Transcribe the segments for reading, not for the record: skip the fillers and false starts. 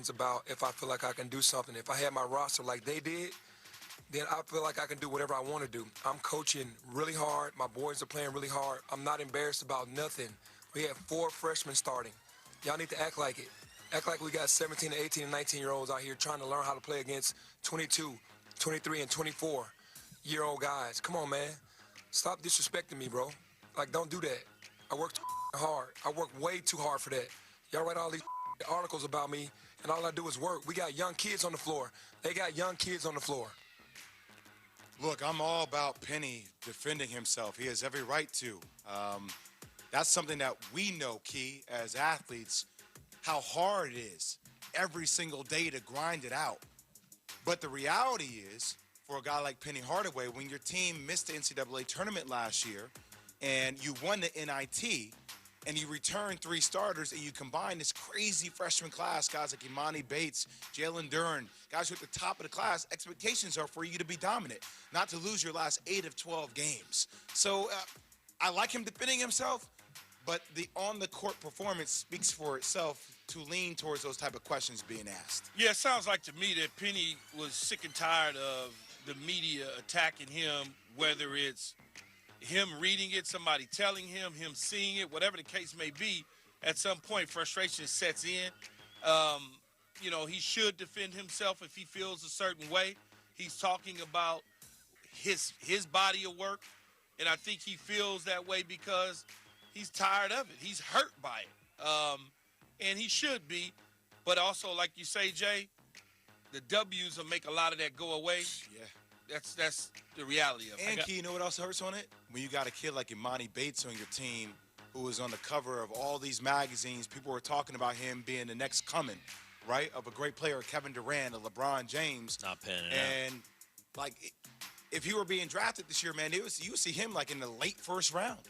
about if I feel like I can do something. If I had my roster like they did, then I feel like I can do whatever I want to do. I'm coaching really hard. My boys are playing really hard. I'm not embarrassed about nothing. We have 4 freshmen starting. Y'all need to act like it. Act like we got 17 to 18 and 19-year-olds out here trying to learn how to play against 22, 23, and 24-year-old guys. Come on, man. Stop disrespecting me, bro. Like, don't do that. I work too hard. I work way too hard for that. Y'all write all these articles about me, and all I do is work. We got young kids on the floor. They got young kids on the floor. Look, I'm all about Penny defending himself. He has every right to. That's something that we know, Key, as athletes, how hard it is every single day to grind it out. But the reality is, for a guy like Penny Hardaway, when your team missed the NCAA tournament last year and you won the NIT and you return 3 starters and you combine this crazy freshman class, guys like Imani Bates, Jalen Duren, guys who are at the top of the class, expectations are for you to be dominant, not to lose your last 8 of 12 games. So I like him defending himself, but the on-the-court performance speaks for itself to lean towards those type of questions being asked. Yeah, it sounds like to me that Penny was sick and tired of the media attacking him, whether it's him reading it, somebody telling him, him seeing it, whatever the case may be. At some point, frustration sets in. He should defend himself if he feels a certain way. He's talking about his body of work, and I think he feels that way because he's tired of it. He's hurt by it, and he should be. But also, like you say, Jay, the W's will make a lot of that go away. Yeah. That's the reality of it. And Key, you know what else hurts on it? When you got a kid like Imani Bates on your team who was on the cover of all these magazines, people were talking about him being the next coming, right, of a great player, Kevin Durant, a LeBron James. Not panning out. And, like, if he were being drafted this year, man, you would see him, like, in the late first round.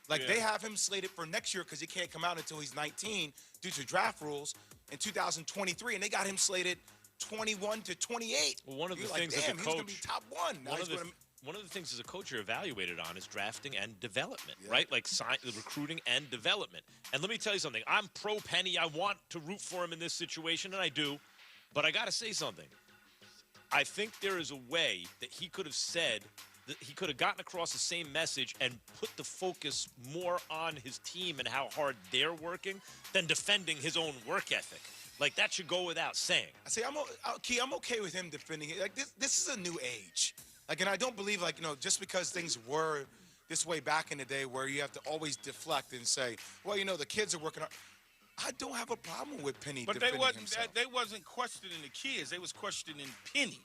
Like, they have him slated for next year because he can't come out until he's 19 due to draft rules in 2023, and they got him slated 21 to 28. Well, one of the You're things like, as a damn, he's going to coach, be top one. Now one of the things as a coach you're evaluated on is drafting and development, right? Like recruiting and development. And let me tell you something. I'm pro Penny. I want to root for him in this situation, and I do. But I got to say something. I think there is a way that he could have said that he could have gotten across the same message and put the focus more on his team and how hard they're working than defending his own work ethic. Like, that should go without saying. See, I'm okay with him defending it. Like, this is a new age. Like, and I don't believe, like, just because things were this way back in the day where you have to always deflect and say, well, the kids are working hard. I don't have a problem with Penny defending himself. They wasn't questioning the kids. They was questioning Penny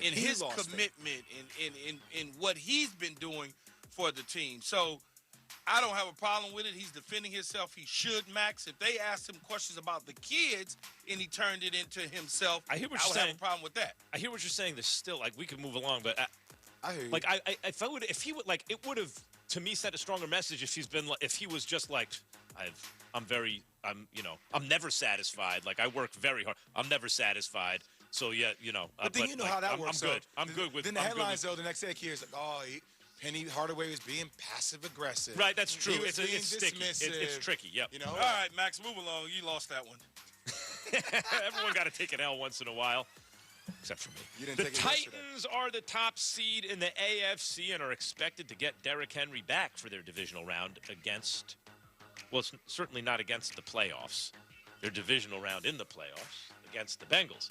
and his commitment and what he's been doing for the team. So I don't have a problem with it. He's defending himself. He should, Max. If they asked him questions about the kids and he turned it into himself, I hear what I you're would saying. have a problem with that. I hear what you're saying. There's still, like, we could move along, but I hear you. Like, if he would, like, it would have, to me, sent a stronger message if he was just like, I'm never satisfied. Like, I work very hard. I'm never satisfied. So, yeah, But then how that works. I'm good. I'm good with. Then the headlines, though, the next day, is like, Penny Hardaway was being passive-aggressive. Right, that's true. He was being It's sticky. It's tricky, yep. All right, Max, move along. You lost that one. Everyone got to take an L once in a while, except for me. You didn't The take it yesterday. Titans are the top seed in the AFC and are expected to get Derrick Henry back for their divisional round against, well, it's certainly not against the playoffs, their divisional round in the playoffs against the Bengals.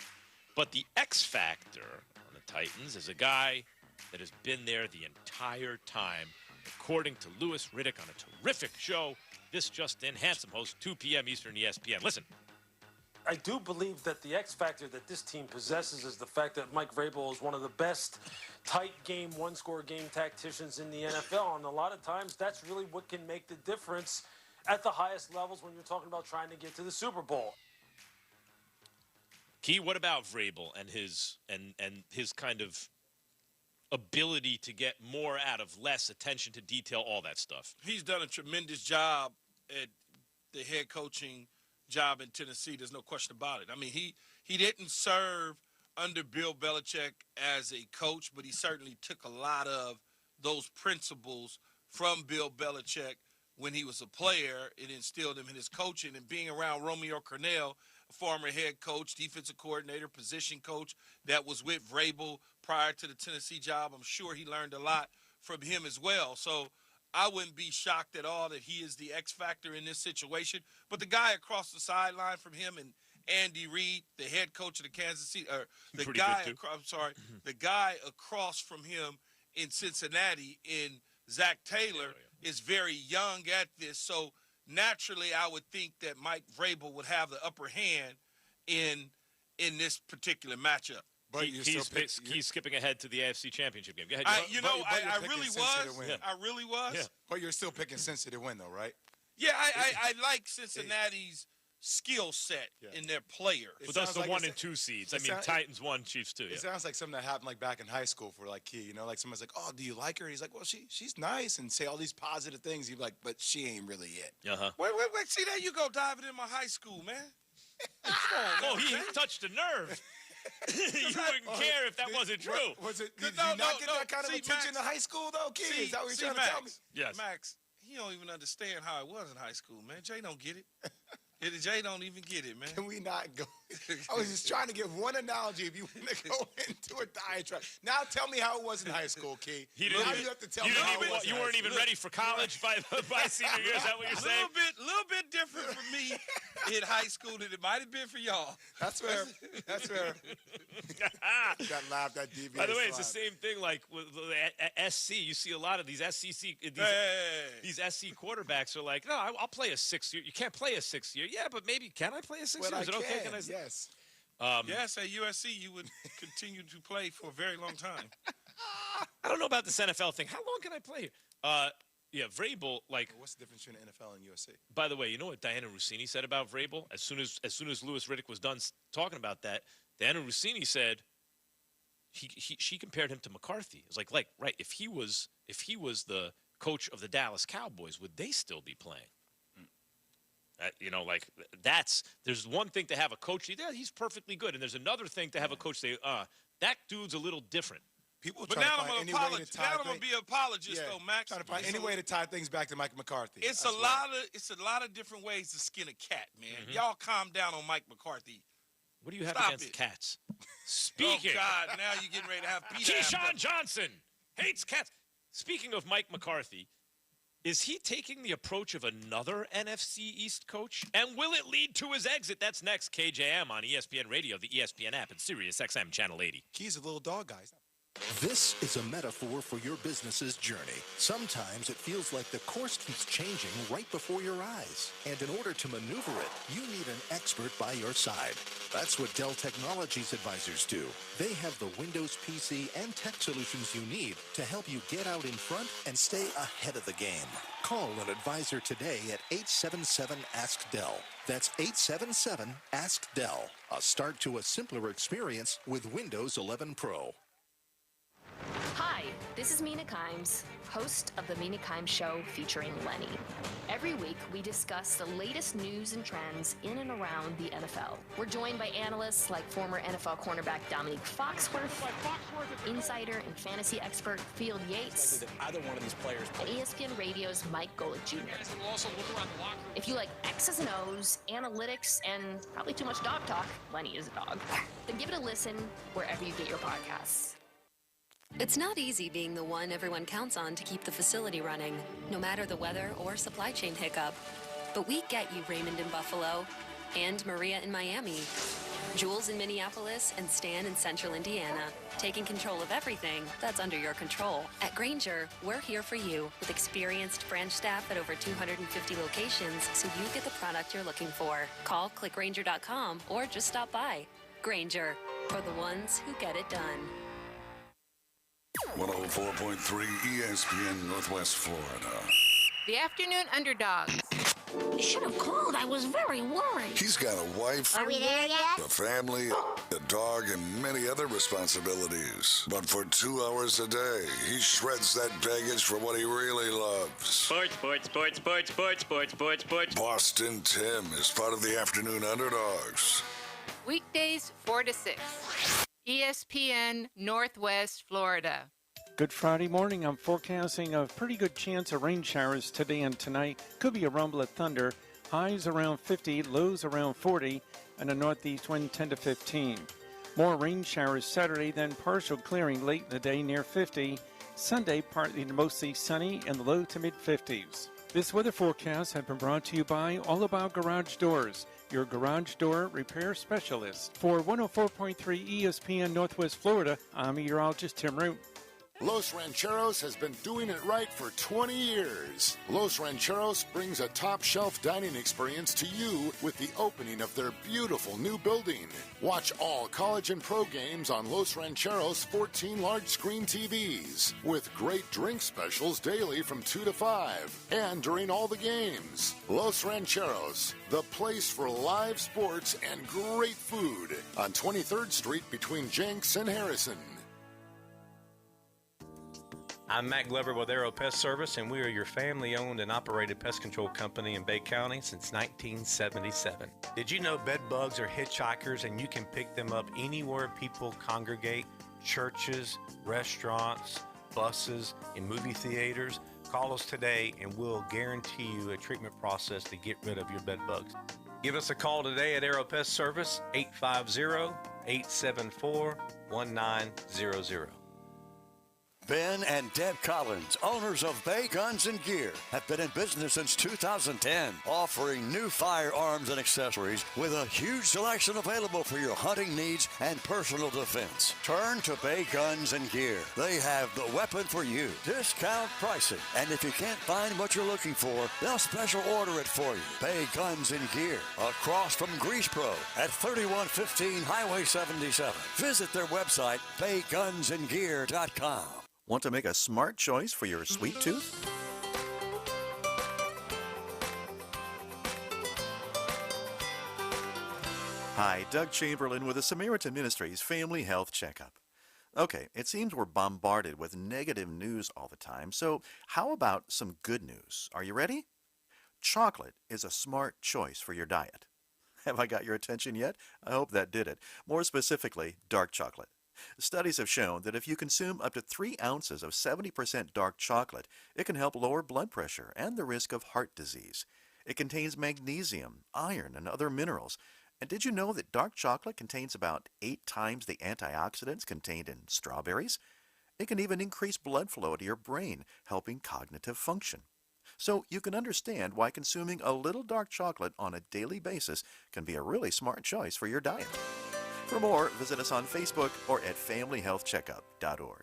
But the X factor on the Titans is a guy that has been there the entire time, according to Louis Riddick on a terrific show. This just in, handsome host, 2 p.m. Eastern ESPN. Listen. I do believe that the X factor that this team possesses is the fact that Mike Vrabel is one of the best tight game, one-score game tacticians in the NFL. And a lot of times that's really what can make the difference at the highest levels when you're talking about trying to get to the Super Bowl. Key, what about Vrabel and his kind of ability to get more out of less, attention to detail, all that stuff? He's done a tremendous job at the head coaching job in Tennessee. There's no question about it. I mean, he didn't serve under Bill Belichick as a coach, but he certainly took a lot of those principles from Bill Belichick when he was a player and instilled them in his coaching. And being around Romeo Cornell, former head coach, defensive coordinator, position coach that was with Vrabel prior to the Tennessee job. I'm sure he learned a lot from him as well. So I wouldn't be shocked at all that he is the X factor in this situation. But the guy across the sideline from him and Andy Reid, the head coach of the Kansas City, or the Pretty guy, good, too. I'm sorry, the guy across from him in Cincinnati, in Zach Taylor, is very young at this. So naturally, I would think that Mike Vrabel would have the upper hand in this particular matchup. But He's skipping ahead to the AFC Championship game. Go ahead. I picking really Cincinnati to was. win. I really was. Yeah. But you're still picking Cincinnati to win, though, right? Yeah, I like Cincinnati's skill set in their players. But that's sounds the like 1 and 2 seeds. I mean, Titans 1, Chiefs 2. Yeah. It sounds like something that happened like back in high school for like Key, like someone's like, "Oh, do you like her?" He's like, "Well, she's nice," and say all these positive things. You're like, "But she ain't really it." Uh-huh. Wait. See, there you go, diving in my high school, man. Oh, he touched a nerve. You wouldn't care if that wasn't true. Was it? Did No, you not get that kind of see, attention Max, in high school, though, Key? Is that what you're trying to tell me? Yes. Max, he don't even understand how it was in high school, man. Jay don't get it. Jay don't even get it, man. Can we not go? I was just trying to give one analogy. If you want to go into a diatribe, now tell me how it was in high school, Key. Now you have to tell me how it was. You weren't even ready for college by senior year. Is that what you're saying? Little bit different for me in high school than it might have been for y'all. That's fair. That laugh, that devious. By the way, it's the laugh. same thing like with the SC. You see a lot of these these SC quarterbacks are like, no, I'll play a 6th year. You can't play a 6th year. Yeah, but maybe can I play a 6th But year? I Is it okay? can, I yes. Yes, at USC, you would continue to play for a very long time. I don't know about this NFL thing. How long can I play here? Vrabel, like. What's the difference between the NFL and USC? By the way, you know what Diana Rossini said about Vrabel? As soon as Louis Riddick was done talking about that, Diana Rossini said she compared him to McCarthy. It was like right, if he was the coach of the Dallas Cowboys, would they still be playing? There's one thing to have a coach. Yeah, he's perfectly good, and there's another thing to have a coach say, that dude's a little different. People But try now to I'm find an any way apologist. to Now tie I'm gonna things. be an apologist, though, Max. Trying to find any way to tie things back to Mike McCarthy. It's That's a lot of different ways to skin a cat, man. Mm-hmm. Y'all calm down on Mike McCarthy. What do you have Stop against it. cats? Speaking. Oh God, now you're getting ready to have Peter. Keyshawn Johnson hates cats. Speaking of Mike McCarthy, is he taking the approach of another NFC East coach? And will it lead to his exit? That's next. KJM on ESPN Radio, the ESPN app, and Sirius XM Channel 80. Key's a little dog, guys. This is a metaphor for your business's journey. Sometimes it feels like the course keeps changing right before your eyes. And in order to maneuver it, you need an expert by your side. That's what Dell Technologies advisors do. They have the Windows PC and tech solutions you need to help you get out in front and stay ahead of the game. Call an advisor today at 877-ASK-DELL. That's 877-ASK-DELL. A start to a simpler experience with Windows 11 Pro. Hi, this is Mina Kimes, host of The Mina Kimes Show featuring Lenny. Every week, we discuss the latest news and trends in and around the NFL. We're joined by analysts like former NFL cornerback Dominique Foxworth, insider and fantasy expert Field Yates, Either one of these players. and ESPN Radio's Mike Golick Jr. If you like X's and O's, analytics, and probably too much dog talk, Lenny is a dog, then give it a listen wherever you get your podcasts. It's not easy being the one everyone counts on to keep the facility running, no matter the weather or supply chain hiccup. But we get you, Raymond in Buffalo, and Maria in Miami, Jules in Minneapolis, and Stan in Central Indiana, taking control of everything that's under your control. At Grainger, we're here for you with experienced branch staff at over 250 locations so you get the product you're looking for. Call clickgrainger.com or just stop by. Grainger, for the ones who get it done. 104.3 ESPN Northwest Florida. The afternoon underdogs. You should have called. I was very worried. He's got a wife, Are we there yet? a family, a dog, and many other responsibilities. But for 2 hours a day, he shreds that baggage for what he really loves. Sports. Boston Tim is part of the afternoon underdogs. Weekdays 4 to 6. ESPN Northwest Florida. Good Friday morning. I'm forecasting a pretty good chance of rain showers today and tonight. Could be a rumble of thunder. Highs around 50, lows around 40. and a northeast wind 10 to 15. More rain showers Saturday, then partial clearing late in the day near 50. Sunday, partly to mostly sunny in the low to mid-50s. This weather forecast has been brought to you by All About Garage Doors, your garage door repair specialist. For 104.3 ESPN Northwest Florida, I'm meteorologist Tim Root. Los Rancheros has been doing it right for 20 years. Los Rancheros brings a top-shelf dining experience to you with the opening of their beautiful new building. Watch all college and pro games on Los Rancheros' 14 large-screen TVs with great drink specials daily from 2 to 5 and during all the games. Los Rancheros, the place for live sports and great food on 23rd Street between Jenks and Harrison. I'm Matt Glover with Aero Pest Service, and we are your family-owned and operated pest control company in Bay County since 1977. Did you know bed bugs are hitchhikers, and you can pick them up anywhere people congregate? Churches, restaurants, buses, and movie theaters? Call us today, and we'll guarantee you a treatment process to get rid of your bed bugs. Give us a call today at Aero Pest Service, 850-874-1900. Ben and Deb Collins, owners of Bay Guns and Gear, have been in business since 2010, offering new firearms and accessories with a huge selection available for your hunting needs and personal defense. Turn to Bay Guns and Gear. They have the weapon for you. Discount pricing. And if you can't find what you're looking for, they'll special order it for you. Bay Guns and Gear, across from Grease Pro at 3115 Highway 77. Visit their website, baygunsandgear.com. Want to make a smart choice for your sweet tooth? Hi, Doug Chamberlain with the Samaritan Ministries Family Health Checkup. Okay, it seems we're bombarded with negative news all the time, so how about some good news? Are you ready? Chocolate is a smart choice for your diet. Have I got your attention yet? I hope that did it. More specifically, dark chocolate. Studies have shown that if you consume up to 3 ounces of 70% dark chocolate, it can help lower blood pressure and the risk of heart disease. It contains magnesium, iron, and other minerals. And did you know that dark chocolate contains about 8 times the antioxidants contained in strawberries? It can even increase blood flow to your brain, helping cognitive function. So you can understand why consuming a little dark chocolate on a daily basis can be a really smart choice for your diet. For more, visit us on Facebook or at familyhealthcheckup.org.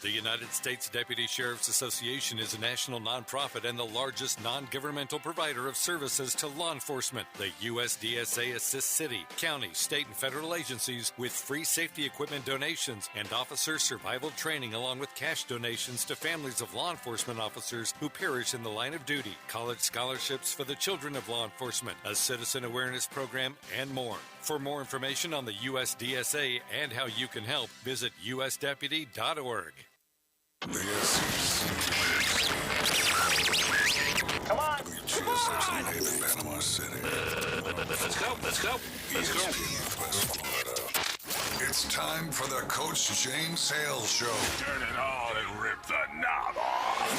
The United States Deputy Sheriff's Association is a national nonprofit and the largest non-governmental provider of services to law enforcement. The USDSA assists city, county, state, and federal agencies with free safety equipment donations and officer survival training, along with cash donations to families of law enforcement officers who perish in the line of duty, college scholarships for the children of law enforcement, a citizen awareness program, and more. For more information on the USDSA and how you can help, visit usdeputy.org. The SEC. Come on. In Panama City. Let's go. West Florida. It's time for the Coach James Hale Show. Turn it on and rip the knob off.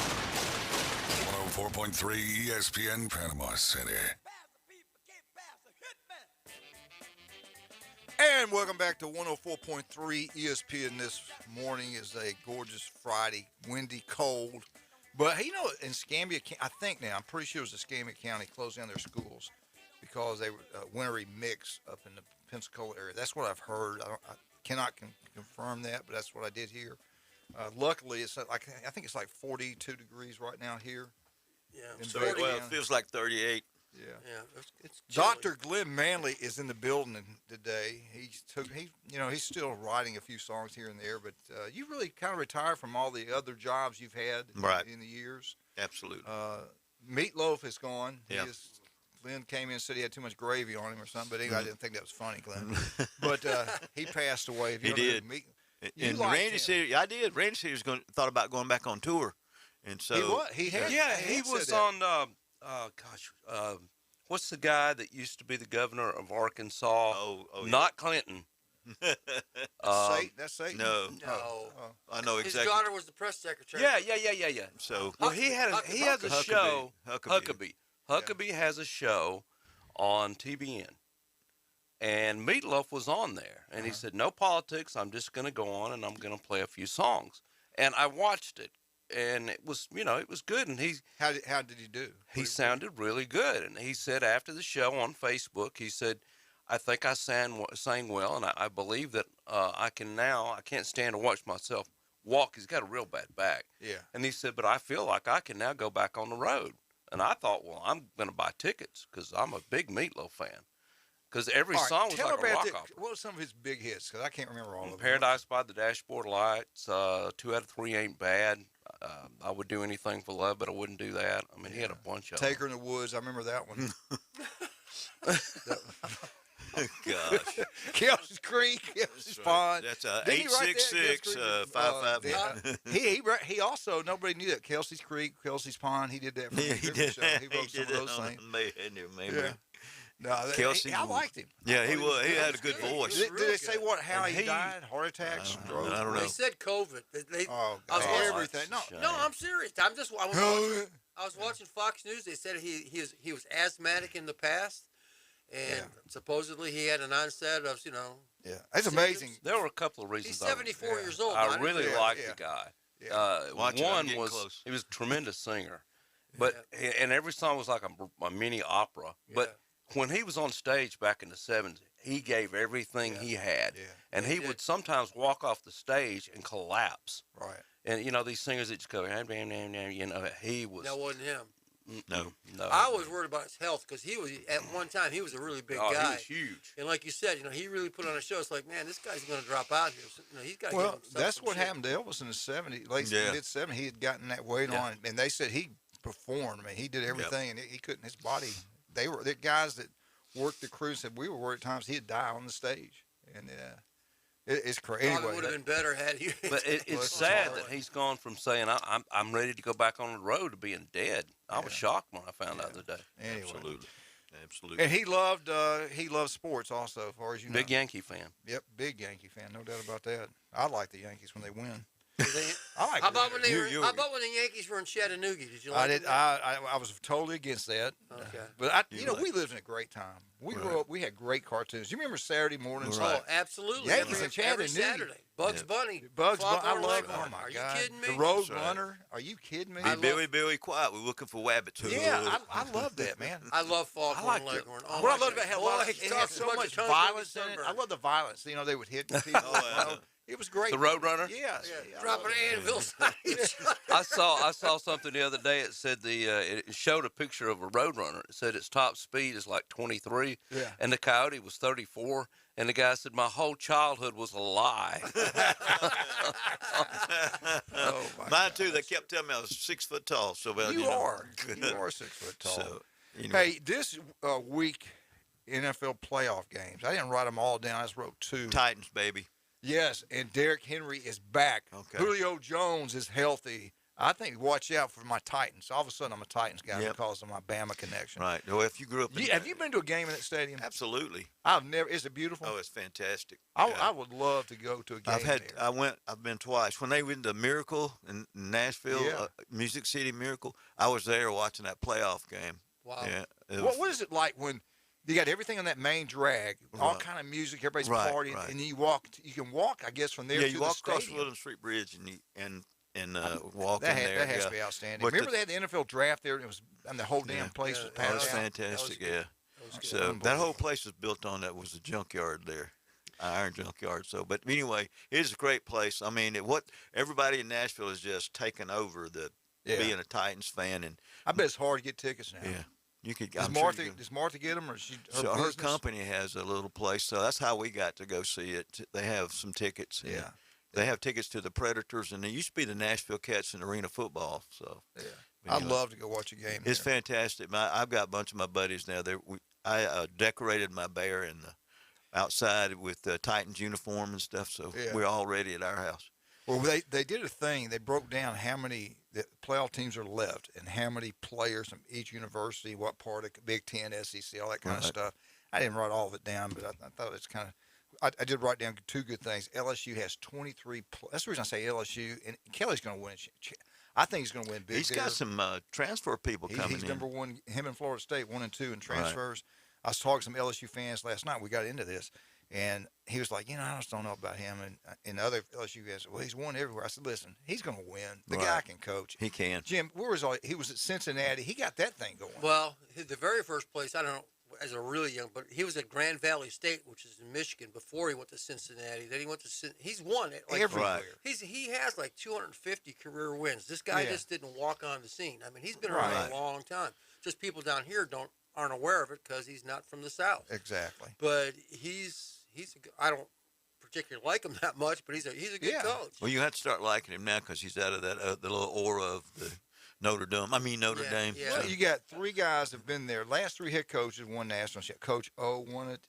104.3 ESPN Panama City. And welcome back to 104.3 ESPN. This morning is a gorgeous Friday, windy, cold. But, you know, in Escambia, I think now, I'm pretty sure it was Escambia County closing down their schools because they were wintry mix up in the Pensacola area. That's what I've heard. I cannot confirm that, but that's what I did hear. Luckily, it's like I think it's like 42 degrees right now here. Yeah, well, it feels like 38. Yeah. It's Dr. Glenn Manley is in the building today. He's still writing a few songs here and there, but you really kind of retired from all the other jobs you've had in the years. Absolutely. Meatloaf is gone. Yeah. Glenn came in and said he had too much gravy on him or something, but anyway, I didn't think that was funny, Glenn. But he passed away. He did. And Randy said, I did. Randy said he was thought about going back on tour. And so he was on what's the guy that used to be the governor of Arkansas? Not Clinton. That's Satan? No. I know exactly. His daughter was the press secretary. Yeah. So he has a show. Huckabee has a show on TBN, and Meatloaf was on there, and he said, "No politics. I'm just going to go on and I'm going to play a few songs." And I watched it, and it was, it was good. And how did he do? He sounded really good. And he said after the show on Facebook, he said, "I think I sang well, and I believe that I can't stand to watch myself walk." He's got a real bad back. Yeah. And he said, "But I feel like I can now go back on the road." And I thought, well, I'm going to buy tickets because I'm a big Meatloaf fan. Because every song was like a rock opera. What were some of his big hits? Because I can't remember all of them. Paradise by the Dashboard Lights, 2 Out of 3 Ain't Bad. I Would Do Anything for Love, but I wouldn't do that. I mean, he had a bunch of them. Take Her in the Woods. I remember that one. Gosh. Kelsey's Creek, Kelsey's Pond. That's 866 55. He also, nobody knew that. Kelsey's Creek, Kelsey's Pond. He did that for the he did. show. He wrote some of those things. Yeah. No, Kelsey, I liked him. Yeah, he was. He had a good voice. Did they say how he died? Heart attack, stroke? I don't know. They said COVID. I was everything. No, I'm serious. I was watching Fox News. They said he was asthmatic in the past, and supposedly he had an onset of Yeah, that's amazing. There were a couple of reasons. He's 74 years old. I really liked the guy. Watch it, I'm One getting was close. he was a tremendous singer, but and every song was like a mini opera. But when he was on stage back in the 70s, he gave everything he had, and he would sometimes walk off the stage and collapse. Right. And these singers that just go, he was. That wasn't him. No. I was worried about his health because he was at one time he was a really big guy. He was huge. And like you said, he really put on a show. It's like, man, this guy's going to drop out here. So, he's got. Well, that's what happened to Elvis in the '70s, late mid '70s. He had gotten that weight on, and they said he performed. I mean, he did everything, and he couldn't. His body. They were the guys that worked the crew. Said we were worried at times he'd die on the stage, and it's crazy. Probably Anyway, would have been better had he. But it's sad that he's gone from saying I'm ready to go back on the road to being dead. I was shocked when I found out the other day. Anyway. Absolutely. And he loved sports also, as far as you know. Big Yankee fan. Yep, big Yankee fan, no doubt about that. I like the Yankees when they win. How about when the Yankees were in Chattanooga? Did you like I did. I was totally against that. Okay. But we lived in a great time. We grew up. We had great cartoons. You remember Saturday mornings? Oh, absolutely. Yankees in Chattanooga. Every Saturday. Bugs Bunny. Bugs Bunny. I Foghorn love. Leghorn. Oh my Are God. you kidding me? The Road Runner. Are you kidding me? Billy, quiet. We're looking for Wabbits. Yeah, I love that, man. I love Foghorn Leghorn. Oh, what I loved about it had so much violence in it. I love the violence. They would hit people. It was great. The Roadrunner? Yes. Dropping anvils. I saw something the other day. It said it showed a picture of a Roadrunner. It said its top speed is like 23, and the Coyote was 34. And the guy said, "My whole childhood was a lie." Mine too. They kept telling me I was 6 foot tall. So you are 6 foot tall. So, anyway. Hey, this week NFL playoff games. I didn't write them all down. I just wrote 2. Titans, baby. Yes, and Derrick Henry is back. Okay. Julio Jones is healthy. I think watch out for my Titans. All of a sudden, I'm a Titans guy because of my Bama connection. Right. Well, if you grew up, have you been to a game in that stadium? Absolutely. I've never. Is it beautiful? Oh, it's fantastic. I would love to go to a game. I've been twice. When they went to Miracle in Nashville, Music City Miracle, I was there watching that playoff game. Wow. Yeah. What is it like when you got everything on that main drag, all kind of music, everybody's partying, and you walk. You can walk, I guess, from there. Yeah, to you the walk across stadium. William Street Bridge and walk that in there. That has to be outstanding. But remember they had the NFL draft there, and the whole damn place was packed. That was fantastic. So that whole place was built on that was a junkyard there. Iron junkyard. So, but anyway, it's a great place. I mean, what everybody in Nashville is just taking over being a Titans fan, and I bet it's hard to get tickets now. Yeah, you could. Does Martha get them, or her company has a little place, so that's how we got to go see it. They have some tickets. Yeah, they have tickets to the Predators, and they used to be the Nashville Cats in arena football. So I'd love to go watch a game. It's fantastic. I've got a bunch of my buddies now. I decorated my bear in the outside with the Titans uniform and stuff, so we're all ready at our house. Well, they did a thing. They broke down how many playoff teams are left and how many players from each university, what part of Big Ten, SEC, all that kind of stuff. I didn't write all of it down, but I thought it's kind of – I did write down 2 good things. LSU has 23 – that's the reason I say LSU. And Kelly's going to win. I think he's going to win big. He's got some transfer people coming in. He's number 1. Him and Florida State, 1 and 2 in transfers. I was talking to some LSU fans last night. We got into this, and he was like, I just don't know about him. And other LSU guys, well, he's won everywhere. I said, listen, he's going to win. The guy can coach. He can. Jim, he was at Cincinnati. He got that thing going. Well, the very first place, I don't know, as a really young, but he was at Grand Valley State, which is in Michigan, before he went to Cincinnati. Then he went to he's won it everywhere. He has like 250 career wins. This guy just didn't walk on the scene. I mean, he's been around a long time. Just people down here aren't aware of it because he's not from the South. Exactly. But I don't particularly like him that much, but he's a good coach. Well, you have to start liking him now because he's out of that the little aura of the Notre Dame. Yeah. Well, you got 3 guys have been there. Last 3 head coaches won national championship. Coach O won it,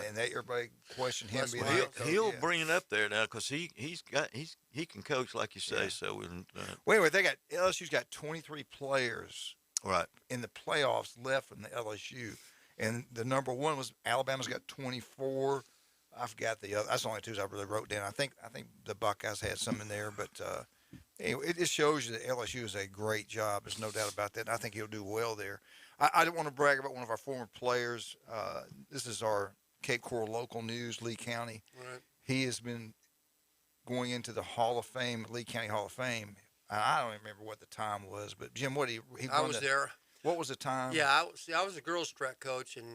and everybody questioned him being head coach. He'll bring it up there now because he can coach like you say. So wait, LSU's got 23 players in the playoffs left from the LSU, and the number 1 was Alabama's got 24. I forgot the other. That's the only 2 I really wrote down. I think the Buckeyes had some in there, but. Anyway, it just shows you that LSU is a great job. There's no doubt about that. And I think he'll do well there. I don't want to brag about one of our former players. This is our Cape Coral local news, Lee County. Right. He has been going into the Hall of Fame, Lee County Hall of Fame. I don't even remember what the time was, but Jim, I was there. What was the time? Yeah, I was a girls track coach, and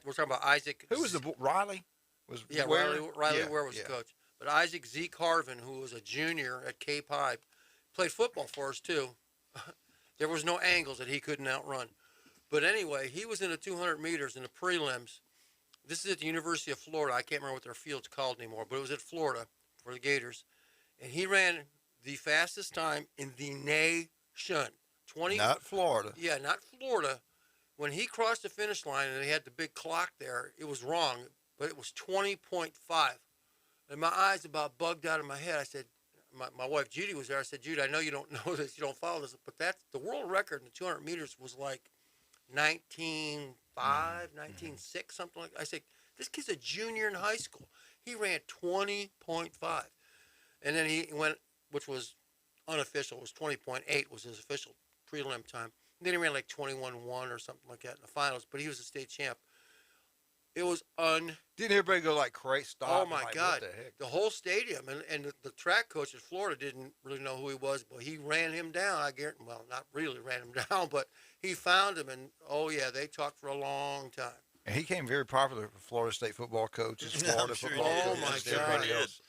we're talking about Isaac. Who was Riley? Riley Ware was the coach. But Isaac Zeke Harvin, who was a junior at Cape High, played football for us too. There was no angles that he couldn't outrun. But anyway, he was in the 200 meters in the prelims. This is at the University of Florida. I can't remember what their field's called anymore, but it was at Florida for the Gators. And he ran the fastest time in the nation. Not Florida. Yeah, not Florida. When he crossed the finish line and they had the big clock there, it was wrong, but it was 20.5. And my eyes about bugged out of my head. I said, my wife Judy was there. I said, Judy, I know you don't know this, you don't follow this, but that's the world record in the 200 meters was like 19.5, 19.6, something like that. I said, this kid's a junior in high school. He ran 20.5. And then he went, which was unofficial, was 20.8 was his official prelim time. And then he ran like 21.1 or something like that in the finals, but he was a state champ. It was Didn't everybody go like crazy? Stop. Oh my God! What the heck? The whole stadium and the track coach at Florida didn't really know who he was, but he ran him down. I guarantee. Well, not really ran him down, but he found him, and they talked for a long time. And he became very popular for Florida State football coaches, Florida football coaches, everybody else.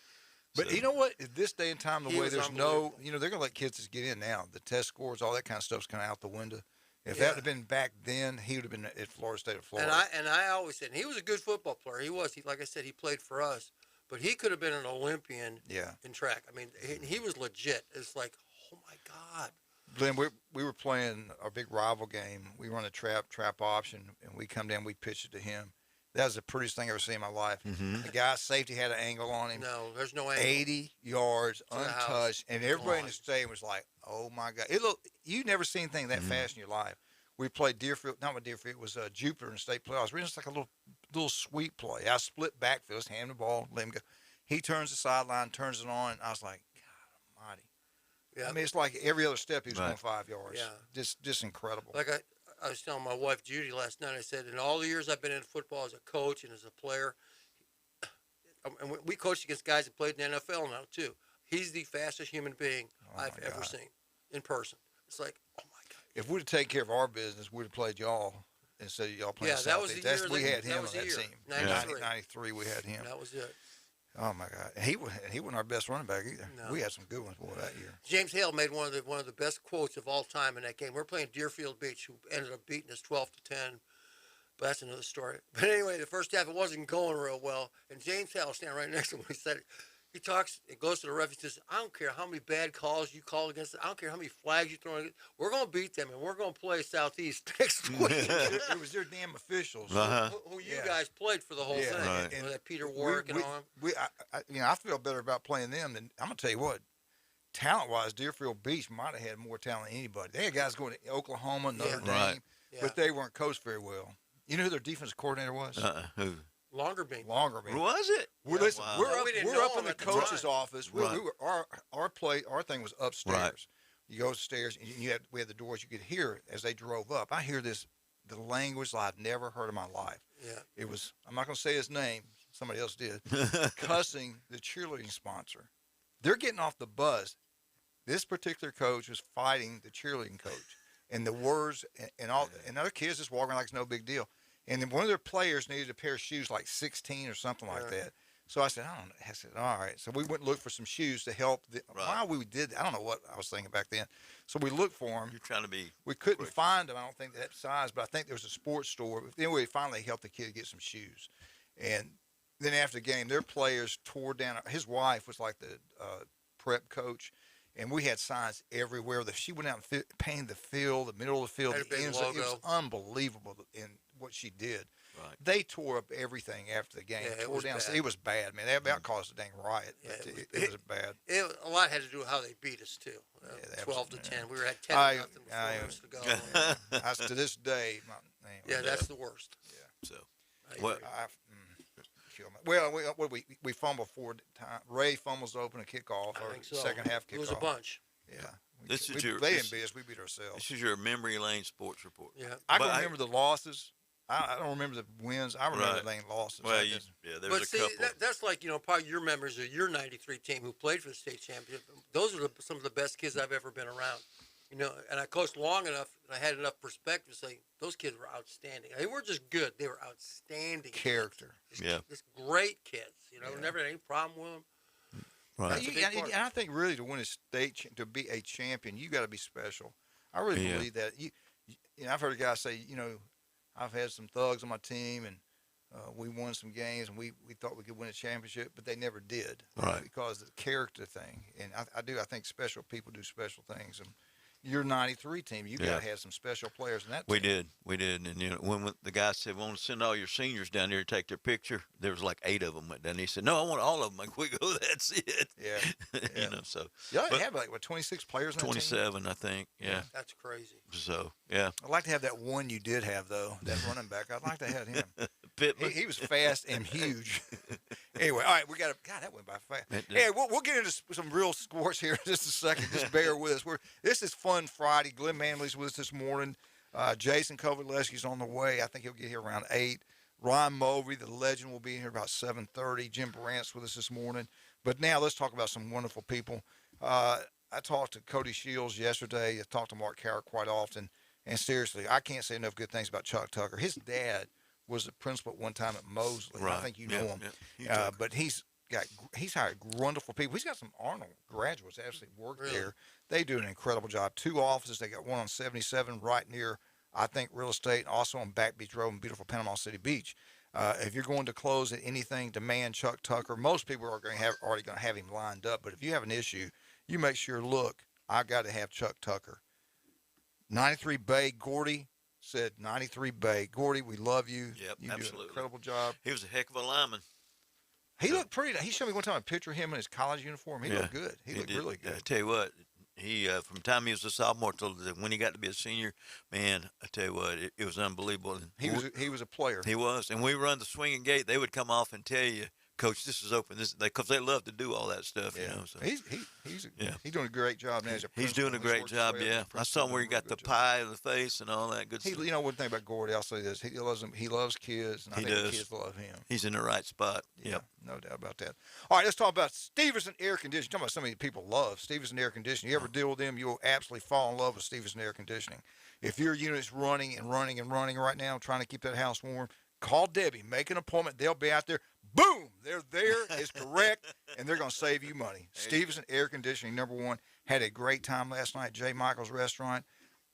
But you know what? At this day and time, the way there's no, they're going to let kids just get in now. The test scores, all that kind of stuff's kind of out the window. If that had been back then, he would have been at Florida State of Florida. And I always said, and he was a good football player. He was. Like I said, he played for us. But he could have been an Olympian in track. I mean, he was legit. It's like, oh, my God. Glenn, we were playing our big rival game. We run a trap option, and we come down, we pitched it to him. That was the prettiest thing I've ever seen in my life. Mm-hmm. The guy's safety had an angle on him. No, there's no angle. 80 yards, untouched. And everybody in the stadium was like, oh, my God. You never seen anything that fast in your life. We played Deerfield, not with Deerfield, it was Jupiter in the state playoffs. We just like a little sweet play. I split backfield, hand him the ball, let him go. He turns the sideline, turns it on, and I was like, God almighty. Yeah. I mean, it's like every other step he was going 5 yards. Yeah. Just incredible. Like I was telling my wife Judy last night, I said, in all the years I've been in football as a coach and as a player, and we coached against guys that played in the NFL now too. He's the fastest human being I've ever seen in person. It's like, oh my God. If we'd have taken care of our business, we'd have played y'all instead of y'all playing that was the year. We had him on that team. 93. 93, we had him. That was it. Oh my God, he wasn't our best running back either. No. We had some good ones that year. James Hale made one of the best quotes of all time in that game. We're playing Deerfield Beach, who ended up beating us 12-10. But that's another story. But anyway, the first half it wasn't going real well, and James Hale standing right next to him. He said, he talks, it goes to the ref. He says, I don't care how many bad calls you call against it. I don't care how many flags you throw against it. We're going to beat them, and we're going to play Southeast next week. It was their damn officials who you guys played for the whole thing. Right. And that Peter Warwick and all them. I feel better about playing them than, I'm going to tell you what, talent-wise, Deerfield Beach might have had more talent than anybody. They had guys going to Oklahoma, Notre Dame, but they weren't coached very well. You know who their defensive coordinator was? Who? Longerbean. Was it? We're up in the coach's office. Our thing was upstairs. Right. You go upstairs, and we had the doors. You could hear as they drove up. I hear this the language I'd never heard in my life. Yeah. It was, I'm not going to say his name, somebody else did, cussing the cheerleading sponsor. They're getting off the bus. This particular coach was fighting the cheerleading coach. And the words and all, and other kids just walking like it's no big deal. And then one of their players needed a pair of shoes, like 16 or something like that. So I said, I don't know. I said, all right. So we went and looked for some shoes to help. Why we did, I don't know what I was thinking back then. So we looked for them. You're trying to be. We couldn't find them. I don't think that size, but I think there was a sports store. Anyway, finally helped the kid get some shoes. And then after the game, their players tore down. His wife was like the prep coach. And we had signs everywhere. She went out and painted the field, the middle of the field, the ends. It was unbelievable in what she did. Right. They tore up everything after the game. Yeah, tore down. bad. It was bad, man. They about caused a dang riot. Yeah, it was bad. A lot had to do with how they beat us too. 12 to 10. We were at 10 to nothing before months to go. To this day, that's the worst. Yeah. So, well, we fumbled 4 times. Ray fumbles to open a kickoff or think so. second half kickoff. It was a bunch. Yeah. They didn't beat us. We beat ourselves. This is your memory lane sports report. Yeah. I can remember the losses. I don't remember the wins. I remember the lane losses. Well, there was a couple. That's like, probably your memories of your 93 team who played for the state championship. Those are some of the best kids I've ever been around. And I coached long enough, and I had enough perspective to say those kids were outstanding. They weren't just good; they were outstanding. Character, just great kids. Never had any problem with them. Right. And I think really to win a state, to be a champion, you got to be special. I really believe that. I've heard a guy say, I've had some thugs on my team, and we won some games, and we thought we could win a championship, but they never did. Right. Because of the character thing. And I think special people do special things. And your 93 team, you got to have some special players in that team. We did. And, when the guy said, we want to send all your seniors down there to take their picture, there was like 8 of them went down. He said, no, I want all of them. Like, we go, that's it. Yeah. So. You have 26 players on 27, I think. Yeah. That's crazy. So, yeah. I'd like to have that one you did have, though, that running back. I'd like to have him. Pittman. He was fast and huge. Anyway, all right, we got to. God, that went by fast. Hey, we'll get into some real sports here in just a second. Just bear with us. This is Fun Friday. Glenn Manley's with us this morning. Jason Kovaleski's on the way. I think he'll get here around 8. Ron Mulvey, the legend, will be here about 7:30. Jim Brandt's with us this morning. But now let's talk about some wonderful people. I talked to Cody Shields yesterday. I talked to Mark Carrick quite often. And seriously, I can't say enough good things about Chuck Tucker. His dad was the principal at one time at Mosley. Right. I think you know him. Yeah. But he's hired wonderful people. He's got some Arnold graduates that actually work there. They do an incredible job. 2 offices. They got one on 77 right near, I think, real estate, and also on Back Beach Road in beautiful Panama City Beach. If you're going to close at anything, demand Chuck Tucker. Most people are already going to have him lined up. But if you have an issue, you make sure, look, I got to have Chuck Tucker. 93 Bay, Gordy said 93 Bay. Gordy, we love you. Yep, you absolutely. do an incredible job. He was a heck of a lineman. He looked pretty. He showed me one time a picture of him in his college uniform. He looked good. He looked really good. I tell you what, he from the time he was a sophomore till when he got to be a senior, man, I tell you what, it was unbelievable. He was a player. He was, and we run the swinging gate. They would come off and tell you, Coach, this is open. Because they love to do all that stuff, So He's doing a great job now. He's doing a great job. Yeah, I saw him where he got the pie in the face and all that good stuff. One thing about Gordy, I'll say this: he loves them. He loves kids, and I think the kids love him. He's in the right spot. Yep, no doubt about that. All right, let's talk about Stevenson Air Conditioning. Talking about something people love, Stevenson Air Conditioning. You ever deal with them, you'll absolutely fall in love with Stevenson Air Conditioning. If your unit's running right now, trying to keep that house warm, call Debbie. Make an appointment. They'll be out there. Boom! They're there. It's correct, and they're going to save you money. Stevenson Air Conditioning, #1. Had a great time last night at J. Michael's Restaurant.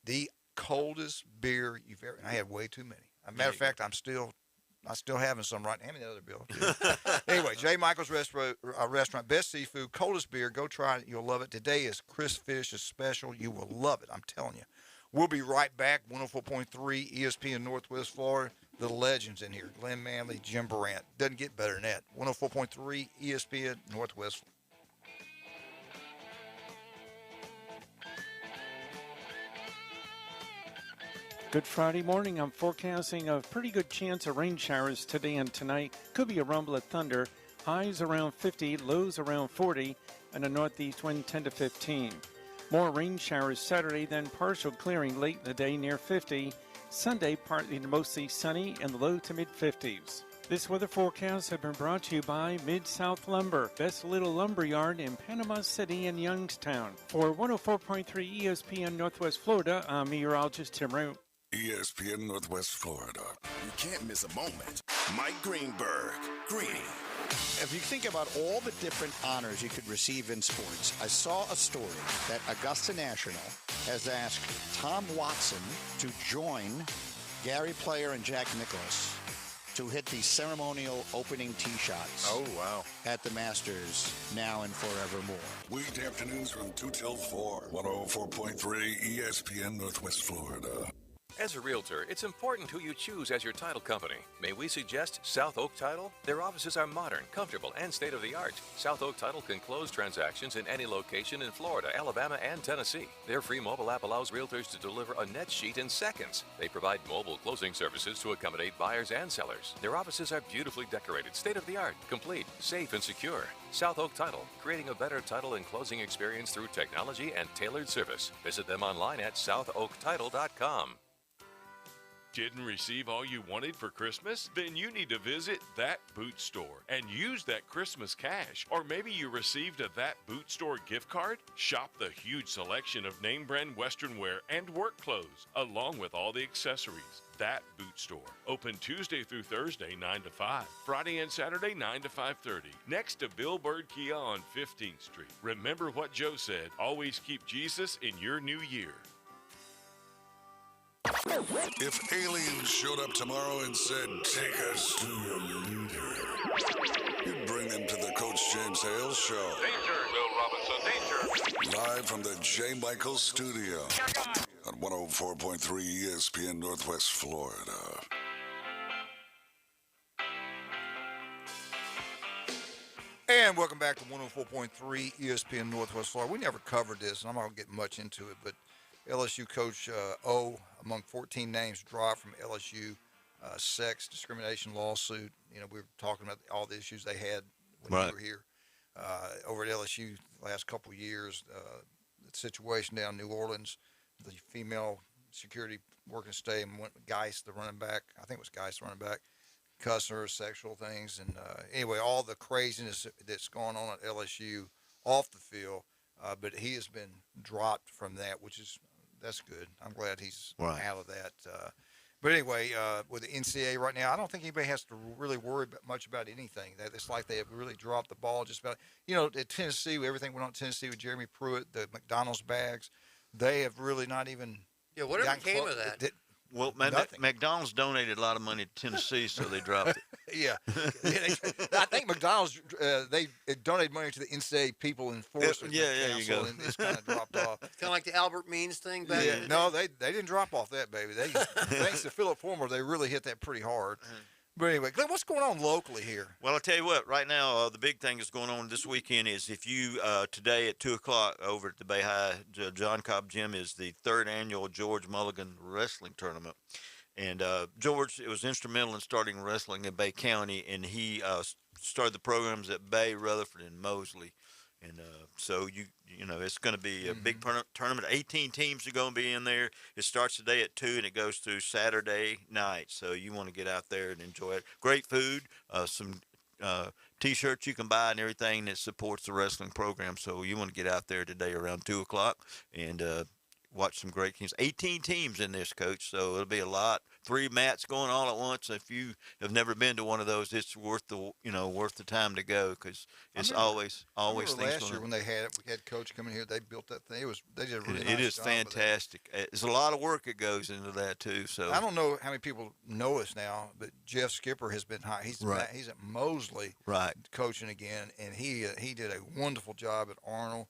The coldest beer you've ever. And I had way too many. As a matter of fact, I'm still having some right now. Hand me the other bill. Anyway, J. Michael's Restaurant, best seafood, coldest beer. Go try it. You'll love it. Today is Chris Fish's special. You will love it. I'm telling you. We'll be right back. 104.3 ESPN Northwest Florida. The legends in here. Glenn Manley, Jim Brandt. Doesn't get better than that. 104.3 ESPN Northwest. Good Friday morning. I'm forecasting a pretty good chance of rain showers today and tonight. Could be a rumble of thunder. Highs around 50, lows around 40, and a northeast wind 10 to 15. More rain showers Saturday, then partial clearing late in the day near 50. Sunday, partly to mostly sunny in the low to mid-50s. This weather forecast has been brought to you by Mid-South Lumber, best little lumber yard in Panama City and Youngstown. For 104.3 ESPN Northwest Florida, I'm meteorologist Tim Root. ESPN Northwest Florida. You can't miss a moment. Mike Greenberg. Greeny. If you think about all the different honors you could receive in sports, I saw a story that Augusta National has asked Tom Watson to join Gary Player and Jack Nicklaus to hit the ceremonial opening tee shots. Oh, wow. At the Masters now and forevermore. Weekday afternoons from 2 till 4. 104.3 ESPN Northwest Florida. As a realtor, it's important who you choose as your title company. May we suggest South Oak Title? Their offices are modern, comfortable, and state-of-the-art. South Oak Title can close transactions in any location in Florida, Alabama, and Tennessee. Their free mobile app allows realtors to deliver a net sheet in seconds. They provide mobile closing services to accommodate buyers and sellers. Their offices are beautifully decorated, state-of-the-art, complete, safe, and secure. South Oak Title, creating a better title and closing experience through technology and tailored service. Visit them online at southoaktitle.com. Didn't receive all you wanted for Christmas? Then you need to visit That Boot Store and use that Christmas cash. Or maybe you received a That Boot Store gift card? Shop the huge selection of name brand Western wear and work clothes, along with all the accessories. That Boot Store. Open Tuesday through Thursday, 9 to 5. Friday and Saturday, 9 to 5:30. Next to Bill Bird Kia on 15th Street. Remember what Joe said, always keep Jesus in your new year. If aliens showed up tomorrow and said, take us to your leader, you'd bring them to the Coach James Hale Show. Danger, Will Robinson, danger. Live from the J. Michael Studio on 104.3 ESPN Northwest Florida. And welcome back to 104.3 ESPN Northwest Florida. We never covered this, and I'm not going to get much into it, but LSU coach O, among 14 names dropped from LSU sex discrimination lawsuit. You know, we were talking about all the issues they had when we were here over at LSU the last couple of years. The situation down in New Orleans, the female security working stadium, Geis, the running back, I think it was Geis, the running back, cussing her, sexual things. And anyway, all the craziness that's going on at LSU off the field. But he has been dropped from that, that's good. I'm glad he's out of that. But anyway, with the NCAA right now, I don't think anybody has to really worry much about anything. It's like they have really dropped the ball just about. You know, at Tennessee, everything went on at Tennessee with Jeremy Pruitt, the McDonald's bags. They have really not even. Yeah, whatever came of that? Well, McDonald's donated a lot of money to Tennessee, so they dropped it. Yeah. I think McDonald's, they donated money to the NCAA people enforcement council, you go. And it's kind of dropped off. Kind of like the Albert Means thing back in the No, day. they didn't drop off that, baby. Thanks to Philip Former, they really hit that pretty hard. But anyway, Glenn, what's going on locally here? Well, I'll tell you what, right now, the big thing that's going on this weekend is if you, today at 2 o'clock over at the Bay High John Cobb Gym is the 3rd annual George Mulligan Wrestling Tournament. And George was instrumental in starting wrestling in Bay County, and he started the programs at Bay, Rutherford, and Mosley. And so, you know, it's going to be a big tournament. 18 teams are going to be in there. It starts today at 2, and it goes through Saturday night. So you want to get out there and enjoy it. Great food, some T-shirts you can buy and everything that supports the wrestling program. So you want to get out there today around 2 o'clock and watch some great teams. 18 teams in this, Coach, so it'll be a lot. 3 mats going all at once. If you have never been to one of those, it's worth the time to go because it's always things last year when we had Coach coming here, they built that thing. They did a really nice It is job fantastic. There's a lot of work that goes into that too. So I don't know how many people know us now, but Jeff Skipper has been high. He's at Mosley, coaching again, and he did a wonderful job at Arnold.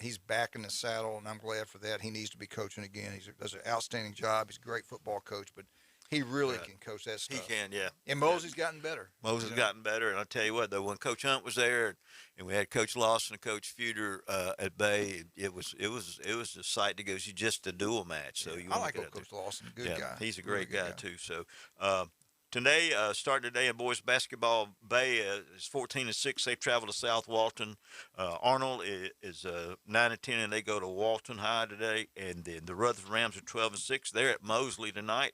He's back in the saddle, and I'm glad for that. He needs to be coaching again. He does an outstanding job. He's a great football coach, but he really can coach that stuff. He can, yeah. And Mosley's gotten better. Mosley's gotten better, and I'll tell you what, though, when Coach Hunt was there, and we had Coach Lawson and Coach Feuder at Bay, it was a sight to go see, just a dual match. So you I like Coach Lawson, good guy. He's a great guy too. So. today, starting today in boys basketball, Bay is 14-6. They travel to South Walton. Arnold is 9-10, and they go to Walton High today. And then the Rutherford Rams are 12-6. They're at Mosley tonight.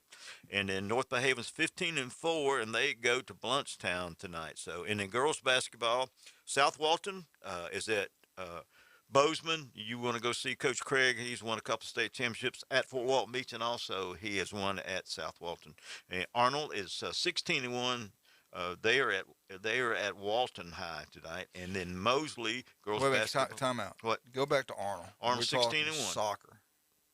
And then North Bay Haven's 15-4, and they go to Bluntstown tonight. So, and in girls basketball, South Walton is at Bozeman. You want to go see Coach Craig. He's won a couple state championships at Fort Walton Beach, and also he has won at South Walton. And Arnold is 16-1. They are at Walton High tonight, and then Mosley girls basketball. Time out. What? Go back to Arnold. Arnold 16-1. Soccer.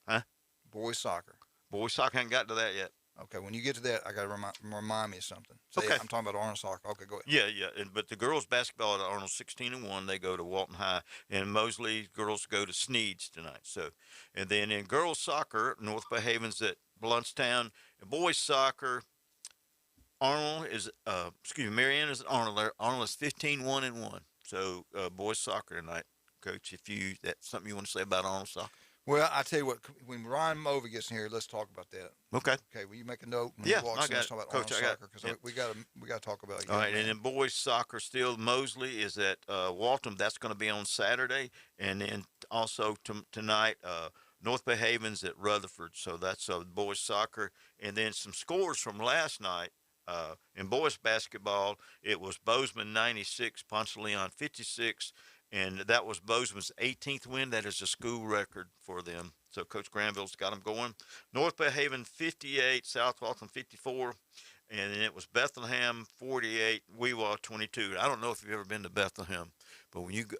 Huh? Boys soccer. Boys soccer, haven't got to that yet. Okay, when you get to that, I got to remind me of something. Okay. I'm talking about Arnold soccer. Okay, go ahead. Yeah. But the girls basketball at Arnold 16-1. They go to Walton High, and Mosley girls go to Sneed's tonight. So, and then in girls soccer, North Bay Haven's at Bluntstown. And boys soccer, Arnold is Marianna is at Arnold. Arnold is 15-1-1. So boys soccer tonight, Coach. If that's something you want to say about Arnold soccer. Well, I tell you what, when Ryan Mova gets in here, let's talk about that. Okay. Okay, will you make a note when Yeah, he walks I in? got Let's it. talk about Coach, Arnold I got it. soccer because we got to talk about it. All right, and then boys soccer still, Mosley is at Walton. That's going to be on Saturday. And then also tonight, North Bay Haven's at Rutherford. So that's boys soccer. And then some scores from last night. In boys basketball, it was Bozeman 96, Ponce Leon 56. And that was Bozeman's 18th win. That is a school record for them. So Coach Granville's got them going. North Bay Haven 58, South Walton 54. And then it was Bethlehem 48, Weewa 22. I don't know if you've ever been to Bethlehem, but when you go,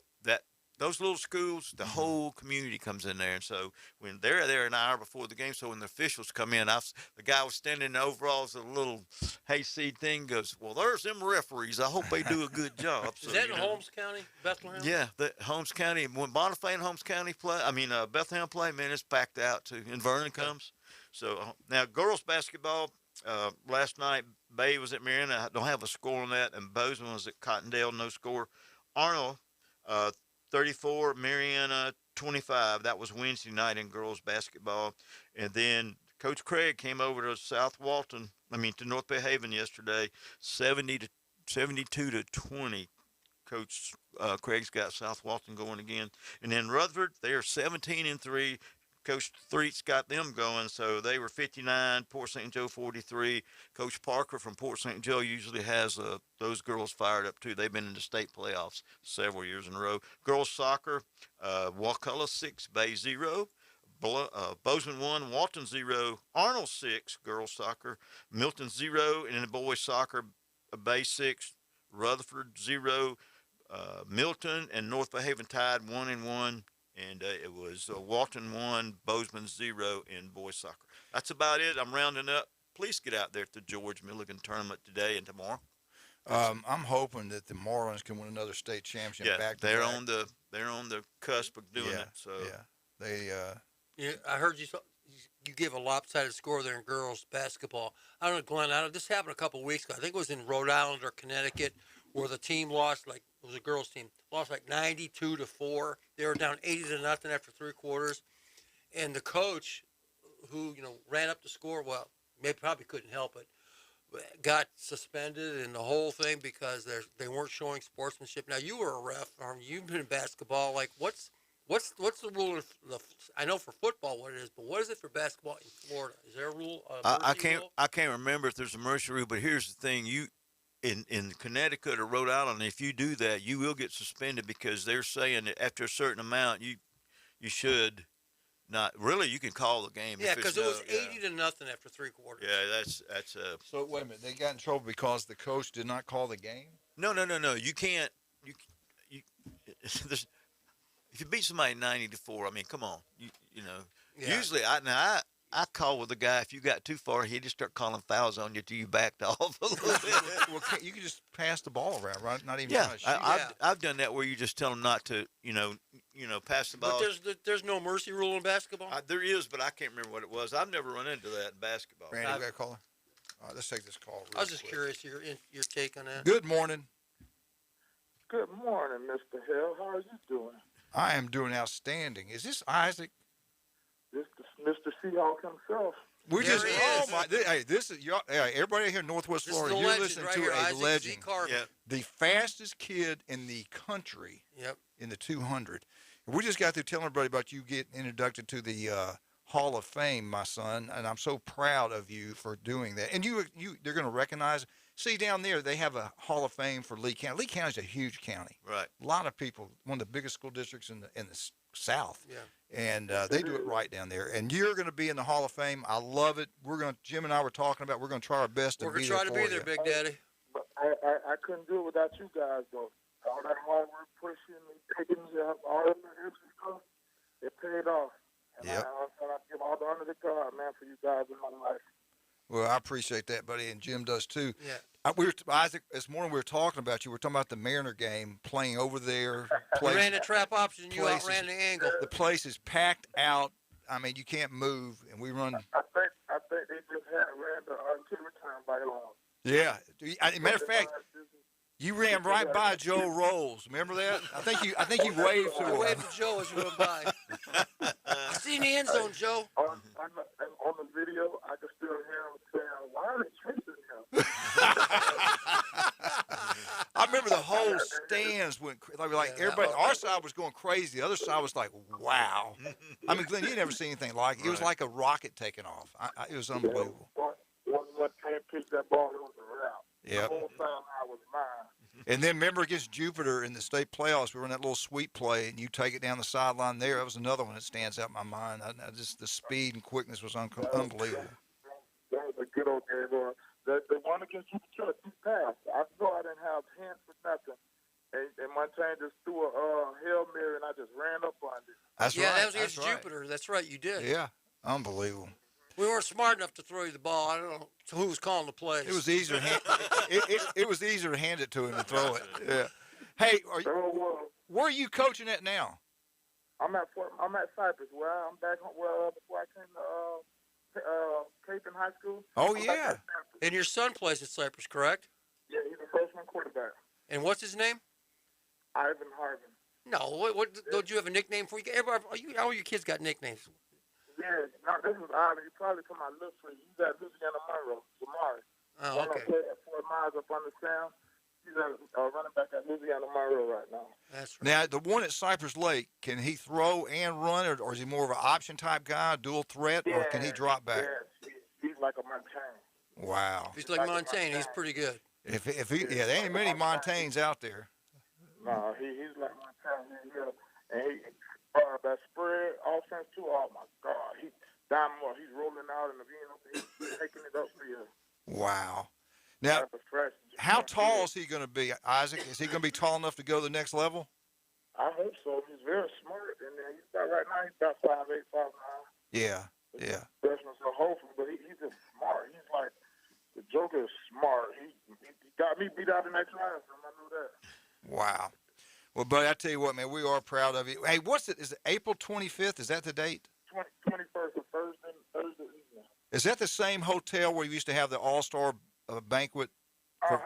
those little schools, the whole community comes in there. And so when they're there an hour before the game, so when the officials come in, the guy was standing in the overalls, a little hayseed thing goes, well, there's them referees. I hope they do a good job. So, Is that in Holmes County, Bethlehem? Yeah, Holmes County. When Bonifay and Holmes County play, Bethlehem play, man, it's packed out too. And Vernon comes. So now girls basketball, last night, Bay was at Marianna. I don't have a score on that. And Bozeman was at Cottondale, no score. Arnold, 34, Marianna 25. That was Wednesday night in girls basketball. And then Coach Craig came over to to North Bay Haven yesterday, 72 to 20. Coach Craig's got South Walton going again. And then Rutherford, they are 17-3. Coach Threet's got them going, so they were 59, Port St. Joe 43. Coach Parker from Port St. Joe usually has those girls fired up too. They've been in the state playoffs several years in a row. Girls soccer, Wakulla 6, Bay 0. Bozeman 1, Walton 0, Arnold 6, girls soccer, Milton 0, and in the boys soccer, Bay 6, Rutherford 0, Milton and North Bay Haven tied 1-1. And it was Walton 1, Bozeman 0 in boys soccer. That's about it. I'm rounding up. Please get out there at the George Milligan tournament today and tomorrow. I'm hoping that the Marlins can win another state championship. Yeah, they're on the cusp of doing it. So they. I heard you give a lopsided score there in girls basketball. I don't know, Glenn. This happened a couple of weeks ago. I think it was in Rhode Island or Connecticut, where the team lost it was a girls' team, lost 92-4. They were down 80-0 after three quarters, and the coach, who ran up the score, probably couldn't help it, got suspended and the whole thing because they weren't showing sportsmanship. Now you were a ref, you've been in basketball. What's the rule? I know for football what it is, but what is it for basketball in Florida? Is there a rule? I can't remember if there's a mercy rule, but here's the thing: in Connecticut or Rhode Island, if you do that, you will get suspended because they're saying that after a certain amount, you should not. Really, you can call the game. Yeah, because it was 80-0 after three quarters. Yeah, that's. So wait a minute, they got in trouble because the coach did not call the game? No. You can't. If you beat somebody 90-4, I mean, come on. You know. Yeah. Usually, I call with the guy. If you got too far, he'd just start calling fouls on you till you backed off a little bit. Well, you can just pass the ball around, right? Not even. Yeah, I've done that where you just tell them not to, pass the ball. But there's no mercy rule in basketball. There is, but I can't remember what it was. I've never run into that in basketball. Randy, we got a caller. All right, let's take this call. I was just curious your take on that. Good morning. Good morning, Mr. Hale. How are you doing? I am doing outstanding. Is this Isaac? This is Mr. Seahawk himself. We There just, he oh is. my, hey, this is, y'all, hey, everybody here in Northwest This is Florida, the you're legend listening right to here, a Isaac Z. legend. Carver. Yeah. The fastest kid in the country. Yep. In the 200. We just got through telling everybody about you getting inducted to the Hall of Fame, my son, and I'm so proud of you for doing that. And they're going to recognize. See, down there, they have a Hall of Fame for Lee County. Lee County is a huge county. Right. A lot of people, one of the biggest school districts in the South. Yeah. And they do it right down there. And you're going to be in the Hall of Fame. I love it. Jim and I were talking about, we're going to try our best to We're be going to there try to for be there, you. Big Daddy. But I couldn't do it without you guys, though. All that hard work, pushing, and taking me up, all that extra stuff, it paid off. And Yep. I give all the honor to God, man, for you guys in my life. Well, I appreciate that, buddy, and Jim does too. Yeah. Isaac, this morning we were talking about you. We were talking about the Mariner game, playing over there. You ran the trap option, you place outran is- the angle. The place is packed out. I mean, you can't move, and we run. I think they just ran the artillery time by along. Yeah. Matter of fact, you ran right by Joe Rolls. Remember that? I think you waved to I him. waved to Joe as you went by. I seen the end zone, Joe. On the video, I can still hear him saying, "Why are they chasing him?" I remember the whole stands went like everybody. Our side was going crazy. The other side was like, "Wow!" I mean, Glenn, you never seen anything like it. It was like a rocket taking off. It was unbelievable. One can't pitch that ball, it was a wrap. Yep. The whole sideline was mine. And then remember against Jupiter in the state playoffs, we were in that little sweep play, and you take it down the sideline there. That was another one that stands out in my mind. Just the speed and quickness was unbelievable. That was a good old game. The one against Jupiter, he passed. I know I didn't have hands for nothing. And Montaigne just threw a Hail Mary, and I just ran up on it. That's yeah, right. that was against That's right. Jupiter. That's right, you did. Yeah, unbelievable. We weren't smart enough to throw you the ball. I don't know who was calling the plays. It was easier. It was easier to hand it to him than throw it. Yeah. Hey, where are you coaching at now? I'm at Cypress. I'm back home. Before I came to Cape in high school. Oh I'm back yeah. at Cypress. And your son plays at Cypress, correct? Yeah, he's a freshman quarterback. And what's his name? Ivan Harvin. No, what don't you have a nickname for you? Everybody, all your kids got nicknames. Yeah, no, this is Ivan. He probably from my little friend. He's at Louisiana Monroe, Jamari. Oh, okay. One at 4 miles up on the sound. He's a running back at Louisiana Monroe right now. That's right. Now, the one at Cypress Lake, can he throw and run, or is he more of an option type guy, dual threat, or can he drop back? Yeah, he's like a Montaigne. Wow. He's like Montaigne. He's pretty good. If there ain't many Montaignes out there. No, he's like Montaigne. And that spread offense too. Oh my God, he's rolling out in the end. He's taking it up for you. Wow. Now, how tall is he going to be, Isaac? Is he going to be tall enough to go to the next level? I hope so. He's very smart, and he's about right now. He's about 5'8", 5'9". Yeah, yeah. Freshman, so hopefully, but he's just smart. He's like the Joker is smart. He got me beat out in that classroom. I knew that. Wow. Well, buddy, I tell you what, man, we are proud of you. Hey, is it April 25th? Is that the date? 21st of Thursday evening. Is that the same hotel where you used to have the All-Star banquet? Yes,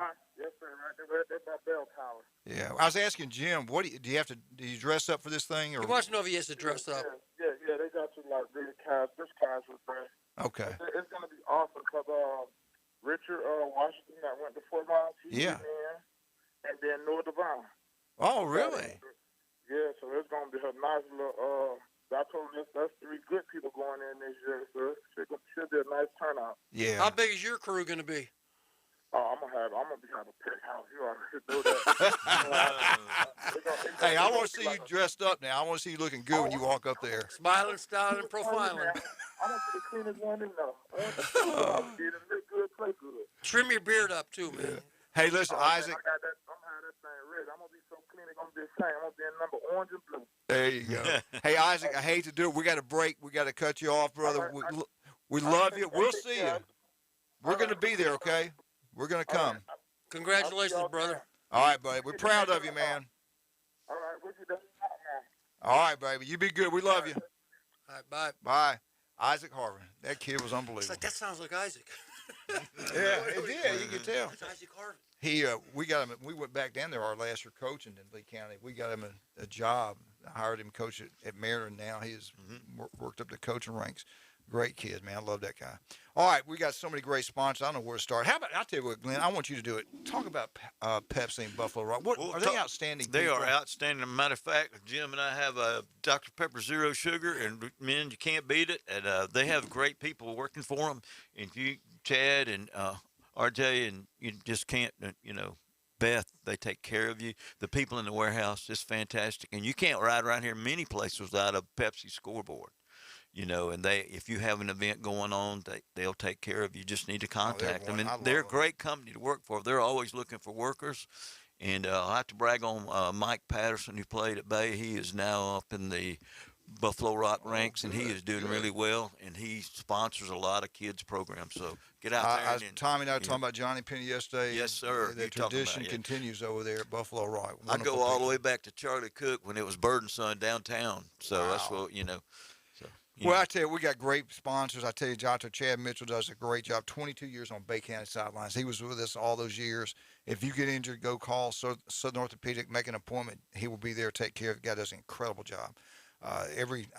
sir. Right there by Bell Tower. Yeah. I was asking Jim, what do you dress up for this thing? Or? He wants to know if he has to dress up. Yeah. They got you like really this casual dress. Okay. It's gonna be awesome because Richard Washington that went to Fort Myers. He's in, and then Noah Devine. Oh, really? Yeah, so it's going to be a nice little, I told him that's 3 good people going in this year, so it should be a nice turnout. Yeah. How big is your crew going to be? Oh, I'm going to have a big house. You already know that. Hey, I want to see you dressed up now. I want to see you looking good when you walk up there. Smiling, styling, and profiling. I'm going to be the cleanest one in there. I'm going to look good, play good. Trim your beard up, too, man. Yeah. Hey, listen, Isaac. I'm going to have that thing ready. I'm going to be so clean, it's going to be the same. I'm going to be in number orange and blue. There you go. Hey, Isaac, I hate to do it. We got a break. We got to cut you off, brother. We love you. We'll see you. We're going to be there, okay? We're going to come. Congratulations, brother. All right, buddy. We're proud of you, man. All right, we'll do that. All right, baby. You be good. We love you. All right, bye. Bye. Isaac Harvin. That kid was unbelievable. It's like, that sounds like Isaac. Yeah, it did. You could tell. It's Isaac Harvin. We got him. We went back down there our last year coaching in Lee County. We got him a job. I hired him coach at Mariner. Now he has worked up the coaching ranks. Great kid, man. I love that guy. All right, we got so many great sponsors. I don't know where to start. How about, I'll tell you what, Glenn, I want you to do it. Talk about Pepsi and Buffalo Rock. Are they outstanding They people? are outstanding. Matter of fact, Jim and I have a Dr. Pepper Zero Sugar, and men, you can't beat it. And they have great people working for them. And you, Chad and RJ, and you just can't, Beth, they take care of you. The people in the warehouse is fantastic. And you can't ride around here many places without a Pepsi scoreboard. And if you have an event going on, they'll take care of you. You just need to contact them. And they're a great company to work for. They're always looking for workers. And I have to brag on Mike Patterson, who played at Bay. He is now up in the Buffalo Rock ranks, and he is doing really well. And he sponsors a lot of kids' programs. So get out there. Tommy and I were talking about Johnny Penny yesterday. Yes, sir. The tradition continues over there at Buffalo Rock. I go all the way back to Charlie Cook when it was Bird and Son downtown. So that's what, Well, I tell you, we got great sponsors. I tell you, Dr. Chad Mitchell does a great job. 22 years on Bay County sidelines. He was with us all those years. If you get injured, go call Southern Orthopedic, make an appointment. He will be there, take care of you. The guy does an incredible job. I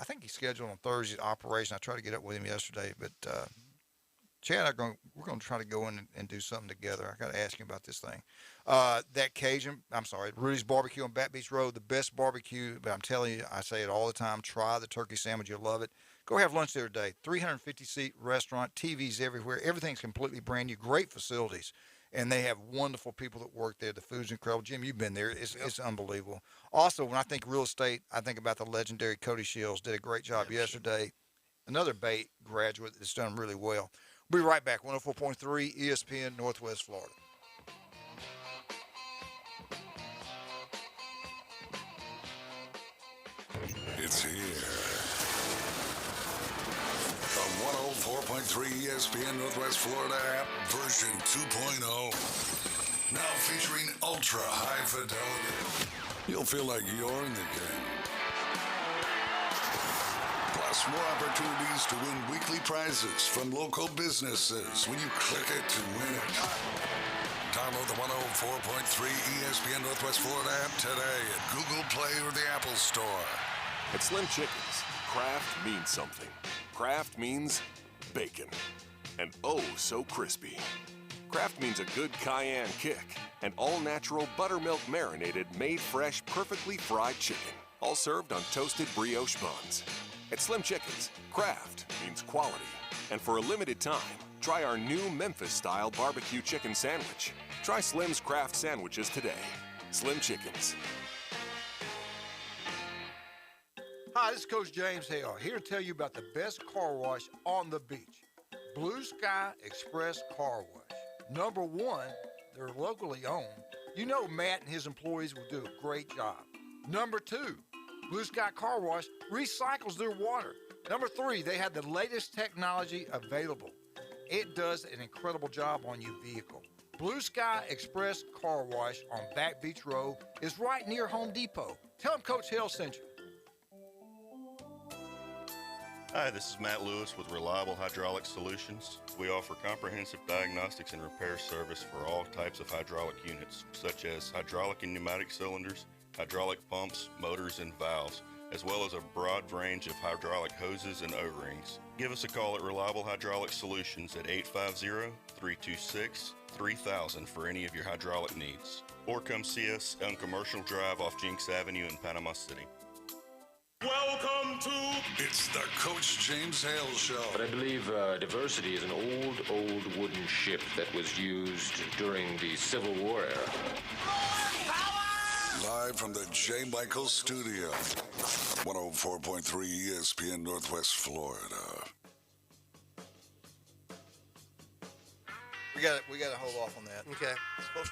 think he's scheduled on Thursday's operation. I tried to get up with him yesterday, but Chad, we're going to try to go in and do something together. I got to ask him about this thing. Rudy's Barbecue on Back Beach Road, the best barbecue. But I'm telling you, I say it all the time. Try the turkey sandwich. You'll love it. Go have lunch there today. 350-seat restaurant, TVs everywhere. Everything's completely brand new. Great facilities. And they have wonderful people that work there. The food's incredible. Jim, you've been there. It's unbelievable. Also, when I think real estate, I think about the legendary Cody Shields. Did a great job yesterday. Another Bay graduate that's done really well. We'll be right back. 104.3 ESPN Northwest Florida. It's here. The 104.3 ESPN Northwest Florida app version 2.0. Now featuring ultra high fidelity. You'll feel like you're in the game. Plus more opportunities to win weekly prizes from local businesses when you click it to win it. Download the 104.3 ESPN Northwest Florida app today at Google Play or the Apple Store. At Slim Chickens, craft means something. Craft means bacon. And oh, so crispy. Craft means a good cayenne kick. And all-natural buttermilk marinated, made fresh, perfectly fried chicken. All served on toasted brioche buns. At Slim Chickens, craft means quality. And for a limited time, try our new Memphis-style barbecue chicken sandwich. Try Slim's Craft Sandwiches today. Slim Chickens. Hi, this is Coach James Hale, here to tell you about the best car wash on the beach. Blue Sky Express Car Wash. Number one, they're locally owned. You know Matt and his employees will do a great job. Number two, Blue Sky Car Wash recycles their water. Number three, they have the latest technology available. It does an incredible job on your vehicle. Blue Sky Express Car Wash on Back Beach Road is right near Home Depot. Tell them Coach Hale sent you. Hi, this is Matt Lewis with Reliable Hydraulic Solutions. We offer comprehensive diagnostics and repair service for all types of hydraulic units, such as hydraulic and pneumatic cylinders, hydraulic pumps, motors, and valves, as well as a broad range of hydraulic hoses and O-rings. Give us a call at Reliable Hydraulic Solutions at 850-326-3000 for any of your hydraulic needs. Or come see us on Commercial Drive off Jinx Avenue in Panama City. Welcome to It's the Coach James Hale Show. But I believe diversity is an old wooden ship that was used during the Civil War era. Live from the J. Michael Studio, 104.3 ESPN Northwest Florida. We got to hold off on that. Okay.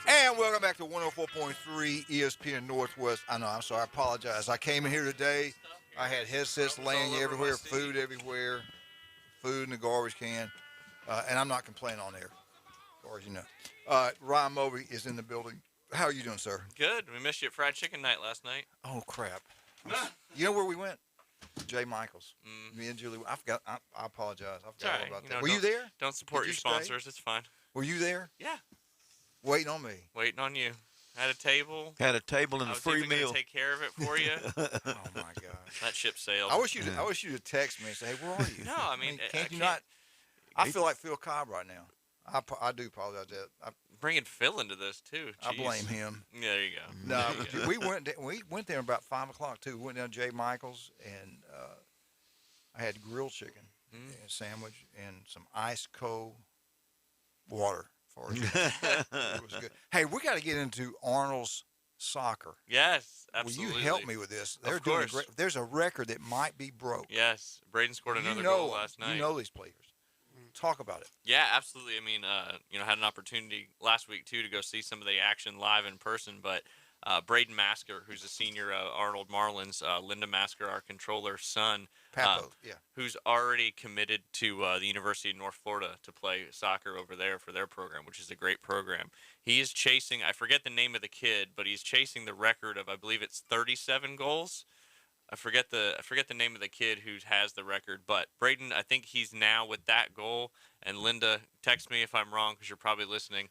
And welcome back to 104.3 ESPN Northwest. I'm sorry. I apologize. I came in here today. I had headsets laying everywhere, food everywhere, food in the garbage can, and I'm not complaining on air, as far as you know. Ryan Moby is in the building. How are you doing, sir? Good. We missed you at fried chicken night last night. Oh, crap. You know where we went? J. Michael's. Me and Julie. I forgot. I apologize. I forgot all about that. Were you there? Don't support your sponsors. It's fine. Were you there? Yeah. Waiting on me. Waiting on you. Had a table. Had a table and I a was free even gonna meal. take care of it for you. Oh my gosh. That ship sailed. I wish you to text me and say, "Hey, where are you?" No, I mean, can't you not? I feel like Phil Cobb right now. I do apologize. Bringing Phil into this too. I Jeez. blame him. Yeah, there you go. No, There you go. we went there about 5 o'clock too. We went down to Jay Michaels and I had grilled chicken and a sandwich and some ice cold water for us. It was good. Hey, we got to get into Arnold's soccer. Yes, absolutely. Will you help me with this? They're Of doing course. great. There's a record that might be broke. Yes, Braden scored another you know goal them. last night. You know these players. Talk about it. Yeah, absolutely. I mean, had an opportunity last week too to go see some of the action live in person. But Braden Masker, who's a senior Arnold Marlins, Linda Masker, our controller's son, Papo, who's already committed to the University of North Florida to play soccer over there for their program, which is a great program. He is chasing, I forget the name of the kid, but he's chasing the record of, I believe it's 37 goals. I forget the name of the kid who has the record, but Braden, I think he's now with that goal. And Linda, text me if I'm wrong because you're probably listening,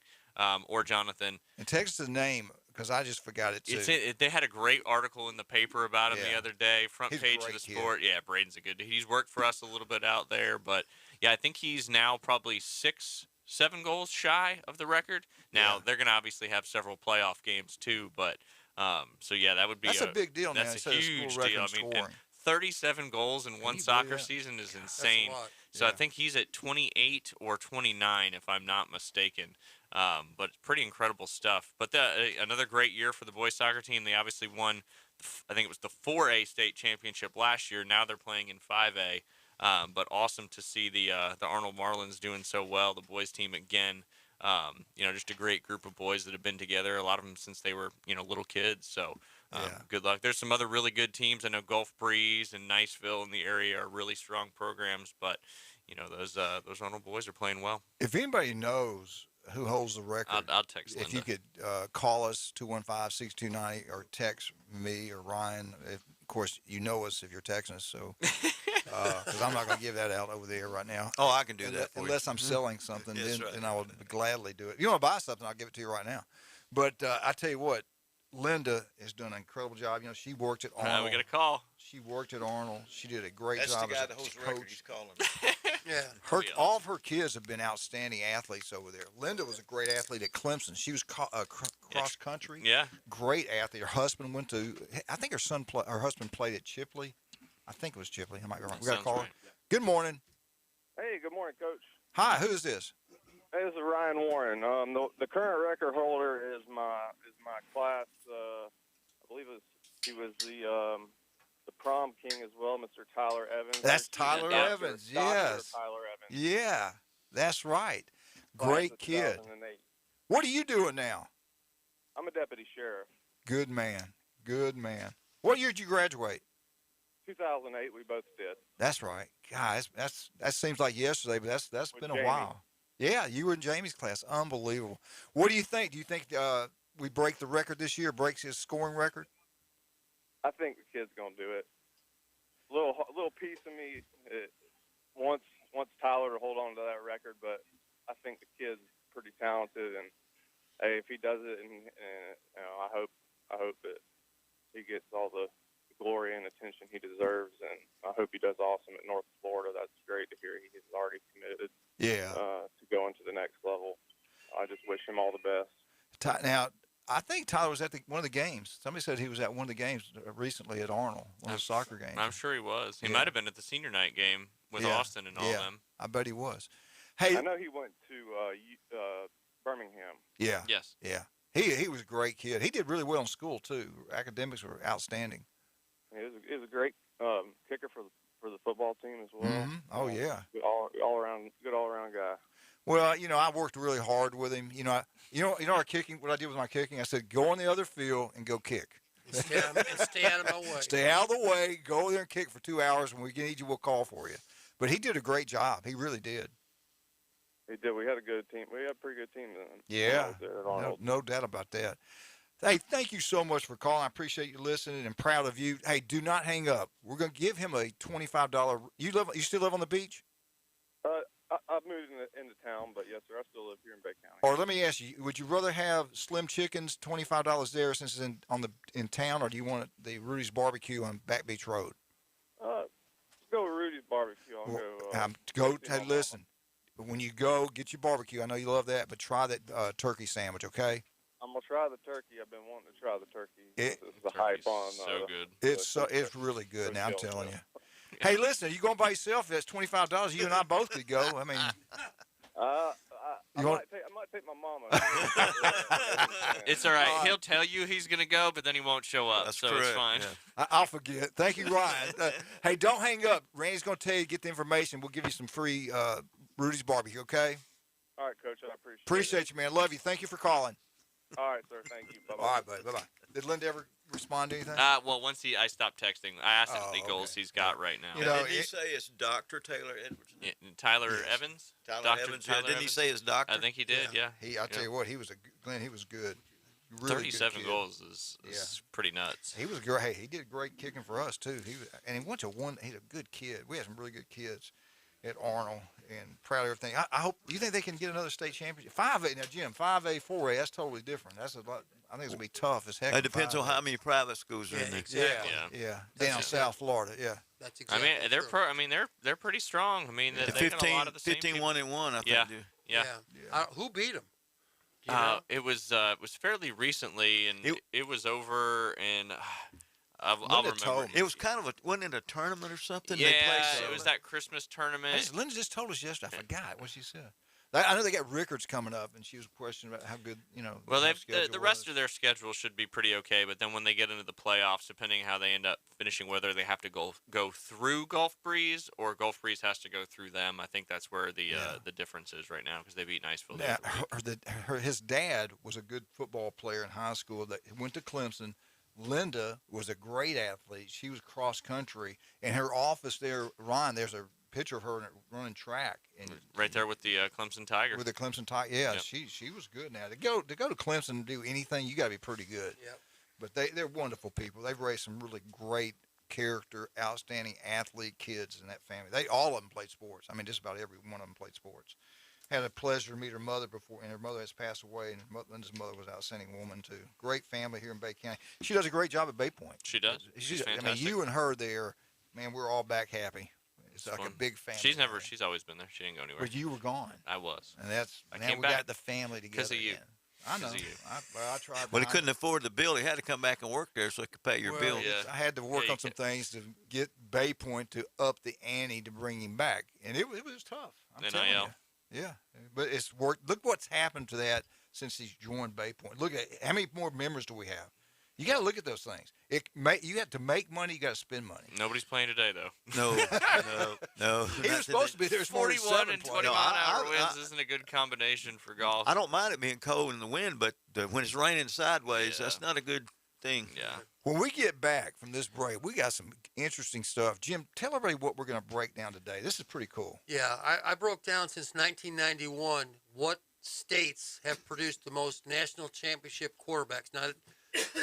or Jonathan. And text the name because I just forgot it too. They had a great article in the paper about him the other day, front He's a page of great the kid. Sport. Yeah, Braden's a good. He's worked for us a little bit out there, but yeah, I think he's now probably 6-7 goals shy of the record. Now they're going to obviously have several playoff games too, but. So yeah, that would be That's a big deal now. That's a huge deal. I mean, and 37 goals in one you soccer believe that? season is insane. lot. So I think he's at 28 or 29, if I'm not mistaken. But pretty incredible stuff. But another great year for the boys soccer team. They obviously won. I think it was the 4A state championship last year. Now they're playing in 5A. But awesome to see the Arnold Marlins doing so well. The boys team again. Just a great group of boys that have been together, a lot of them since they were, little kids. So good luck. There's some other really good teams. I know Gulf Breeze and Niceville in the area are really strong programs, but, those Arnold boys are playing well. If anybody knows who holds the record, I'll text if Linda. you could call us, 215-6290, or text me or Ryan. Of course, you know us if you're texting us, so because I'm not going to give that out over there right now. Oh, I can do that for you. Unless I'm selling something, That's then, right. then I would gladly do it. If you want to buy something, I'll give it to you right now. But I tell you what, Linda has done an incredible job. You know, she worked at Arnold. We got a call. She worked at Arnold. She did a great That's job the guy as that a holds the record. coach. He's calling. Yeah. All of her kids have been outstanding athletes over there. Linda was a great athlete at Clemson. She was cross country. Yeah. Great athlete. Her husband went to. I think her husband played at Chipley. I think it was Chipley. I might be wrong. We got a Sounds caller. right. Good morning. Hey, good morning, Coach. Hi. Who is this? Hey, this is Ryan Warren. The current record holder is my class. I believe he was the prom king as well, Mr. Tyler Evans. That's Tyler Evans. Yes. Tyler Evans. Yeah, that's right. Class Great of kid. 2008. What are you doing now? I'm a deputy sheriff. Good man. Good man. What year did you graduate? 2008, we both did. That's right. Guys, that seems like yesterday, but that's With been Jamie. a while. Yeah, you were in Jamie's class. Unbelievable. What do you think? Do you think we break the record this year? Breaks his scoring record? I think the kid's gonna do it. Little piece of me wants Tyler to hold on to that record, but I think the kid's pretty talented, and hey, if he does it, and I hope that he gets all the glory and attention he deserves, and I hope he does awesome at North Florida. That's great to hear. He is already committed. To go into the next level. I just wish him all the best. Now, I think Tyler was at one of the games. Somebody said he was at one of the games recently at Arnold, one of the soccer games. I'm sure he was. He Yeah. might have been at the senior night game with Austin and all them. I bet he was. Hey, I know he went to Birmingham. Yeah. Yes. Yeah. He was a great kid. He did really well in school too. Academics were outstanding. He was a great kicker for the football team as well. Mhm. Oh yeah. Good all around guy. Well, I worked really hard with him. Our kicking. What I did with my kicking, I said, go on the other field and go kick. Stay out of my way. Stay out of the way. Go there and kick for 2 hours. When we need you, we'll call for you. But he did a great job. He really did. He did. We had a good team. We had a pretty good team then. Yeah. There at Arnold. No doubt about that. Hey, thank you so much for calling. I appreciate you listening and proud of you. Hey, do not hang up. We're going to give him a $25. You still live on the beach? I've moved into town, but yes, sir, I still live here in Bay County. Or let me ask you, would you rather have Slim Chickens, $25 there since it's in town, or do you want the Rudy's Barbecue on Back Beach Road? Go with Rudy's Barbecue. Hey, listen, when you go, get your barbecue. I know you love that, but try that turkey sandwich, okay? I'm gonna try the turkey. I've been wanting to try the turkey. It's the hype on. So good. It's really good. Now I'm telling you. Hey, listen, you going by yourself? That's $25. You and I both could go. I mean, I might take my mama. It's all right. He'll tell you he's going to go, but then he won't show up. That's so correct. It's fine. Yeah. I'll forget. Thank you, Ryan. Hey, don't hang up. Randy's going to tell you to get the information. We'll give you some free Rudy's Barbecue, okay? All right, Coach. I appreciate it. Appreciate you, man. Love you. Thank you for calling. All right, sir. Thank you. Bye-bye. All right, buddy. Bye-bye. Did Linda ever respond to anything? Well, once I stopped texting. I asked him how many goals he's got right now. Didn't he say it's Dr. Taylor Edwards? Yeah, Tyler Evans? Tyler Evans. Tyler Didn't he Evans? say his doctor? I think he did, yeah. I tell you what, Glenn, he was good. Really 37 good kid. goals is pretty nuts. He was great. Hey, he did great kicking for us, too. He went to one. He's a good kid. We had some really good kids at Arnold, and proud of everything. I hope. You think they can get another state championship? 5A now, Jim. 5A, 4A. That's totally different. That's a lot. I think it's gonna be tough as heck. It depends on how many private schools are in there. Exactly. Yeah. Down South Florida. Yeah. That's exactly. I mean, they're pretty strong. I mean, they've got a lot of the same 15-1-1. I think. Yeah. Who beat them? It was fairly recently, and it was over in. I'll remember. It was kind of wasn't it a tournament or something? Yeah, they played it was that Christmas tournament. Linda just told us yesterday. I forgot what she said. I know they got Rickards coming up, and she was questioning about how good, Well, the rest of their schedule should be pretty okay, but then when they get into the playoffs, depending how they end up finishing, whether they have to go through Gulf Breeze or Gulf Breeze has to go through them, I think that's where the difference is right now because they beat Niceville. His dad was a good football player in high school that went to Clemson. Linda was a great athlete. She was cross country, and her office there, Ron, there's a picture of her running track, and right there with the Clemson Tigers. With the Clemson Tigers, yeah, yep. She was good. Now to go to Clemson and do anything, you got to be pretty good. Yep. But they're wonderful people. They've raised some really great character, outstanding athlete kids in that family. All of them played sports. I mean, just about every one of them played sports. Had a pleasure to meet her mother before, and her mother has passed away. And Linda's mother was an outstanding woman too. Great family here in Bay County. She does a great job at Bay Point. She does. She's fantastic. I mean, you and her there, man, we're all back happy. It's like a big family. She's always been there. She didn't go anywhere. But you were gone. I was. And now we got the family together. Because of you. Again. I know. I tried. Well, he couldn't afford the bill. He had to come back and work there so he could pay your bill. Yeah. I had to work on some things to get Bay Point to up the ante to bring him back, and it was tough. I'm telling you. Yeah, but it's worked. Look what's happened to that since he's joined Bay Point. Look at how many more members do we have? You got to look at those things. You have to make money. You got to spend money. Nobody's playing today, though. No. He was supposed to be there. 41 and 20 mile-an-hour winds isn't a good combination for golf. I don't mind it being cold in the wind, but when it's raining sideways, that's not a good thing. Yeah. When we get back from this break, we got some interesting stuff. Jim, tell everybody what we're going to break down today. This is pretty cool. Yeah, I broke down since 1991 what states have produced the most national championship quarterbacks. Now,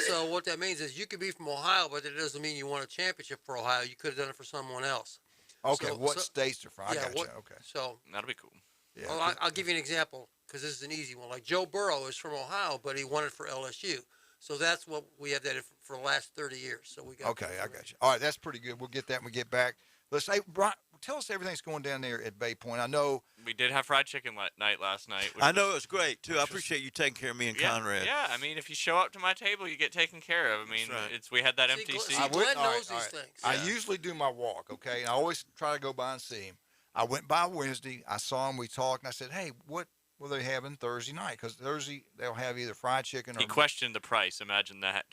so what that means is you could be from Ohio, but it doesn't mean you won a championship for Ohio. You could have done it for someone else. Okay, what states are from? I got you. Okay. So that'll be cool. Yeah. Well, I'll give you an example because this is an easy one. Like Joe Burrow is from Ohio, but he won it for LSU. So that's what we have that for the last 30 years. So we got. Okay, I got you. All right, that's pretty good. We'll get that when we get back. Let's say, Brian, tell us everything's going down there at Bay Point. I know we did have fried chicken night last night. I know it was great too. I appreciate you taking care of me and Conrad. Yeah, I mean, if you show up to my table, you get taken care of. I mean, we had that empty seat. Glenn knows these things. I usually do my walk. Okay, and I always try to go by and see him. I went by Wednesday. I saw him. We talked, and I said, "Hey, what will they having Thursday night? Because Thursday they'll have either fried chicken or." He questioned the price. Imagine that.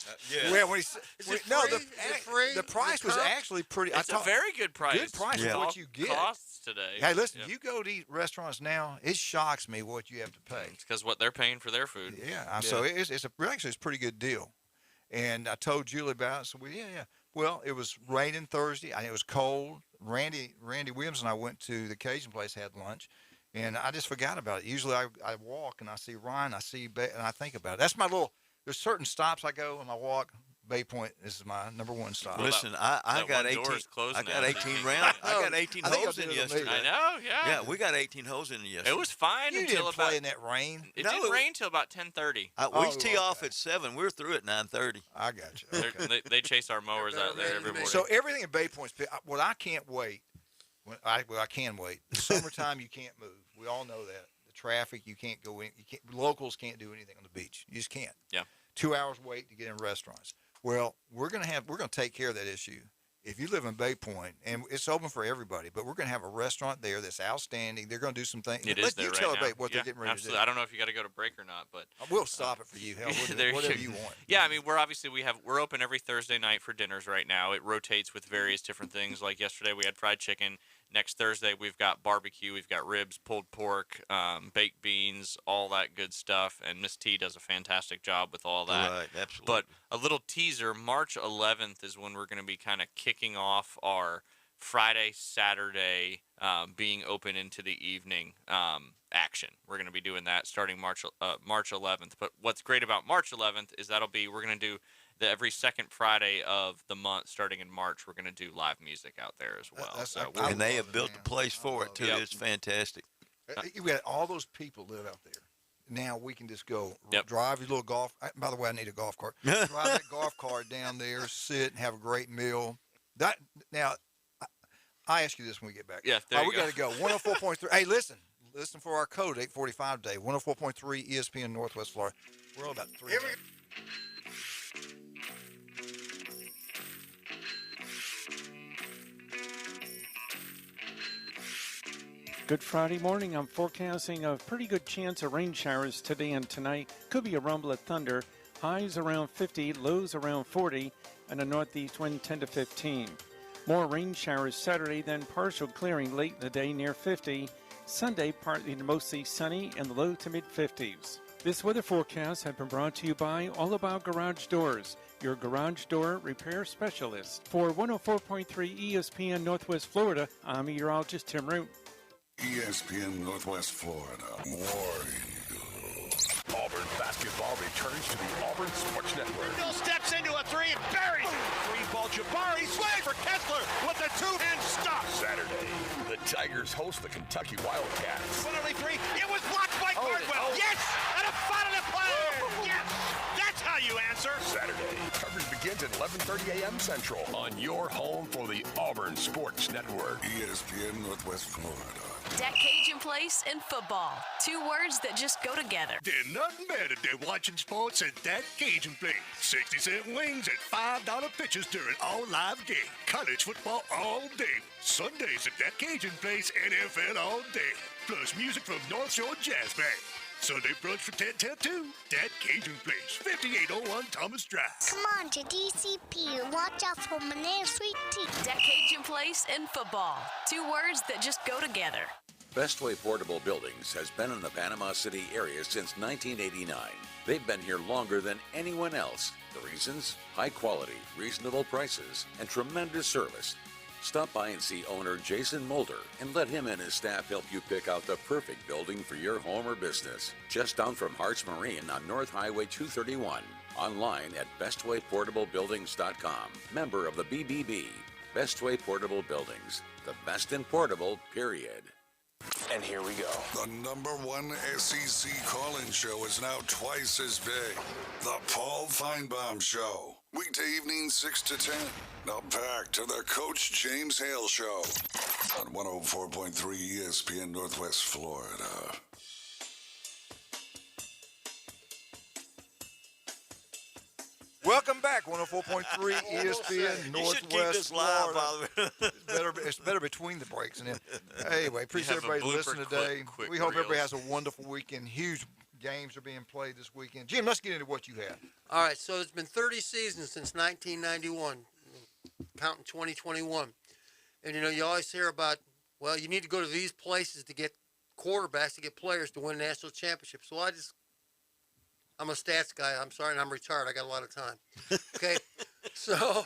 Well, when the price was actually pretty. It's a very good price. Good price for what you get. Costs today. Hey, listen, you go to these restaurants now, it shocks me what you have to pay. It's because what they're paying for their food. Yeah. So it's actually a pretty good deal. And I told Julie about it. So yeah. Well, it was raining Thursday, and it was cold. Randy Williams and I went to the Cajun place, had lunch, and I just forgot about it. Usually I walk and I see Ryan, and I think about it. That's my little. There's certain stops I go on my walk. Bay Point is my number one stop. Listen, I got 18. I got 18 rounds. I got 18 holes in yesterday. I know, yeah. Yeah, we got 18 holes in yesterday. It was fine You until didn't about play in that rain. It didn't rain till about 10:30. We tee off at 7. We're through at 9:30. I got you. Okay. They chase our mowers out there every morning. So everything in Bay Point's what I can't wait. I can wait. Summertime, you can't move. We all know that. The traffic, you can't go in. Locals can't do anything on the beach. You just can't. Yeah. 2 hours wait to get in restaurants. Well, we're gonna take care of that issue. If you live in Bay Point, and it's open for everybody, but we're going to have a restaurant there that's outstanding. They're going to do some things. It is there right tell now. what they're getting ready absolutely. to do. I don't know if you got to go to break or not, but we'll stop it for you. Hell, whatever you want. Yeah, I mean, we're open every Thursday night for dinners right now. It rotates with various different things. Like yesterday, we had fried chicken. Next Thursday, we've got barbecue. We've got ribs, pulled pork, baked beans, all that good stuff. And Miss T does a fantastic job with all that. Right, absolutely. But a little teaser, March 11th is when we're going to be kind of kicking off our Friday, Saturday, being open into the evening action. We're going to be doing that starting March 11th. But what's great about March 11th is we're going to do every second Friday of the month, starting in March, we're going to do live music out there as well. And they have built a place for it, too. Yep. It's fantastic. You got all those people live out there. Now we can just go drive your little golf. By the way, I need a golf cart. Drive that golf cart down there, sit and have a great meal. Now, I ask you this when we get back. Yeah, there we got to go. 104.3. Hey, listen for our code 845 day. 104.3 ESPN Northwest Florida. We're all about 3. Good Friday morning. I'm forecasting a pretty good chance of rain showers today and tonight. Could be a rumble of thunder. Highs around 50, lows around 40, and a northeast wind 10 to 15. More rain showers Saturday, then partial clearing late in the day near 50. Sunday, partly to mostly sunny in the low to mid-50s. This weather forecast has been brought to you by All About Garage Doors, your garage door repair specialist. For 104.3 ESPN Northwest Florida, I'm meteorologist Tim Root. ESPN Northwest Florida. War Eagles. Auburn basketball returns to the Auburn Sports Network. Bill steps into a three and buries it. Three ball Jabari swing for Kessler with a two-hand stop. Saturday, the Tigers host the Kentucky Wildcats. Penalty three. It was blocked by Cardwell. Yes, and a foul in the play. Yes, that's how you answer. Saturday, coverage begins at 11:30 a.m. Central on your home for the Auburn Sports Network. ESPN Northwest Florida. That Cajun Place and football. 2 words that just go together. There's nothing better than watching sports at that Cajun Place. 60-cent wings and $5 pitches during all live game. College football all day. Sundays at that Cajun Place, NFL all day. Plus music from North Shore Jazz Band. Sunday brunch for 10 till 2. That Cajun Place, 5801 Thomas Drive. Come on to DCP and watch out for Manana Sweet Tea. That Cajun Place and football. 2 words that just go together. Bestway Portable Buildings has been in the Panama City area since 1989. They've been here longer than anyone else. The reasons? High quality, reasonable prices, and tremendous service. Stop by and see owner Jason Mulder and let him and his staff help you pick out the perfect building for your home or business. Just down from Harts Marine on North Highway 231. Online at bestwayportablebuildings.com. Member of the BBB. Bestway Portable Buildings. The best in portable, period. And here we go. The #1 SEC call-in show is now twice as big. The Paul Feinbaum Show. Weekday evenings 6 to 10. Now back to the Coach James Hale Show on 104.3 ESPN Northwest Florida. Welcome back, 104.3 ESPN Northwest Florida. It's better between the breaks. And then, anyway, appreciate everybody listening today. We hope everybody has a wonderful weekend. Huge games are being played this weekend. Jim, let's get into what you had. All right, so it's been 30 seasons since 1991, counting 2021. And, you always hear about, well, you need to go to these places to get quarterbacks, to get players to win national championships. So I'm a stats guy. I'm sorry, and I'm retired. I got a lot of time. Okay, so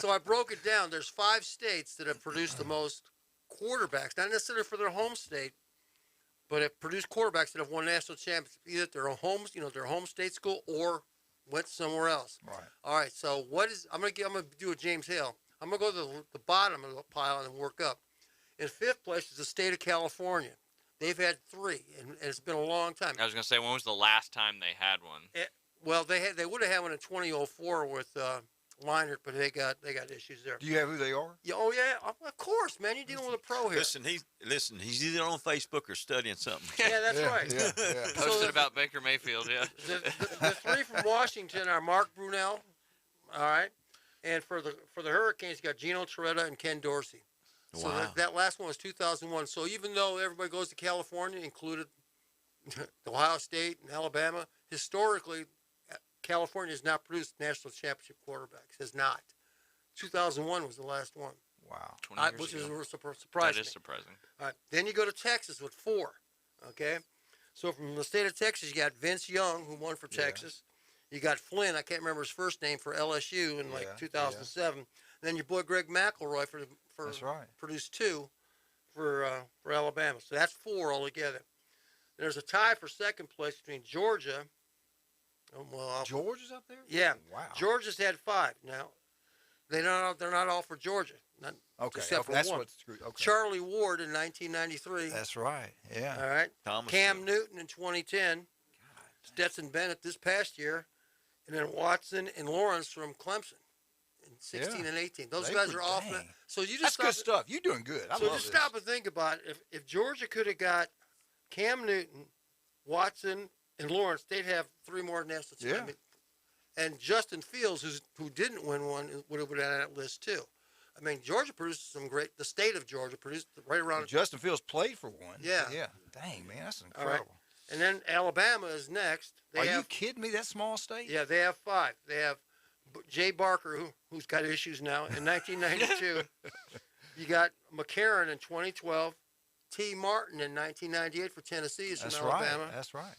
I broke it down. There's 5 states that have produced the most quarterbacks, not necessarily for their home state, but have produced quarterbacks that have won national championships, either at their home, their home state school or went somewhere else. Right. All right. So I'm gonna do a James Hale. I'm gonna go to the bottom of the pile and work up. In fifth place is the state of California. They've had 3, and it's been a long time. I was gonna say, when was the last time they had one? Well, they would have had one in 2004 with Leinert, but they got issues there. Do you have who they are? Yeah, oh yeah, of course, man. You're dealing with a pro here. Listen, he's either on Facebook or studying something. Yeah, that's right. Yeah. Posted about Baker Mayfield, yeah. The 3 from Washington are Mark Brunell, all right, and for the Hurricanes, you got Gino Torretta and Ken Dorsey. So Wow. that last one was 2001. So even though everybody goes to California, included Ohio State and Alabama, historically, California has not produced national championship quarterbacks. Has not. 2001 was the last one. Wow. 20 years Which ago. is surprising. That is surprising. All right. Then you go to Texas with 4. Okay. So from the state of Texas, you got Vince Young, who won for Texas. You got Flynn. I can't remember his first name, for LSU in 2007. And then your boy Greg McElroy for That's right. produced 2 for Alabama. So that's 4 altogether. There's a tie for second place between Georgia. Georgia's up there? Yeah. Wow. Georgia's had 5 now. They're not all for Georgia. Not, Okay. Except for that's one. what's screwed. Okay. Charlie Ward in 1993. That's right. Yeah. All right. Thomas Cam Newton in 2010. Stetson Bennett this past year. And then Watson and Lawrence from Clemson in 16 and 18. Those They guys were- are off. dang. So you just That's stop good stuff. You're doing good. I so love just this. stop and think about it. If Georgia could have got Cam Newton, Watson, and Lawrence, they'd have 3 more national Yeah. champions. And Justin Fields, who didn't win one, would have been on that list too. I mean, Georgia produced some great. The state of Georgia produced right around. Justin Fields played for one. Yeah. Yeah. Dang, man, that's All right. incredible. And then Alabama is next. Are you kidding me? That small state? Yeah, they have 5. They have Jay Barker, who's got issues now, in 1992. You got McCarron in 2012. T. Martin in 1998 for Tennessee is That's from right. Alabama. That's right.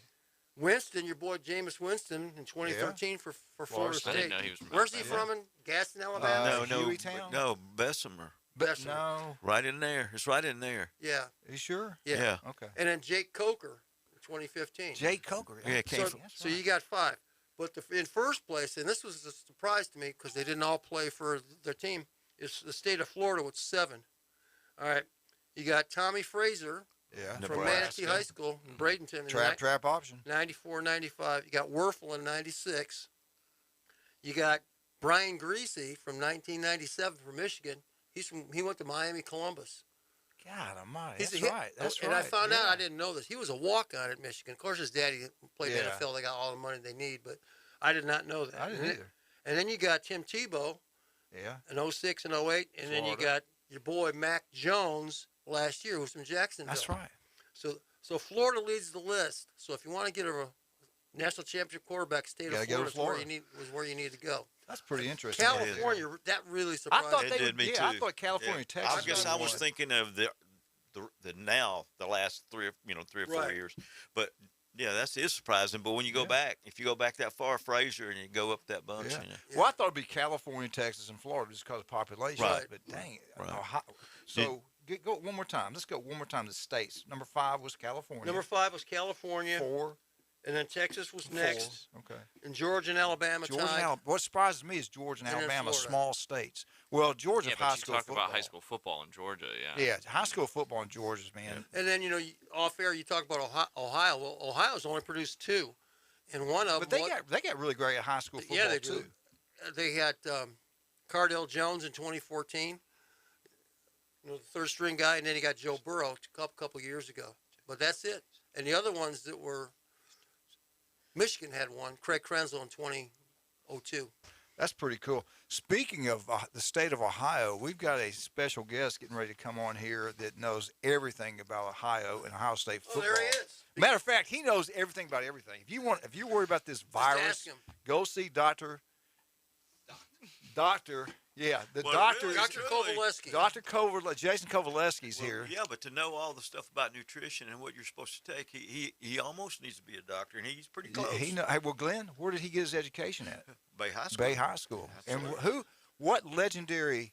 Winston, your boy Jameis Winston in 2013 for Florida I didn't State. know he was from Where's he Alabama. from? In Gaston, Alabama? No, Bessemer. Bessemer. No. Right in there. It's right in there. Yeah. Are you sure? Yeah. Yeah. Okay. And then Jake Coker in 2015. Jake Coker. Yeah, it came So, from. so you got 5. But in first place, and this was a surprise to me because they didn't all play for their team, is the state of Florida with 7. All right. You got Tommy Fraser Yeah. from Manatee High School in Bradenton. in Trap option. 94, 95. You got Werfel in 96. You got Brian Greasy from 1997 from Michigan. He went to Miami Columbus. God almighty. He's That's a hit- right. That's and right. I found out, yeah. I didn't know this. He was a walk-on at Michigan. Of course, his daddy played Yeah. NFL. They got all the money they need, but I did not know that. I didn't either. And then you got Tim Tebow Yeah. in 06 and 08, and then you Florida. got your boy Mac Jones last year, who's from Jacksonville. That's right. So Florida leads the list. So if you want to get a national championship quarterback, state Gotta of go to Florida, Florida. was where you need to go. That's pretty interesting. California, that really I surprised thought me. they It did would. me Yeah, I too. thought California, Yeah. Texas. I guess would I have was won. thinking of the last 3 or 4 Right. years, but yeah, that is surprising. But when you go back, if you go back that far, Fraser, and you go up that bunch, Yeah. you know. Well, I thought it'd be California, Texas, and Florida just because of population. Right. But dang, Right. Ohio. So go one more time. Let's go one more time. The states. Number 5 was California. Number 5 was California. 4. And then Texas was 4. next. Okay. And Georgia and Alabama Georgia and tied. Alabama. What surprises me is Georgia and And then Alabama, Florida. small states. Well, Georgia Yeah, high but you school talk football. about high school football in Georgia, yeah. Yeah, high school football in Georgia's, man. And then, off air, you talk about Ohio. Well, Ohio's only produced 2. And one of But them. they got really great high school football Yeah, they too. do. They had Cardell Jones in 2014, the third string guy, and then he got Joe Burrow a couple years ago. But that's it. And the other ones that were, Michigan had one, Craig Krenzel in 2002. That's pretty cool. Speaking of the state of Ohio, we've got a special guest getting ready to come on here that knows everything about Ohio and Ohio State football. Oh, there he is. Matter of fact, he knows everything about everything. If you're worried about this virus, ask him. go see Doctor. Yeah, the Well, doctor. really, Dr. Kovaleski. Dr. Jason Kovaleski's Well, here. Yeah, but to know all the stuff about nutrition and what you're supposed to take, he almost needs to be a doctor, and he's pretty close. He know. Hey, well, Glenn, where did he get his education at? Bay High School. Bay High School. And what legendary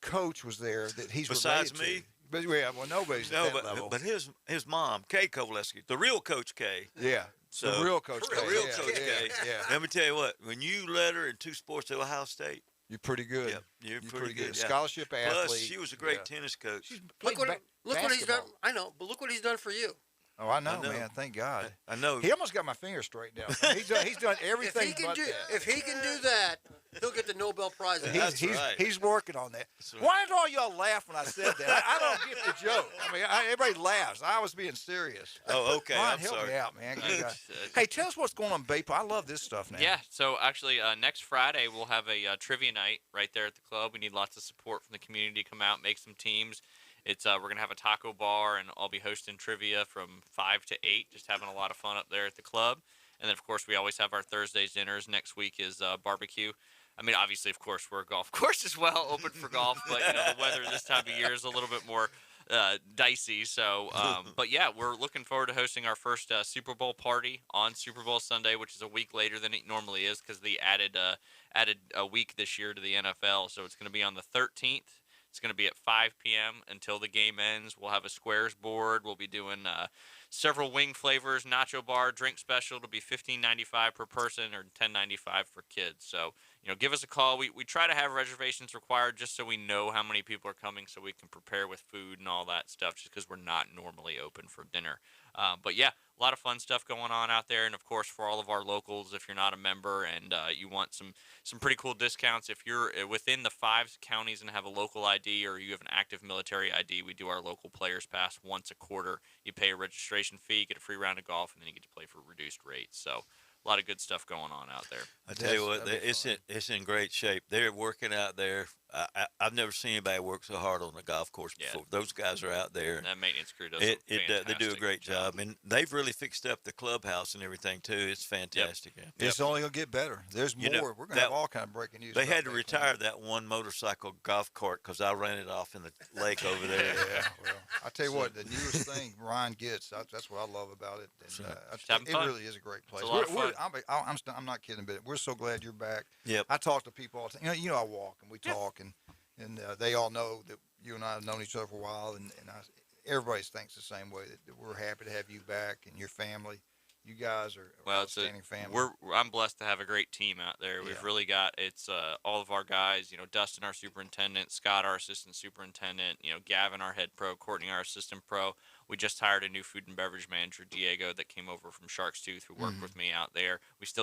coach was there that he's Besides related me? to? But yeah, well, nobody's No, at that level. but his mom, Kay Kovaleski, the real Coach K. Yeah. So the real Coach K. The real yeah, Coach K. Yeah. Let me tell you what. When you led her in 2 sports at Ohio State, you're pretty good. Yep, you're pretty good. Yeah. Scholarship athlete. Plus, she was a great tennis coach. Look what he's done. I know, but look what he's done for you. Oh, I know, man. Thank God. I know. He almost got my finger straightened out. He's done everything If he can do that, he'll get the Nobel Prize. He's working on that. Why did all y'all laugh when I said that? I don't get the joke. I mean, everybody laughs. I was being serious. Oh, okay. Ron, I'm help sorry. me out, man. Hey, tell us what's going on, Bape. I love this stuff now. Yeah, so actually next Friday we'll have a trivia night right there at the club. We need lots of support from the community to come out, make some teams. It's we're going to have a taco bar, and I'll be hosting trivia from 5 to 8, just having a lot of fun up there at the club. And then, of course, we always have our Thursdays dinners. Next week is barbecue. I mean, obviously, of course, we're a golf course as well, open for golf. But, the weather this time of year is a little bit more dicey. So, but, yeah, we're looking forward to hosting our first Super Bowl party on Super Bowl Sunday, which is a week later than it normally is because they added a week this year to the NFL. So it's going to be on the 13th. It's going to be at 5 p.m. until the game ends. We'll have a squares board. We'll be doing several wing flavors, nacho bar, drink special. It'll be $15.95 per person or $10.95 for kids. So, give us a call. We try to have reservations required just so we know how many people are coming so we can prepare with food and all that stuff just because we're not normally open for dinner. But, yeah, a lot of fun stuff going on out there. And, of course, for all of our locals, if you're not a member and you want some pretty cool discounts, if you're within the 5 counties and have a local ID or you have an active military ID, we do our local players pass once a quarter. You pay a registration fee, get a free round of golf, and then you get to play for reduced rates. So a lot of good stuff going on out there. I tell you what, it's in great shape. They're working out there. I've never seen anybody work so hard on the golf course before. Those guys are out there. And that maintenance crew does they do a great job. And they've really fixed up the clubhouse and everything, too. It's fantastic. Yep. It's only going to get better. There's more. We're going to have all kind of breaking news. They had to retire that one motorcycle golf cart because I ran it off in the lake over there. Yeah, well, I tell you what, the newest thing Ryan gets, that's what I love about it. And, it really is a great place. I'm not kidding, but we're so glad you're back. Yep. I talk to people all the time. I walk and we talk, and they all know that you and I have known each other for a while, and everybody thinks the same way, that we're happy to have you back and your family. You guys are outstanding family. I'm blessed to have a great team out there. We've really got all of our guys. Dustin, our superintendent, Scott, our assistant superintendent. Gavin, our head pro, Courtney, our assistant pro. We just hired a new food and beverage manager, Diego, that came over from Shark's Tooth, who worked with me out there.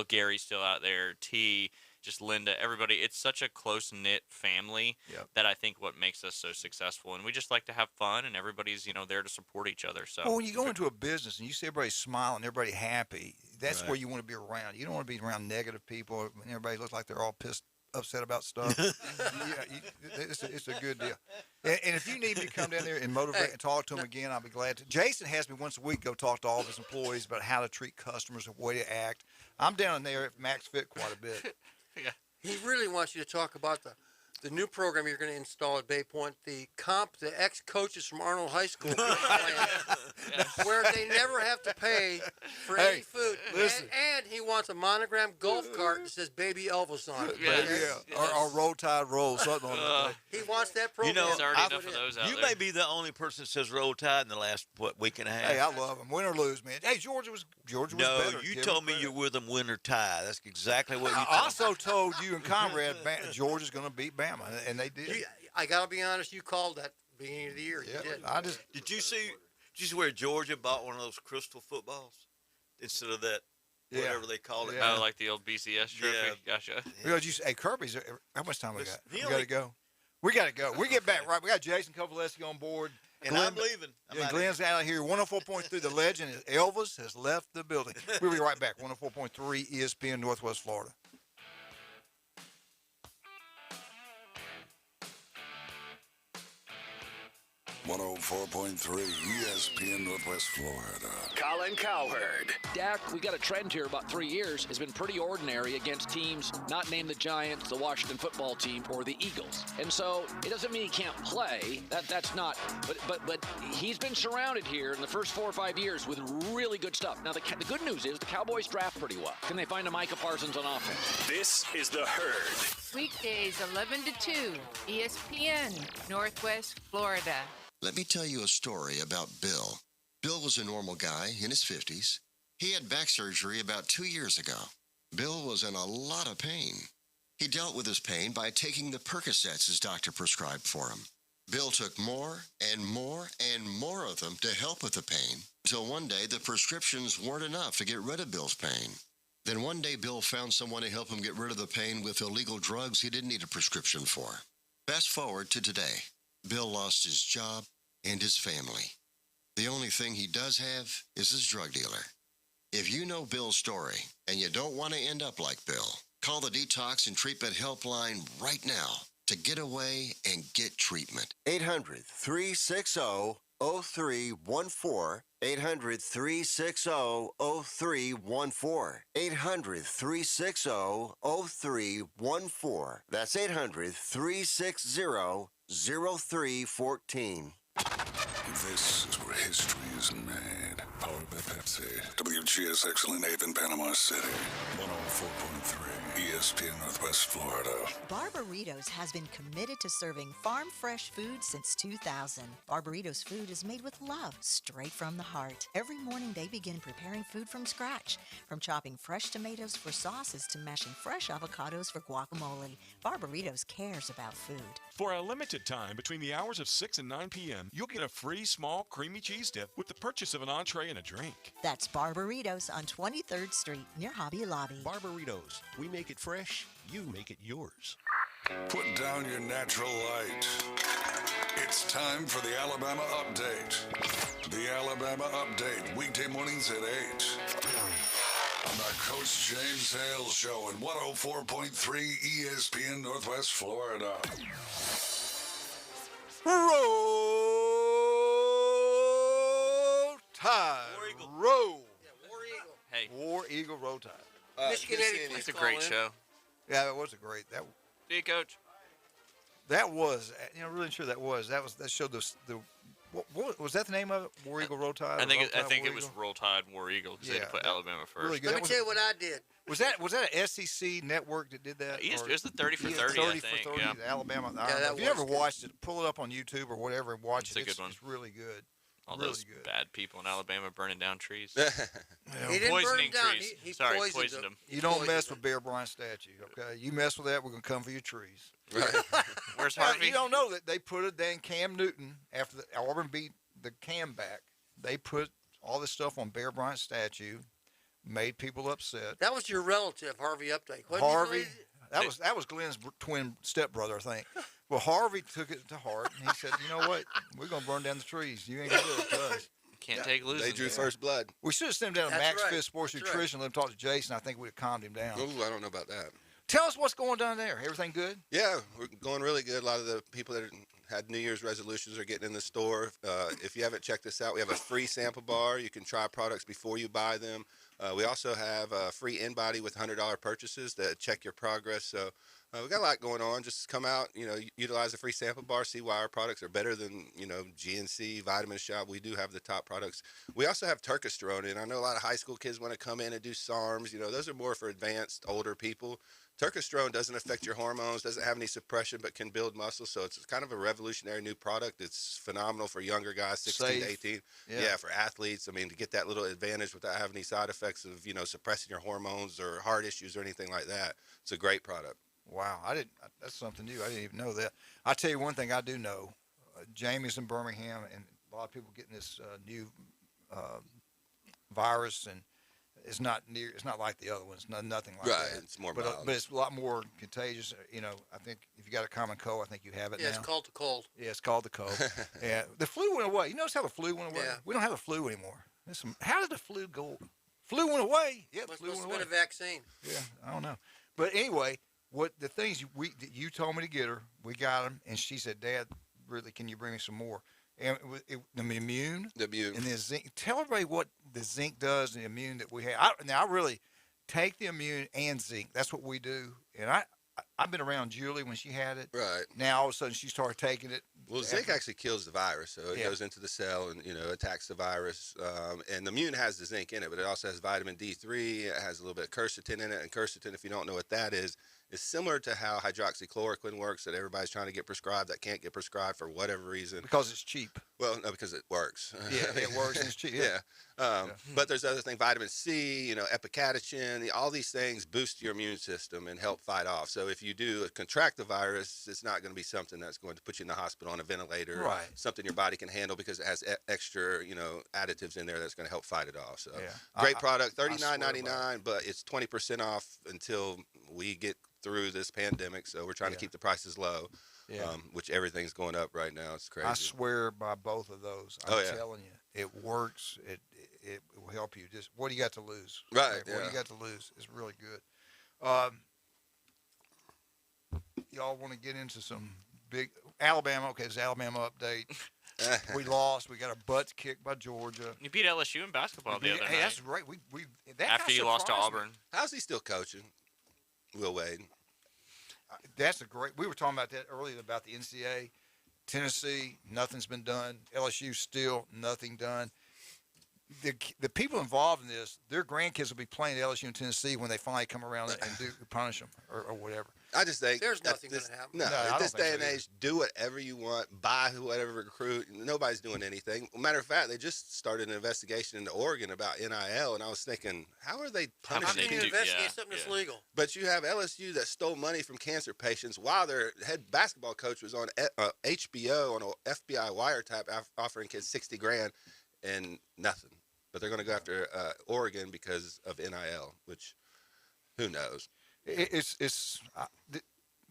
Gary's still out there. T. Just Linda, everybody. It's such a close-knit family that I think what makes us so successful. And we just like to have fun, and everybody's, there to support each other. So when you go into a business and you see everybody smiling, everybody happy, that's where you want to be around. You don't want to be around negative people when everybody looks like they're all upset about stuff. It's a good deal. And if you need me to come down there and motivate and talk to them again, I'll be glad to. Jason has me once a week go talk to all of his employees about how to treat customers, the way to act. I'm down in there at Max Fit quite a bit. Yeah. He really wants you to talk about the new program you're going to install at Bay Point, the ex-coaches from Arnold High School, where they never have to pay for any food. And he wants a monogram golf cart that says Baby Elvis on it. Or Roll Tide Roll, something on it. He wants that program. There's already enough of those out You there. may be the only person that says Roll Tide in the last, week and a half. Hey, I love them. Win or lose, man. Hey, Georgia was better. No, you told me you're with them win or tie. That's exactly what you told me. I also told you and Conrad Georgia's going to beat Bama, and they did. I got to be honest, you called that beginning of the year. You did. Did you see where Georgia bought one of those crystal footballs instead of that whatever they call it? Yeah. Oh, like the old BCS trophy? Yeah. Gotcha. Hey, Kirby's, how much time we got? We got to go. We get back, right? We got Jason Kovaleski on board. And I'm leaving. Glenn's out of here. 104.3, the legend is Elvis has left the building. We'll be right back. 104.3 ESPN Northwest Florida. .3 ESPN Northwest Florida. Colin Cowherd. Dak, we got a trend here about 3 years, has been pretty ordinary against teams not named the Giants, the Washington football team, or the Eagles. And so it doesn't mean he can't play. That's not. But he's been surrounded here in the first 4 or 5 years with really good stuff. Now, the good news is the Cowboys draft pretty well. Can they find a Micah Parsons on offense? This is The Herd. Weekdays 11 to 2, ESPN, Northwest Florida. Let me tell you a story about Bill. Bill was a normal guy in his 50s. He had back surgery about 2 years ago. Bill was in a lot of pain. He dealt with his pain by taking the Percocets his doctor prescribed for him. Bill took more and more and more of them to help with the pain, until one day the prescriptions weren't enough to get rid of Bill's pain. Then one day Bill found someone to help him get rid of the pain with illegal drugs he didn't need a prescription for. Fast forward to today. Bill lost his job and his family. The only thing he does have is his drug dealer. If you know Bill's story and you don't want to end up like Bill, call the Detox and Treatment Helpline right now to get away and get treatment. 800-360-0314. 800-360-0314. 800-360-0314. That's 800-360-0314. This is where history is made. Powered by Pepsi. WGSX Lynn Haven, Panama City. 104.3 ESPN Northwest Florida. Barbaritos has been committed to serving farm fresh food since 2000. Barbaritos food is made with love, straight from the heart. Every morning they begin preparing food from scratch, from chopping fresh tomatoes for sauces to mashing fresh avocados for guacamole. Barbaritos cares about food. For a limited time between the hours of 6 and 9 p.m., you'll get a free small creamy cheese dip with the purchase of an entree and a drink. That's Barbaritos on 23rd Street near Hobby Lobby. Barbaritos. We make it fresh, you make it yours. Put down your natural light. It's time for the Alabama Update. The Alabama Update, weekday mornings at 8. On the Coach James Hale Show at 104.3 ESPN Northwest Florida. Roll Tide. Roll. Hey. War Eagle Roll Tide. Michigan Eddie, It's a great show. Yeah, that was a great. See you, Coach. That was, really sure that showed what was that the name of it? War Eagle Roll Tide? I think War it was Eagle? Roll Tide War Eagle because they put Alabama first. Really good. Let me tell you what I did. Was that an SEC network that did that? It Or- was the 30 for Yeah, 30, I 30 think, for 30, yeah. Alabama. Yeah, that if you ever was good. watched it, pull it up on YouTube or whatever and watch It's it. a good one. It's really good. All really those good. bad people in Alabama burning down trees. He didn't burn Poisoning them down. trees. He Sorry, poisoned poisoned them. You don't mess with Bear Bryant statue, okay? You mess with that, we're gonna come for your trees. Where's Now, Harvey? you don't know that they put a dang Cam Newton after the Auburn beat the Cam back. They put all this stuff on Bear Bryant statue, made people upset. That was your relative, Harvey Updike. wasn't he, Harvey, Blaze? that was Glenn's twin stepbrother, I think. Well, Harvey took it to heart and he said, "You know what? We're gonna burn down the trees. You ain't gonna do it to us." Can't take losing. They drew first blood. We should have sent him down to That's Max right. Fist Sports That's Nutrition. Let him talk to Jason. I think we'd have calmed him down. Ooh, I don't know about that. Tell us what's going on there. Everything good? Yeah, we're going really good. A lot of the people that had New Year's resolutions are getting in the store. If you haven't checked this out, we have a free sample bar. You can try products before you buy them. We also have a free in-body with $100 purchases that check your progress. So we got a lot going on. Just come out, utilize the free sample bar, see why our products are better than, GNC, Vitamin Shop. We do have the top products. We also have Turkestrone, and I know a lot of high school kids want to come in and do SARMs. Those are more for advanced, older people. Turkestrone doesn't affect your hormones, doesn't have any suppression, but can build muscle. So it's kind of a revolutionary new product. It's phenomenal for younger guys, 16 Safe. to 18. Yeah. For athletes. I mean, to get that little advantage without having any side effects of, suppressing your hormones or heart issues or anything like that. It's a great product. Wow, that's something new. I didn't even know that. I'll tell you one thing I do know. Jamie's in Birmingham, and a lot of people getting this new virus, and it's not like the other ones. Nothing like Right, that. it's more but mild. but it's a lot more contagious. I think if you got a common cold, I think you have it Yeah, now. it's called the cold. Yeah, it's called the cold. Yeah, the flu went away. You notice how the flu went away? Yeah. We don't have the flu anymore. How did the flu go? Flu went away. Yeah, the flu Must went have away. been a vaccine. Yeah, I don't know. But anyway, what the things that you told me to get her, we got them, and she said, "Dad, really, can you bring me some more?" And the immune, The immune. and the zinc. Tell everybody what the zinc does, and the immune that we have. I really take the immune and zinc. That's what we do. And I've been around Julie when she had it. Right. Now all of a sudden she started taking it. Well, zinc actually kills the virus, so it Yeah. goes into the cell and attacks the virus. And the immune has the zinc in it, but it also has vitamin D3. It has a little bit of quercetin in it, and quercetin, if you don't know what that is is similar to how hydroxychloroquine works that everybody's trying to get prescribed that can't get prescribed for whatever reason. Because it's cheap. Well, no, because it works. Yeah, it works and it's cheap. Yeah. But there's other things, vitamin C, epicatechin, all these things boost your immune system and help fight off. So if you do contract the virus, it's not going to be something that's going to put you in the hospital on a ventilator, Right. something your body can handle because it has extra, additives in there that's going to help fight it off. So Yeah. great product, I swear $39.99, but it's 20% off until we get through this pandemic. So we're trying to keep the prices low. Yeah. Which everything's going up right now. It's crazy. I swear by both of those. I'm telling you, it works. It will help you. Just what do you got to lose? Right. What do Yeah. you got to lose? It's really good. Y'all want to get into some big Alabama? Okay, it's Alabama update. We lost. We got our butts kicked by Georgia. You beat LSU in basketball the other night. Hey, that's great. After you lost to Auburn. How's he still coaching? Will Wade. That's a great. We were talking about that earlier about the NCAA. Tennessee, nothing's been done. LSU, still nothing done. The people involved in this, their grandkids will be playing at LSU and Tennessee when they finally come around and punish them or whatever. I just think there's nothing going to happen. No, I at this don't think day and so age, do whatever you want, buy whatever recruit. Nobody's doing anything. Matter of fact, they just started an investigation into Oregon about NIL, and I was thinking, how are they How punishing? can you investigate something that's legal? But you have LSU that stole money from cancer patients while their head basketball coach was on HBO on a FBI wiretap offering kids $60,000 and nothing. But they're going to go after Oregon because of NIL, which who knows?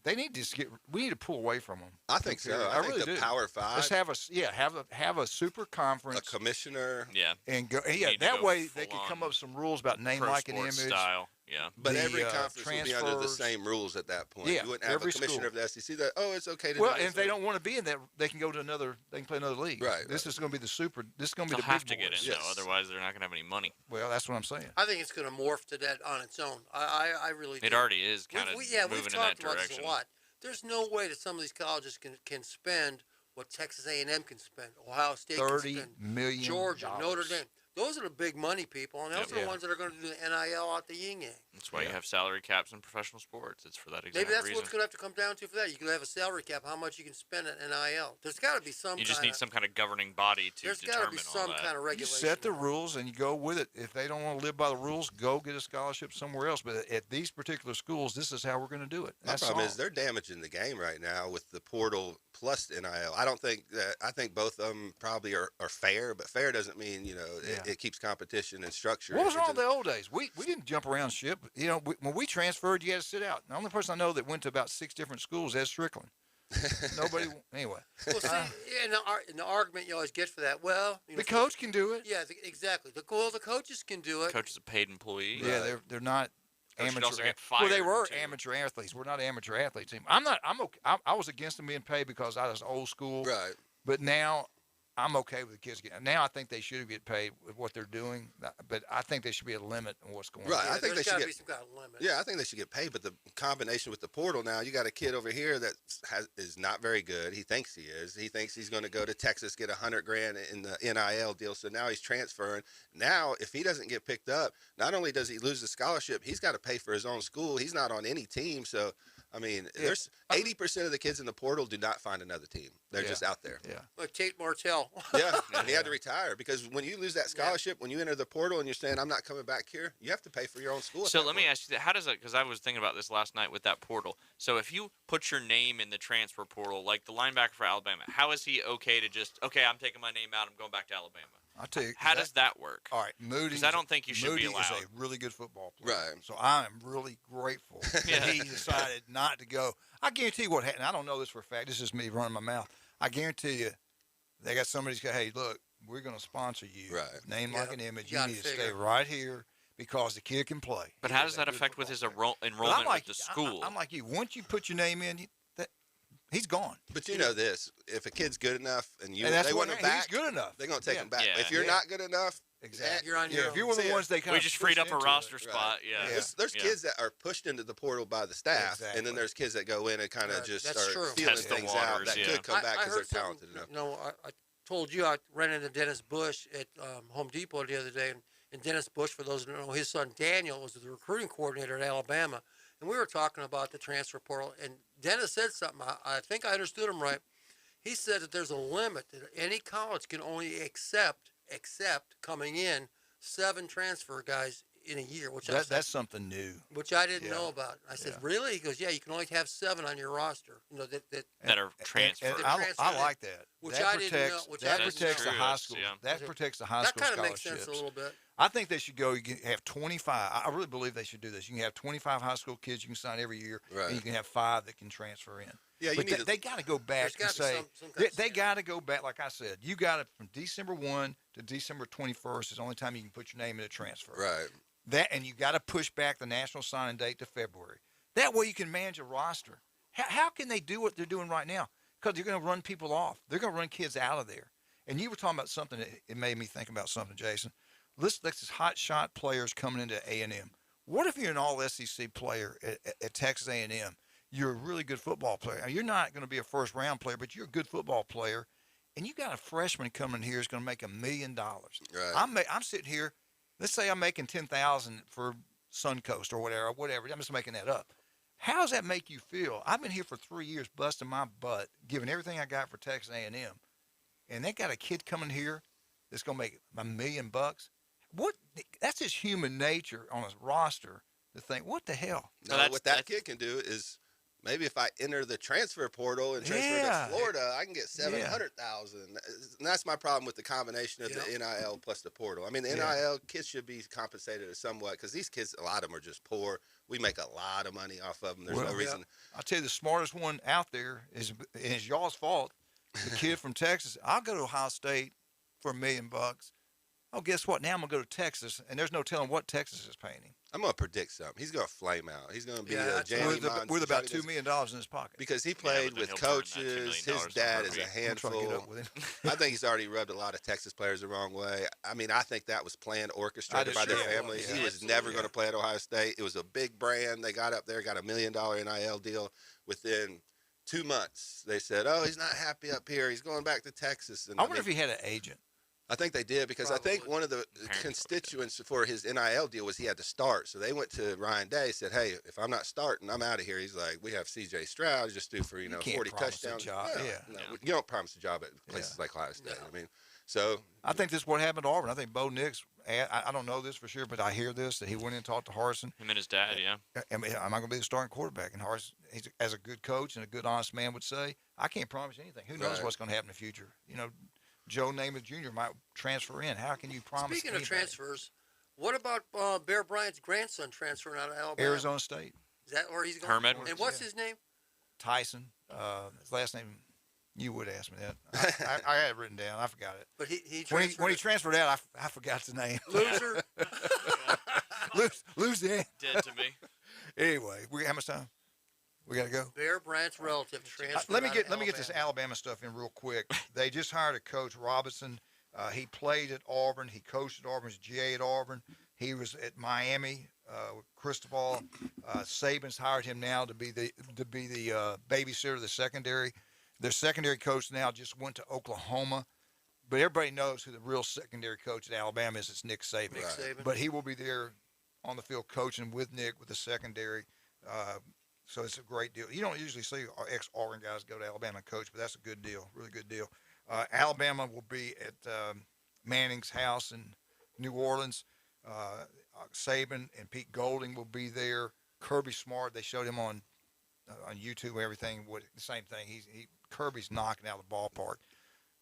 They need to we need to pull away from them. I think so. I think really the do. Power Five. Let's have a super conference, a commissioner. Yeah. And go. Yeah, Need to that go way they full can come on up with some rules about name, pro like, and sports image. style. Yeah. But the, every conference will be under the transfers. same rules at that point. Yeah, You wouldn't have every a commissioner school. of the SEC that, it's okay to Well, do and this. if they don't want to be in that, they can go to another. They can play another league. Right. This is going to be the super. This is going to be They'll the have big to get boys. in, though. Otherwise, they're not going to have any money. Well, that's what I'm saying. I think it's going to morph to that on its own. I really do. It already is kind of we've moving talked in that about direction. this a lot. There's no way that some of these colleges can spend what Texas A&M can spend, Ohio State can $30 spend, million. Georgia, Notre Dame. Those are the big money people, and those are Yeah. the ones that are going to do the NIL out the yin yang. That's why you have salary caps in professional sports. It's for that exact Maybe that's reason. what's going to have to come down to for that. You can have a salary cap, how much you can spend at NIL. There's got to be some. You just need some kind of governing body to There's determine got to be some all that. kind of You regulation. set the rules and you go with it. If they don't want to live by the rules, go get a scholarship somewhere else. But at these particular schools, this is how we're going to do it. My That's problem all. is they're damaging the game right now with the portal plus NIL. I think both of them probably are fair, but fair doesn't mean it keeps competition and structure. What was It wrong with just- the old days? We didn't jump around ship. When we transferred, you had to sit out. The only person I know that went to about 6 different schools is Ed Strickland. Nobody. Anyway. Well, see, and the argument you always get for that, well, The coach can do it. Yeah, exactly. The coaches can do it. Coach is a paid employee. Yeah, they're not Coach should amateur. also get Well, they fired, were too. amateur athletes. We're not amateur athletes team. I'm okay. I was against them being paid because I was old school. Right. But now I'm okay with the kids getting. Now I think they should get paid with what they're doing. But I think there should be a limit on what's going Right, on. I think they There's should got to get. be some kind of limit. Yeah, I think they should get paid, but the combination with the portal now, you got a kid over here that is not very good. He thinks he is. He thinks he's going to go to Texas, get $100,000 in the NIL deal. So now he's transferring. Now, if he doesn't get picked up, not only does he lose the scholarship, he's got to pay for his own school. He's not on any team. So, I mean, there's 80% of the kids in the portal do not find another team. They're just out there. Yeah. Like Tate Martell. Yeah, and he had to retire because when you lose that scholarship, when you enter the portal and you're saying, I'm not coming back here, you have to pay for your own school. at So that let me point. ask you that. How does it, because I was thinking about this last night with that portal. So if you put your name in the transfer portal, like the linebacker for Alabama, how is he okay to just, okay, I'm taking my name out, I'm going back to Alabama? I'll tell you. How does that work? All right, Moody. 'Cause I don't think you should Moody be allowed. is a really good football player. Right. So I am really grateful Yeah. that he decided not to go. I guarantee you what happened. I don't know this for a fact. This is me running my mouth. I guarantee you, they got somebody's got. Hey, look, we're going to sponsor you. Right. Name Yeah, like an image. you You gotta need to stay figure. right here because the kid can play. But how does that affect with his But enrollment I'm like, with the school? I'm like you. Once you put your name in, he's gone. But you know this: if a kid's good enough and And that's they what want him he's back, good enough. they're gonna take Yeah. him back. Yeah. If you're Yeah. not good enough, Exactly. You're on your Yeah, if you're own. one of the See, ones they kind We of just freed up a roster Right. spot. Yeah. There's Yeah. kids that are pushed into the portal by the staff, Exactly. and then there's kids that go in and kind of Right. just That's start true. feeling Test the things out waters, that yeah. could come back I because they're heard something, talented enough. You know, I told you I ran into Dennis Bush at Home Depot the other day, and Dennis Bush, for those who don't know, his son Daniel was the recruiting coordinator at Alabama, and we were talking about the transfer portal, and Dennis said something. I think I understood him right. He said that there's a limit that any college can only accept coming in 7 transfer guys in a year, which that's something new. Which I didn't know about. I said, really? He goes, yeah, you can only have 7 on your roster. You know that are transferred. I like that. Which that I protects, didn't know. Which that I protects the didn't high know. school. That protects the high school scholarships. That scholarships. kind of makes sense a little bit. I think they should go. You can have 25. I really believe they should do this. You can have 25 high school kids you can sign every year, and you can have 5 that can transfer in. Yeah, but they got to go back and say they got to go back. Like I said, you got it from December 1 to December 21st is the only time you can put your name in a transfer. Right. That and you got to push back the national signing date to February. That way you can manage a roster. How can they do what they're doing right now? Because they're going to run people off. They're going to run kids out of there. And you were talking about something that it made me think about something, Jason. Let's this hot shot players coming into A&M. What if you're an all SEC player at Texas A&M? You're a really good football player. Now, you're not going to be a first round player, but you're a good football player. And you got a freshman coming here who's going to make $1 million. Right. I'm sitting here. Let's say I'm making $10,000 for Suncoast or whatever. I'm just making that up. How does that make you feel? I've been here for 3 years, busting my butt, giving everything I got for Texas A&M, and they got a kid coming here that's going to make $1 million. What? That's just human nature on a roster to think, what the hell? No, what that kid can do is maybe if I enter the transfer portal and transfer to Florida, I can get 700,000. And that's my problem with the combination of the NIL plus the portal. I mean, the NIL kids should be compensated somewhat because these kids, a lot of them are just poor. We make a lot of money off of them. There's no reason. I'll tell you, the smartest one out there is, and it's y'all's fault, the kid from Texas. I'll go to Ohio State for $1 million. Oh, guess what? Now I'm going to go to Texas, and there's no telling what Texas is paying him. I'm going to predict something. He's going to flame out. He's going to be with about $2 million in his pocket. Because he played with coaches. His dad is a handful. I think he's already rubbed a lot of Texas players the wrong way. I mean, I think that was planned, orchestrated by their family. He was never going to play at Ohio State. It was a big brand. They got up there, got $1 million NIL deal. Within 2 months, they said, oh, he's not happy up here. He's going back to Texas. And I wonder if he had an agent. I think they did because I think one of the constituents for his NIL deal was he had to start. So they went to Ryan Day, said, hey, if I'm not starting, I'm out of here. He's like, we have C.J. Stroud just do for, 40 touchdowns. You don't promise a job at places like Ohio State. I mean, so. I think this is what happened to Auburn. I think Bo Nix, I don't know this for sure, but I hear this, that he went in and talked to Harsin. Him and his dad, Am I going to be the starting quarterback? And Harsin, as a good coach and a good, honest man would say, I can't promise anything. Who knows what's going to happen in the future? Joe Namath Jr. might transfer in. How can you promise? Speaking of transfers, what about Bear Bryant's grandson transferring out of Alabama? Arizona State. Is that where he's going? Herm Edwards. And what's his name? Tyson. His last name, you would ask me that. I had it written down. I forgot it. But he when he transferred out, I forgot the name. Loser. Lose the end. Dead to me. Anyway, how much time? We got to go. Bear Bryant's relative transferred let me get this Alabama stuff in real quick. They just hired a coach, Robinson. He played at Auburn. He coached at Auburn. He's GA at Auburn. He was at Miami with Cristobal. Saban's hired him now to be the babysitter of the secondary. Their secondary coach now just went to Oklahoma, but everybody knows who the real secondary coach at Alabama is. It's Nick Saban. But he will be there on the field coaching with Nick with the secondary. So it's a great deal. You don't usually see ex-Auburn guys go to Alabama and coach, but that's a good deal, really good deal. Alabama will be at Manning's house in New Orleans. Saban and Pete Golding will be there. Kirby Smart, they showed him on YouTube and everything. The same thing. Kirby's knocking out the ballpark.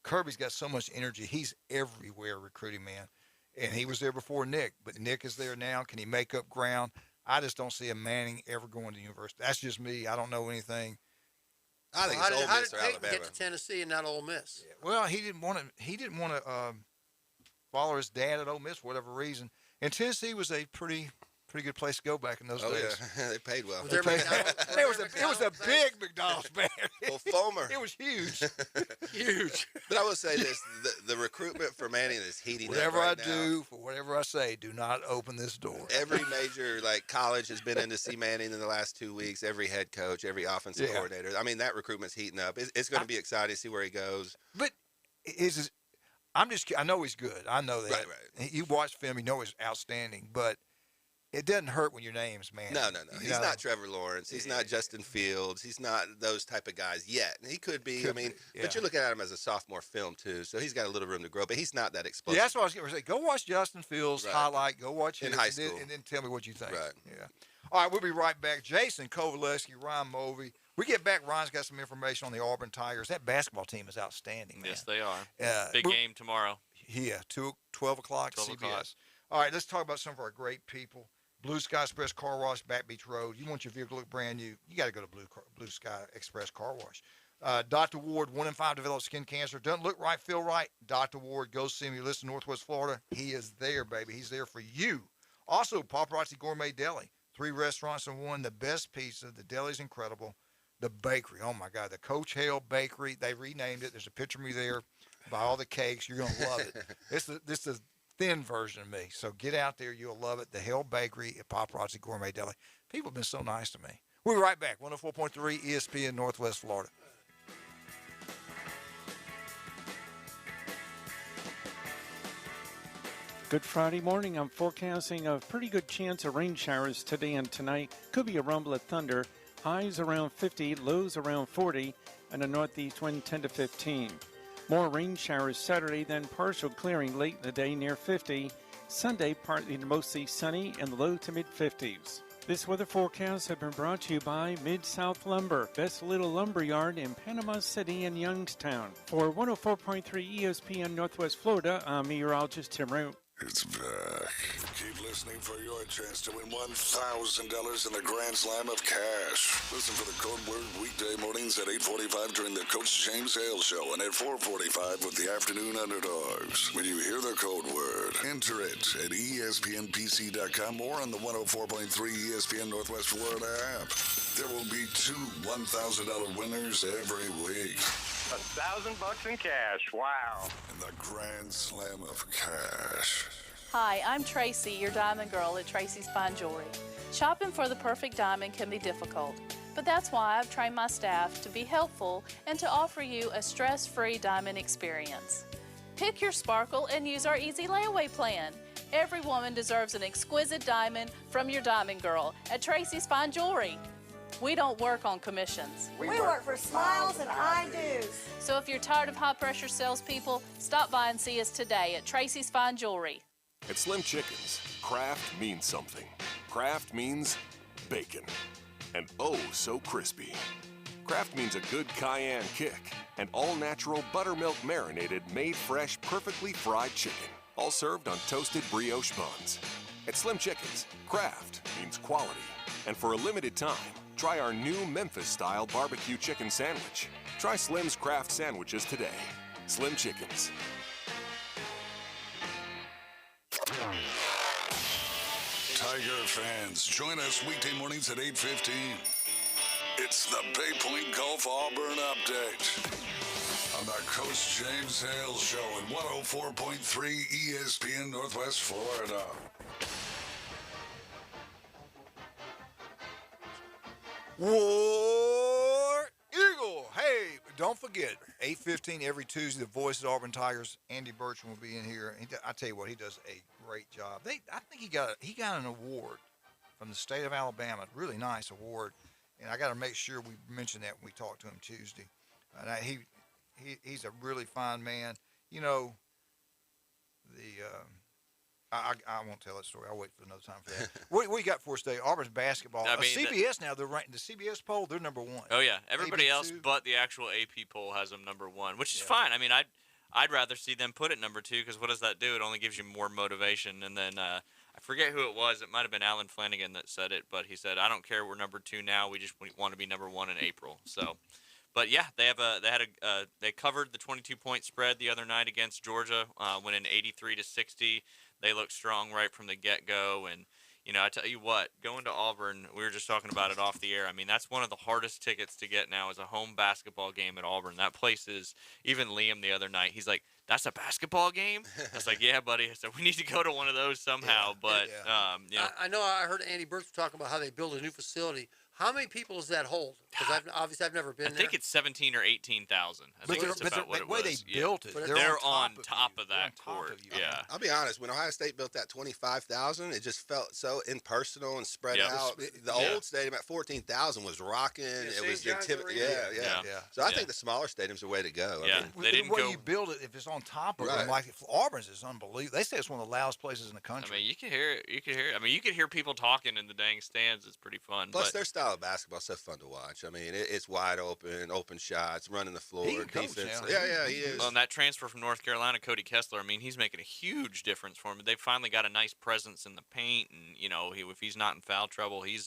Kirby's got so much energy. He's everywhere recruiting, man. And he was there before Nick, but Nick is there now. Can he make up ground? I just don't see a Manning ever going to university. That's just me. I don't know anything. I think it's Ole Miss or Alabama. How did Peyton get to Tennessee and not Ole Miss? Yeah, well, he didn't want to follow his dad at Ole Miss for whatever reason. And Tennessee was a pretty good place to go back in those days. Yeah, they paid well. It was a big McDonald's man. Well, Fulmer. It was huge. Huge. But I will say this, the recruitment for Manning is heating whatever up right I do, for whatever I say, do not open this door. Every major college has been in to see Manning in the last 2 weeks. Every head coach, every offensive coordinator. I mean, that recruitment's heating up. It's going to be exciting to see where he goes. But I know he's good. I know that. Right. You watch film, you know he's outstanding. But it doesn't hurt when your name's man. No. He's know? not Trevor Lawrence. He's not Justin Fields. He's not those type of guys yet. He could be. But you're looking at him as a sophomore film too, so he's got a little room to grow. But he's not that explosive. Yeah, that's what I was going to say. Go watch Justin Fields highlight. Go watch in his, high school, and then tell me what you think. Right. Yeah. All right, we'll be right back. Jason Kovaleski, Ryan Mulvey. We get back. Ryan's got some information on the Auburn Tigers. That basketball team is outstanding, man. Yes, they are. Big game tomorrow. Yeah, 12 o'clock, 12 CBS. o'clock. All right, let's talk about some of our great people. Blue Sky Express Car Wash, Back Beach Road. You want your vehicle to look brand new, you got to go to Blue Sky Express Car Wash. Dr. Ward, 1 in 5 develop skin cancer. Doesn't look right, feel right. Dr. Ward, go see him. You listen to Northwest Florida. He is there, baby. He's there for you. Also, Paparazzi Gourmet Deli. 3 restaurants in one. The best pizza. The deli's incredible. The bakery. Oh, my God. The Coach Hale Bakery. They renamed it. There's a picture of me there. Buy all the cakes. You're going to love it. This is thin version of me. So get out there. You'll love it. The Hale Bakery at Paparazzi Gourmet Deli. People have been so nice to me. We'll be right back. 104.3 ESPN Northwest Florida. Good Friday morning. I'm forecasting a pretty good chance of rain showers today and tonight. Could be a rumble of thunder. Highs around 50, lows around 40, and a northeast wind 10 to 15. More rain showers Saturday, then partial clearing late in the day near 50. Sunday, partly to mostly sunny and the low to mid-50s. This weather forecast has been brought to you by Mid-South Lumber, best little lumber yard in Panama City and Youngstown. For 104.3 ESPN Northwest Florida, I'm meteorologist Tim Root. It's back. Keep listening for your chance to win $1,000 in the Grand Slam of cash. Listen for the code word weekday mornings at 8:45 during the Coach James Hale Show and at 4:45 with the Afternoon Underdogs. When you hear the code word, enter it at ESPNPC.com or on the 104.3 ESPN Northwest Florida app. There will be 2 $1,000 winners every week. $1,000 in cash. Wow. And the Grand Slam of cash. Hi, I'm Tracy, your diamond girl at Tracy's Fine Jewelry. Shopping for the perfect diamond can be difficult, but that's why I've trained my staff to be helpful and to offer you a stress-free diamond experience. Pick your sparkle and use our easy layaway plan. Every woman deserves an exquisite diamond from your diamond girl at Tracy's Fine Jewelry. We don't work on commissions. We work for smiles and I-dos. So if you're tired of high-pressure salespeople, stop by and see us today at Tracy's Fine Jewelry. At Slim Chickens, craft means something. Craft means bacon. And oh, so crispy. Craft means a good cayenne kick. And all-natural buttermilk marinated, made fresh, perfectly fried chicken. All served on toasted brioche buns. At Slim Chickens, craft means quality. And for a limited time, try our new Memphis-style barbecue chicken sandwich. Try Slim's Craft Sandwiches today. Slim Chickens. Tiger fans, join us weekday mornings at 8:15. It's the Bay Point Golf Auburn Update on the Coach James Hale Show at 104.3 ESPN Northwest Florida. War Eagle. Hey, don't forget, 8:15 every Tuesday, the voice of Auburn Tigers, Andy Bertram will be in here. I tell you what, he does a great job. I think he got an award from the state of Alabama, really nice award, and I got to make sure we mention that when we talk to him Tuesday. He's a really fine man. You know, I won't tell that story. I'll wait for another time for that. What you got for us today? Auburn's basketball. I mean, CBS now, they're ranked. The CBS poll, they're number 1. Oh yeah, everybody else AB2. but the actual AP poll has them number 1, which is fine. I mean, I'd rather see them put it number 2 because what does that do? It only gives you more motivation. And then I forget who it was. It might have been Alan Flanagan that said it, but he said, "I don't care. We're number 2 now. We just want to be number 1 in April." So. But yeah, they covered the 22-point spread the other night against Georgia, winning 83-60. They looked strong right from the get-go, and you know, I tell you what, going to Auburn, we were just talking about it off the air. I mean, that's one of the hardest tickets to get now is a home basketball game at Auburn. That place is, even Liam the other night, he's like, "That's a basketball game?" I was like, "Yeah, buddy." So we need to go to one of those somehow. But you know, I know I heard Andy Burks talking about how they built a new facility. How many people does that hold? Because I've never been there. I think it's 17 or 18,000. I think that's about what it was. The way they built it, they're on top of that court. Yeah. I'll be honest. When Ohio State built that 25,000, it just felt so impersonal and spread out. The old stadium at 14,000 was rocking. It was intimidating. Yeah. So I think the smaller stadiums are the way to go. Yeah. I mean, the way you build it, if it's on top of them, like Auburn's is unbelievable. They say it's one of the loudest places in the country. I mean, you can hear it. I mean, you could hear people talking in the dang stands. It's pretty fun. Plus, their style of basketball is so fun to watch. I mean, it's wide open shots, running the floor, defense. Yeah, he is. Well, and that transfer from North Carolina, Cody Kessler, I mean, he's making a huge difference for him. They finally got a nice presence in the paint, and if he's not in foul trouble, he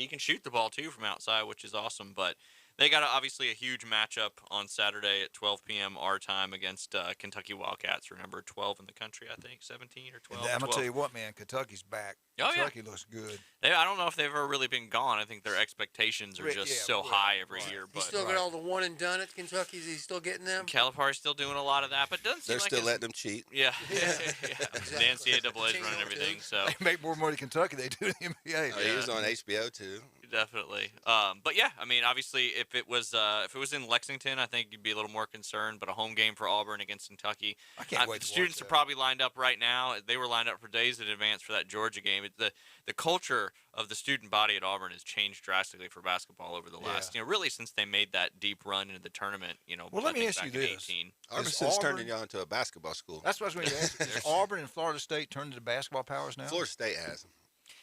can shoot the ball too from outside, which is awesome. But they got obviously a huge matchup on Saturday at 12 p.m. our time against Kentucky Wildcats. Remember, 12 in the country, I think, 17 or 12. I'm going to tell you what, man, Kentucky's back. Kentucky looks good. I don't know if they've ever really been gone. I think their expectations are just so high every year. But He's still got all the one and done at Kentucky. Is he still getting them? Calipari's still doing a lot of that, but it doesn't seem They're like still letting them cheat. Yeah. The NCAA is running everything. So they make more money in Kentucky than they do in the NBA. He was on HBO too. Definitely. But yeah, I mean, obviously, if it was in Lexington, I think you'd be a little more concerned. But a home game for Auburn against Kentucky, I can't wait. The students are probably lined up right now. They were lined up for days in advance for that Georgia game. The culture of the student body at Auburn has changed drastically for basketball over the last, really since they made that deep run into the tournament. Well, let me ask you this: Arkansas's turning y'all into a basketball school. That's what I was going to ask. Is Auburn and Florida State turned into basketball powers now? Florida State has them.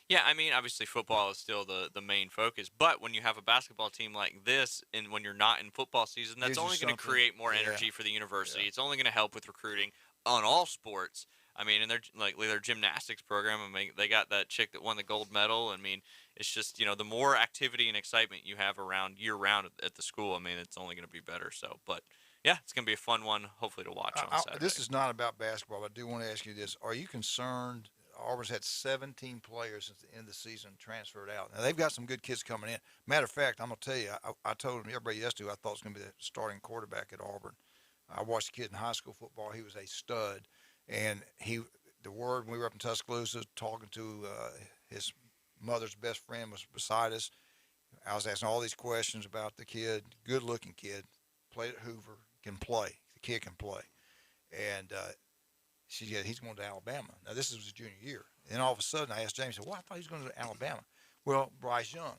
Yeah, I mean, obviously football is still the main focus, but when you have a basketball team like this, and when you're not in football season, that's only going to create more energy for the university. It's only going to help with recruiting on all sports. I mean, and their gymnastics program. I mean, they got that chick that won the gold medal. I mean, it's just the more activity and excitement you have around year round at the school. I mean, it's only going to be better. So, but yeah, it's going to be a fun one, hopefully to watch on Saturday. This is not about basketball, but I do want to ask you this: are you concerned? Auburn's had 17 players since the end of the season transferred out. Now, they've got some good kids coming in. Matter of fact, I'm going to tell you, I told everybody yesterday I thought it was going to be the starting quarterback at Auburn. I watched the kid in high school football. He was a stud. And when we were up in Tuscaloosa talking to his mother's best friend was beside us. I was asking all these questions about the kid, good-looking kid, played at Hoover, can play. The kid can play. And she said, he's going to Alabama. Now, this is his junior year. And all of a sudden, I asked James, I thought he was going to Alabama. Well, Bryce Young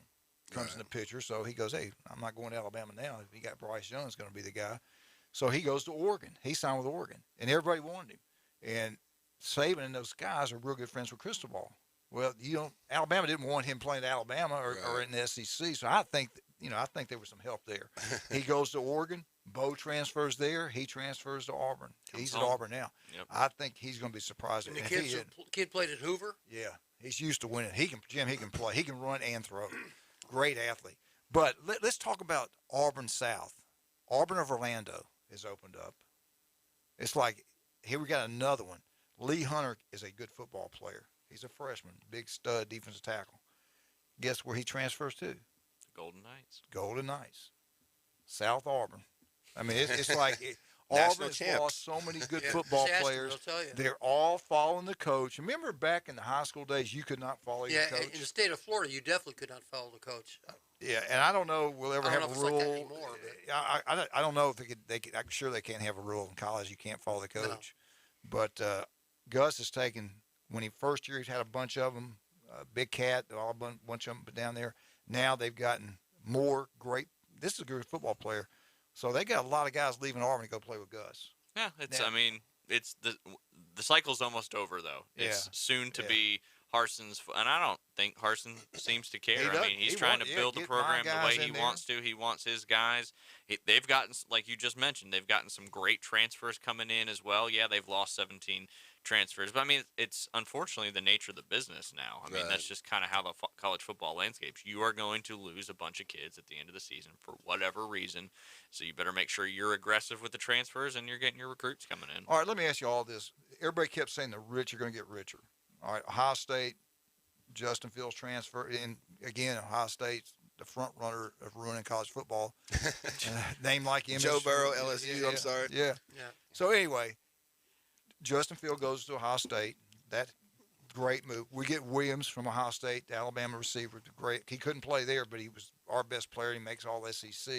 comes in the picture. So he goes, hey, I'm not going to Alabama now. If you got Bryce Young, it's going to be the guy. So he goes to Oregon. He signed with Oregon. And everybody wanted him. And Saban and those guys are real good friends with Cristobal. Well, Alabama didn't want him playing at Alabama or in the SEC. So I think, I think there was some help there. He goes to Oregon. Bo transfers there. He transfers to Auburn. He's at Auburn now. Yep. I think he's going to be surprised. And the kid played at Hoover? Yeah. He's used to winning. He can play. He can run and throw. Great athlete. But let's talk about Auburn South. Auburn of Orlando is opened up. It's like, here we got another one. Lee Hunter is a good football player. He's a freshman, big stud defensive tackle. Guess where he transfers to? Golden Knights. Golden Knights. South Auburn. I mean, it's like Auburn's lost so many good football players. They're all following the coach. Remember back in the high school days, you could not follow your coach? In the state of Florida, you definitely could not follow the coach. Yeah, and I don't know we'll ever have a rule. Like that anymore, I don't know if they could. I'm sure they can't have a rule in college. You can't follow the coach. No. But Gus has taken, when he first year, he's had a bunch of them. Big Cat, all a bunch of them down there. Now they've gotten more great. This is a good football player. So they got a lot of guys leaving Auburn to go play with Gus. Yeah, I mean, it's the cycle's almost over though. It's soon to be Harson's, and I don't think Harson seems to care. I mean, he's trying to build the program the way he wants to. He wants his guys. They've gotten, like you just mentioned, they've gotten some great transfers coming in as well. Yeah, they've lost 17 transfers, but I mean, it's unfortunately the nature of the business now. I mean, that's just kind of how the college football landscapes. You are going to lose a bunch of kids at the end of the season for whatever reason, so you better make sure you're aggressive with the transfers and you're getting your recruits coming in. All right, let me ask you all this. Everybody kept saying the rich are going to get richer. All right, Ohio State, Justin Fields transfer, and again, Ohio State's the front runner of ruining college football. Name like him. Joe Burrow, LSU, I'm sorry. Yeah. So anyway, Justin Fields goes to Ohio State. That great move. We get Williams from Ohio State, the Alabama receiver. Great. He couldn't play there, but he was our best player. He makes all SEC.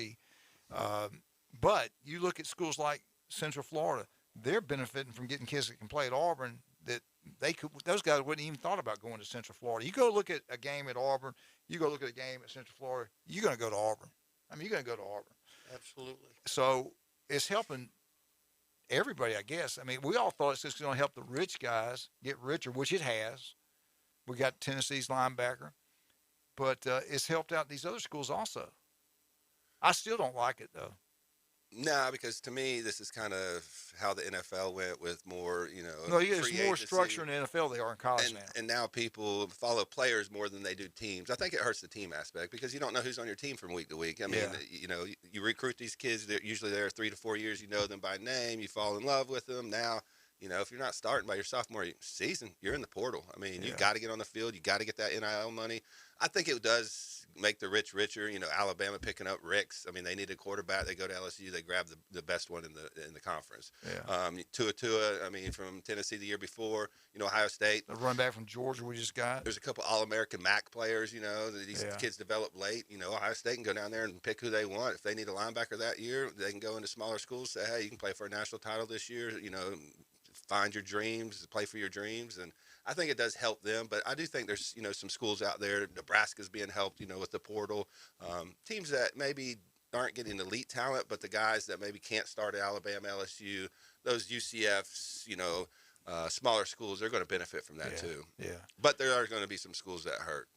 But you look at schools like Central Florida, they're benefiting from getting kids that can play at Auburn that those guys wouldn't even thought about going to Central Florida. You go look at a game at Auburn, you go look at a game at Central Florida, you're going to go to Auburn. I mean, you're going to go to Auburn. Absolutely. So it's helping everybody, I guess. I mean, we all thought it's just going to help the rich guys get richer, which it has. We got Tennessee's linebacker. But it's helped out these other schools also. I still don't like it, though. Nah, because to me, this is kind of how the NFL went with more, No, there's free more agency. structure in the NFL than they are in college now. And now people follow players more than they do teams. I think it hurts the team aspect because you don't know who's on your team from week to week. I mean, you recruit these kids. They're usually there 3 to 4 years. You know them by name. You fall in love with them. Now, if you're not starting by your sophomore season, you're in the portal. I mean, you got to get on the field. You got to get that NIL money. I think it does make the rich richer. Alabama picking up Ricks. I mean, they need a quarterback. They go to LSU. They grab the best one in the conference. Yeah. Tua. I mean, from Tennessee the year before. Ohio State. The run back from Georgia we just got. There's a couple All-American MAC players. That these kids develop late. Ohio State can go down there and pick who they want. If they need a linebacker that year, they can go into smaller schools. Say, hey, you can play for a national title this year. Find your dreams, play for your dreams, and I think it does help them. But I do think there's some schools out there. Nebraska's being helped, with the portal. Teams that maybe aren't getting elite talent, but the guys that maybe can't start at Alabama, LSU, those UCFs, smaller schools, they're going to benefit from that too. Yeah. But there are going to be some schools that hurt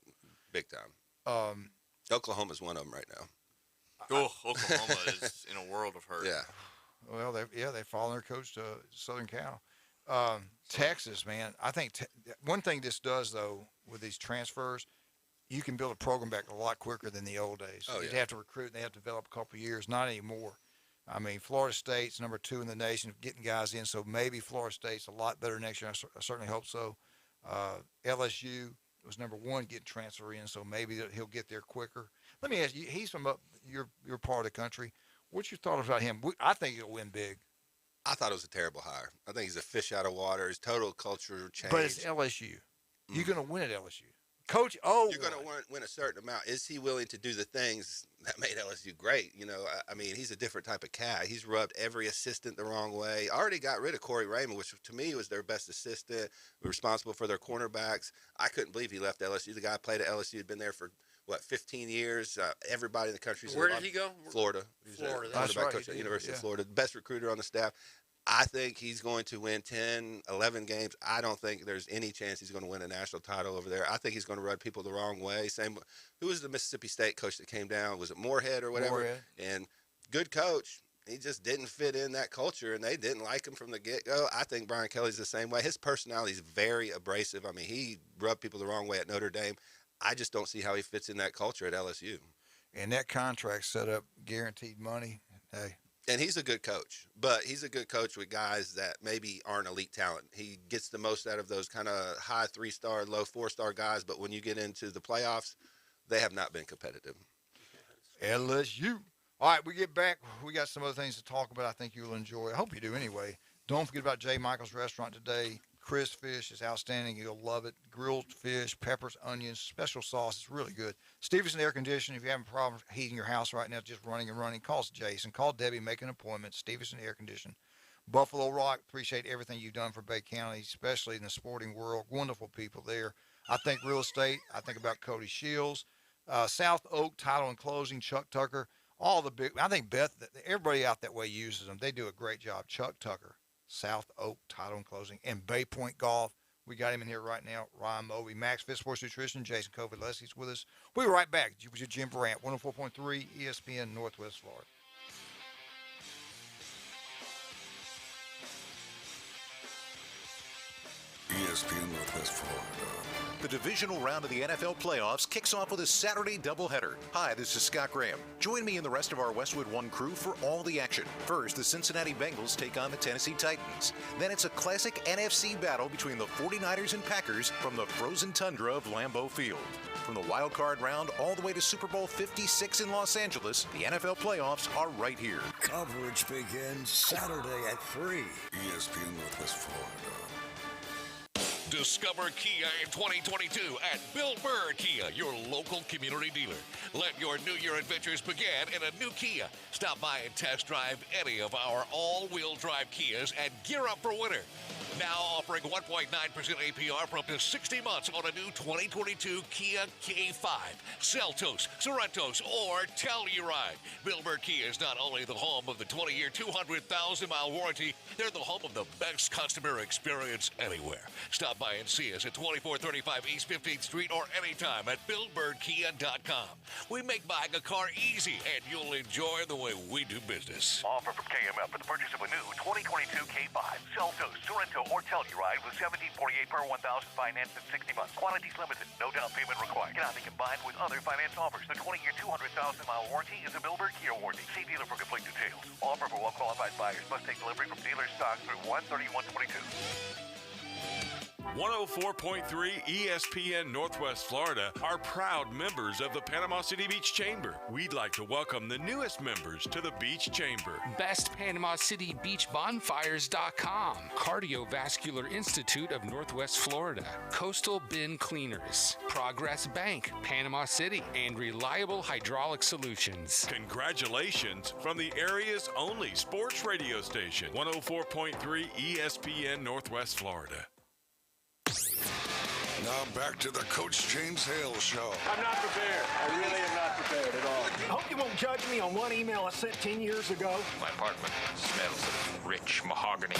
big time. Oklahoma's one of them right now. Oklahoma is in a world of hurt. Yeah. Well, they follow their coach to Southern Cal. Texas, man, I think one thing this does, though, with these transfers, you can build a program back a lot quicker than the old days. You'd have to recruit, and they have to develop a couple of years. Not anymore. I mean, Florida State's number 2 in the nation, getting guys in, so maybe Florida State's a lot better next year. I certainly hope so. LSU was number 1 getting transfer in, so maybe he'll get there quicker. Let me ask you, he's from up your part of the country. What's your thought about him? I think he'll win big. I thought it was a terrible hire. I think he's a fish out of water. His total culture change. But it's LSU. You're going to win at LSU. Coach, you're going to win a certain amount. Is he willing to do the things that made LSU great? I mean, he's a different type of cat. He's rubbed every assistant the wrong way. Already got rid of Corey Raymond, which to me was their best assistant, responsible for their cornerbacks. I couldn't believe he left LSU. The guy played at LSU, had been there for 15 years. Everybody in the country. Where did he go? Florida. Florida. That's right. Coach at the University of Florida. Best recruiter on the staff. I think he's going to win 10, 11 games. I don't think there's any chance he's going to win a national title over there. I think he's going to rub people the wrong way. Who was the Mississippi State coach that came down? Was it Moorhead or whatever? Moorhead. And good coach. He just didn't fit in that culture, and they didn't like him from the get-go. I think Brian Kelly's the same way. His personality is very abrasive. I mean, he rubbed people the wrong way at Notre Dame. I just don't see how he fits in that culture at LSU. And that contract set up guaranteed money. Hey. And he's a good coach, but he's a good coach with guys that maybe aren't elite talent. He gets the most out of those kind of high 3-star, low 4-star guys, but when you get into the playoffs, they have not been competitive. LSU. All right, we get back. We got some other things to talk about I think you'll enjoy. I hope you do anyway. Don't forget about J. Michael's Restaurant today. Crisp fish is outstanding. You'll love it. Grilled fish, peppers, onions, special sauce. It's really good. Stevenson Air Conditioning. If you have a problem heating your house right now, just running, call Jason. Call Debbie. Make an appointment. Stevenson Air Conditioning. Buffalo Rock. Appreciate everything you've done for Bay County, especially in the sporting world. Wonderful people there. I think real estate. I think about Cody Shields. South Oak Title and Closing. Chuck Tucker. All the big. I think everybody out that way uses them. They do a great job. Chuck Tucker. South Oak Title and Closing, and Bay Point Golf. We got him in here right now. Ryan Moby, Max Fit Sports Nutrition, Jason Covey-Leslie's with us. We'll be right back. Jim Brandt, 104.3 ESPN Northwest Florida. ESPN Northwest Florida. The divisional round of the NFL playoffs kicks off with a Saturday doubleheader. Hi, this is Scott Graham. Join me and the rest of our Westwood One crew for all the action. First, the Cincinnati Bengals take on the Tennessee Titans. Then it's a classic NFC battle between the 49ers and Packers from the frozen tundra of Lambeau Field. From the wild card round all the way to Super Bowl 56 in Los Angeles, the NFL playoffs are right here. Coverage begins Saturday at 3. ESPN Northwest Florida. Discover Kia in 2022 at Bill Burr Kia, your local community dealer. Let your New Year adventures begin in a new Kia. Stop by and test drive any of our all-wheel drive Kias and gear up for winter. Now offering 1.9% APR for up to 60 months on a new 2022 Kia K5, Seltos, Sorrentos, or Telluride. Bill Burr Kia is not only the home of the 20-year, 200,000-mile warranty, they're the home of the best customer experience anywhere. Stop by and see us at 2435 East 15th Street or anytime at BillBirdKia.com. We make buying a car easy, and you'll enjoy the way we do business. Offer from KMF for the purchase of a new 2022 K5, Seltos, Sorrento, or Telluride with $17.48 per 1,000 financed in 60 months. Quantities limited. No down payment required. Cannot be combined with other finance offers. The 20-year, 200,000-mile warranty is a Bill Burr Kia warranty. See dealer for complete details. Offer for well-qualified buyers. Must take delivery from dealer stock through 1/31/22. 104.3 ESPN Northwest Florida are proud members of the Panama City Beach Chamber. We'd like to welcome the newest members to the Beach Chamber. Best Panama City Beach Bonfires.com, Cardiovascular Institute of Northwest Florida, Coastal Bin Cleaners, Progress Bank, Panama City, and Reliable Hydraulic Solutions. Congratulations from the area's only sports radio station, 104.3 ESPN Northwest Florida. Now back to the Coach James Hale Show. I'm not prepared. I really am not prepared at all. I hope you won't judge me on one email I sent 10 years ago. My apartment smells of rich mahogany.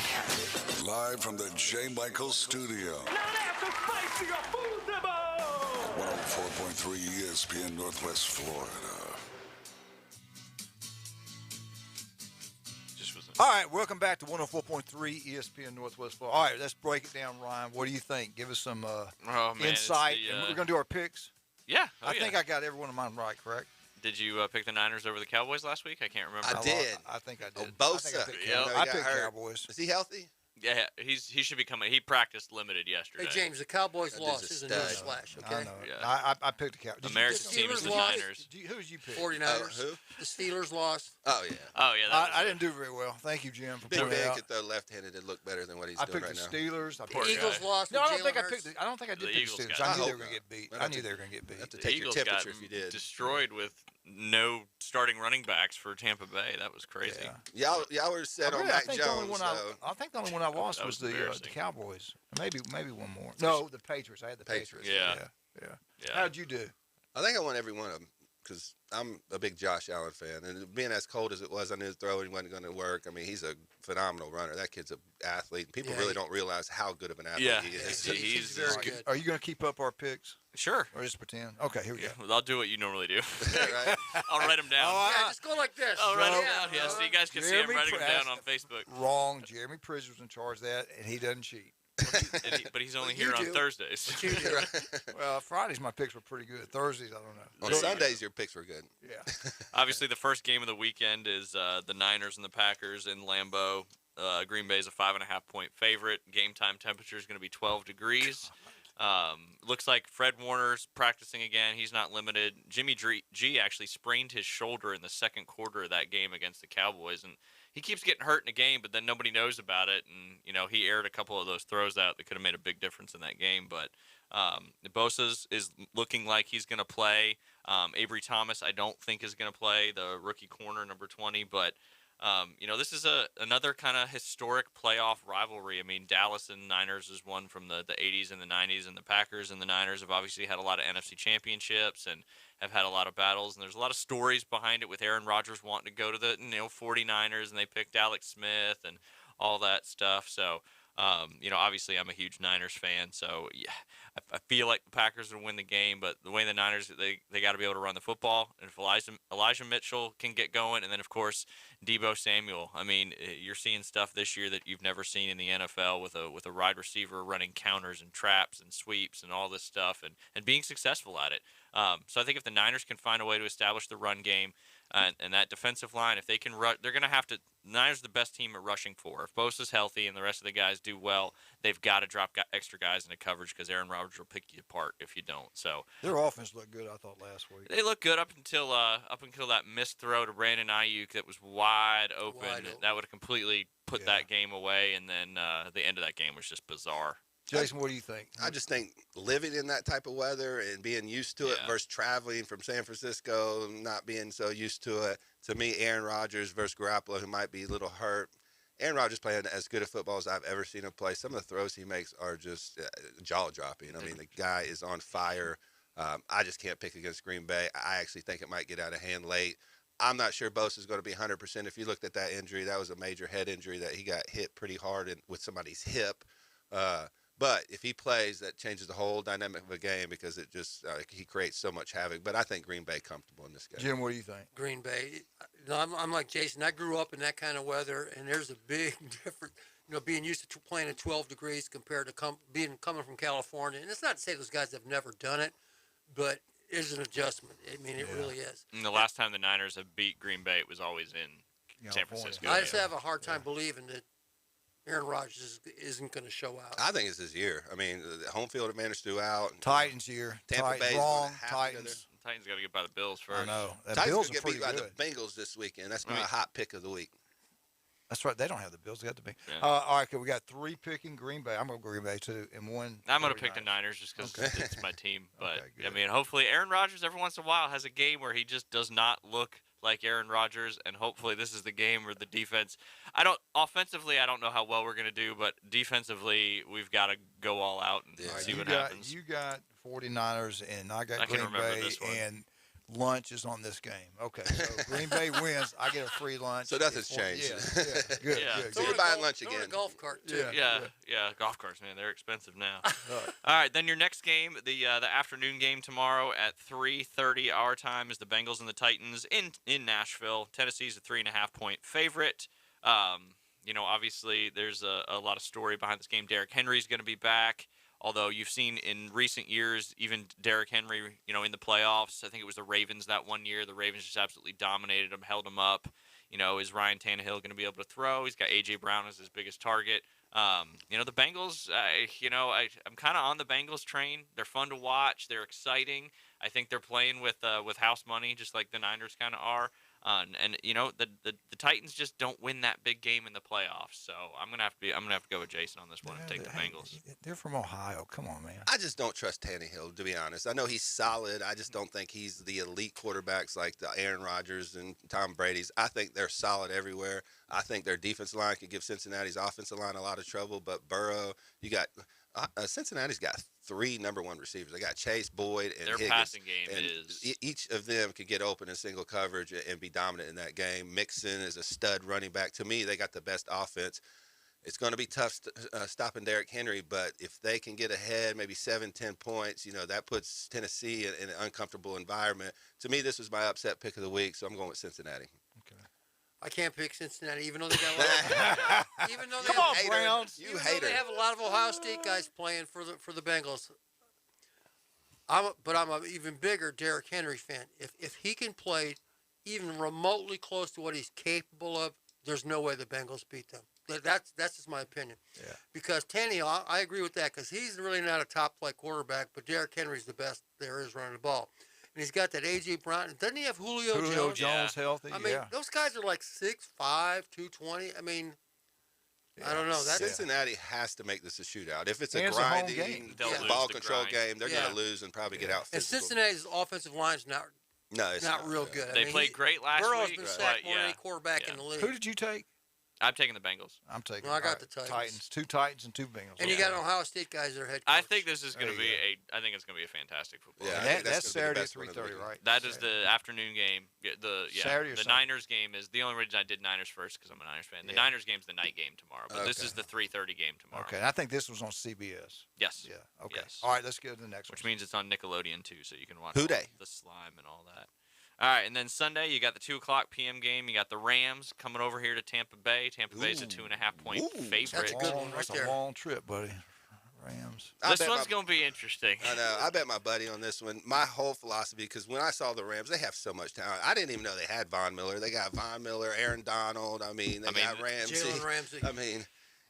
Live from the J. Michael Studio. Not after spicy or food nibble! 104.3 ESPN Northwest Florida. All right, welcome back to 104.3 ESPN Northwest Florida. All right, let's break it down, Ryan. What do you think? Give us some insight. And we're going to do our picks. Yeah. I think I got every one of mine right, correct? Did you pick the Niners over the Cowboys last week? I can't remember. I did. I think I did. Bosa. I picked Cowboys. Is he healthy? Yeah, he should be coming. He practiced limited yesterday. Hey, James, the Cowboys That lost. dude's Is a a news stud. flash, I okay? know. Yeah. I picked the Cowboys. America's team is the Niners. Who did you pick? 49ers. Who? The Steelers lost. Oh, yeah. Oh, yeah. I didn't do very well. Thank you, Jim, for Big pointing Ben out. could throw left-handed and look better than what he's I doing picked right the now. Steelers. The Eagles lost. No, with I don't think I Jalen picked. Hurts. I don't think I did The pick the Eagles Steelers. got I knew beat. they were going to get beat. I knew they were going to get beat. Have to The take your Eagles temperature got if you did. destroyed with no starting running backs for Tampa Bay. That was crazy. Y'all were set on Mac Jones, though. I think the only one I lost That was was the embarrassing. Cowboys. Maybe one more. No, the Patriots. I had the Patriots. Yeah. How'd you do? I think I won every one of them because I'm a big Josh Allen fan. And being as cold as it was, I knew his throwing wasn't going to work. I mean, he's a phenomenal runner. That kid's an athlete. People really don't realize how good of an athlete he is. He's very good. Are you going to keep up our picks? Sure. Or just pretend? Okay, here we go. Well, I'll do what you normally do. Right? I'll write them down. Yeah, just go like this. I'll write them down. Yeah, so you guys can see I'm Jeremy writing them Press- down on Facebook. Wrong. Jeremy Prizer's in charge of that, and he doesn't cheat. But he's only here on Thursdays. Well, Fridays my picks were pretty good. Thursdays, I don't know. On Sundays, your picks were good. Yeah. Obviously, the first game of the weekend is the Niners and the Packers in Lambeau. Green Bay is a 5.5-point favorite. Game time temperature is going to be 12 degrees. Looks like Fred Warner's practicing again. He's not limited. Jimmy G actually sprained his shoulder in the second quarter of that game against the Cowboys, and he keeps getting hurt in a game, but then nobody knows about it. And he aired a couple of those throws out that could have made a big difference in that game. But Bosa is looking like he's going to play. Avery Thomas, I don't think is going to play, the rookie corner, number 20. But this is another kind of historic playoff rivalry. I mean, Dallas and Niners is one from the 80s and the 90s, and the Packers and the Niners have obviously had a lot of NFC championships and have had a lot of battles, and there's a lot of stories behind it with Aaron Rodgers wanting to go to the 49ers, and they picked Alex Smith and all that stuff. So, obviously I'm a huge Niners fan, so yeah, I feel like the Packers will win the game, but the way the Niners, they got to be able to run the football, and if Elijah Mitchell can get going, and then, of course, Deebo Samuel. I mean, you're seeing stuff this year that you've never seen in the NFL with a wide receiver running counters and traps and sweeps and all this stuff and being successful at it. So I think if the Niners can find a way to establish the run game and that defensive line, if they can they're going to have to. The Niners are the best team at rushing for. If Bosa's healthy and the rest of the guys do well, they've got to drop extra guys into coverage because Aaron Rodgers will pick you apart if you don't. So their offense looked good, I thought, last week. They looked good up until that missed throw to Brandon Ayuk that was wide open. That would have completely put that game away, and then the end of that game was just bizarre. Jason, what do you think? I just think living in that type of weather and being used to it versus traveling from San Francisco and not being so used to it. To me, Aaron Rodgers versus Garoppolo, who might be a little hurt. Aaron Rodgers playing as good a football as I've ever seen him play. Some of the throws he makes are just jaw-dropping. I mean, the guy is on fire. I just can't pick against Green Bay. I actually think it might get out of hand late. I'm not sure Bosa is going to be 100%. If you looked at that injury, that was a major head injury that he got hit pretty hard with somebody's hip. But if he plays, that changes the whole dynamic of a game because it just he creates so much havoc. But I think Green Bay comfortable in this game. Jim, what do you think? Green Bay. I'm like Jason. I grew up in that kind of weather, and there's a big difference. Being used to playing at 12 degrees compared to coming from California. And it's not to say those guys have never done it, but it's an adjustment. I mean, it really is. And the last time the Niners have beat Green Bay, it was always in San Francisco. I just have a hard time believing that Aaron Rodgers isn't going to show out. I think it's his year. I mean, the home field advantage throughout. Titans year. Tampa Bay's wrong. Titans. Titans got to get by the Bills first. I know. Titans Bills get are pretty beat by good. the Bengals this weekend. That's my hot pick of the week. That's right. They don't have the Bills. They got the Bengals. Yeah. All right, okay, we got 3 picking Green Bay. I'm going to go Green Bay, too, and 1. I'm going to pick the Niners just because Okay. it's my team. But, Okay, I mean, hopefully Aaron Rodgers every once in a while has a game where he just does not look like Aaron Rodgers, and hopefully this is the game where the defense offensively, I don't know how well we're going to do, but defensively, we've got to go all out and see what happens. You got 49ers, and I got Green Bay, and lunch is on this game. Okay, so Green Bay wins. I get a free lunch. So nothing's changed. Yeah, good, Yeah. good. So we're buying lunch again. A golf cart, too. Yeah, golf carts, man, they're expensive now. All right, then your next game, the afternoon game tomorrow at 3:30 our time is the Bengals and the Titans in Nashville. Tennessee's a 3.5-point favorite. Obviously there's a lot of story behind this game. Derrick Henry's going to be back. Although you've seen in recent years, even Derrick Henry, in the playoffs, I think it was the Ravens that one year. The Ravens just absolutely dominated him, held him up. Is Ryan Tannehill going to be able to throw? He's got A.J. Brown as his biggest target. The Bengals, I'm kind of on the Bengals train. They're fun to watch. They're exciting. I think they're playing with house money, just like the Niners kind of are. The Titans just don't win that big game in the playoffs. So I'm gonna have to go with Jason on this one and take the Bengals. They're from Ohio. Come on, man. I just don't trust Tannehill, to be honest. I know he's solid. I just don't think he's the elite quarterbacks like the Aaron Rodgers and Tom Brady's. I think they're solid everywhere. I think their defensive line could give Cincinnati's offensive line a lot of trouble. But Burrow, you got Cincinnati's got 3 number 1 receivers. They got Chase, Boyd, and Their Higgins. passing game and is each of them could get open in single coverage and be dominant in that game. Mixon is a stud running back. To me, they got the best offense. It's going to be tough stopping Derrick Henry, but if they can get ahead, maybe 7-10 points, that puts Tennessee in an uncomfortable environment. To me, this was my upset pick of the week, so I'm going with Cincinnati. I can't pick Cincinnati, even though they got a lot of, even though they Come on, have, Browns. even though they have a lot of Ohio State guys playing for the Bengals. But I'm an even bigger Derrick Henry fan. If he can play even remotely close to what he's capable of, there's no way the Bengals beat them. That's just my opinion. Yeah. Because Tannehill, I agree with that, because he's really not a top flight quarterback, but Derrick Henry's the best there is running the ball. And he's got that A.J. Brown. Doesn't he have Julio Jones? Healthy. I mean, those guys are like 6'5", 220. I mean, I don't know. Cincinnati has to make this a shootout. If it's a And it's a home grinding, game. ball control game, they're going to lose and probably get out And physical. Cincinnati's offensive line's it's not real good. They played great last Burrow's week. been sacked more than but, any quarterback in the league. Who did you take? I'm taking the Bengals. I'm taking. No, I got all the Titans. 2 Titans and 2 Bengals. And you got Ohio State guys that are head coach. I think this is going to be I think it's going to be a fantastic football. Yeah, game. I think that's Saturday at gonna be the best one of the 3:30, right? That is the afternoon game. Saturday or the Sunday? Niners game is the only reason I did Niners first because I'm a Niners fan. The Niners game's the night game tomorrow, but this is the 3:30 game tomorrow. Okay, and I think this was on CBS. Yes. Yeah. Okay. Yes. All right, let's go to the next Which one. means it's on Nickelodeon too, so you can watch Who dey? the slime and all that. All right, and then Sunday you got the 2:00 p.m. game. You got the Rams coming over here to Tampa Bay. Tampa Bay's a 2.5-point favorite. That's a good one right That's there. a long trip, buddy. Rams. This one's going to be interesting. I know. I bet my buddy on this one. My whole philosophy, because when I saw the Rams, they have so much talent. I didn't even know they had Von Miller. They got Von Miller, Aaron Donald. They got Ramsey. Jalen Ramsey. I mean,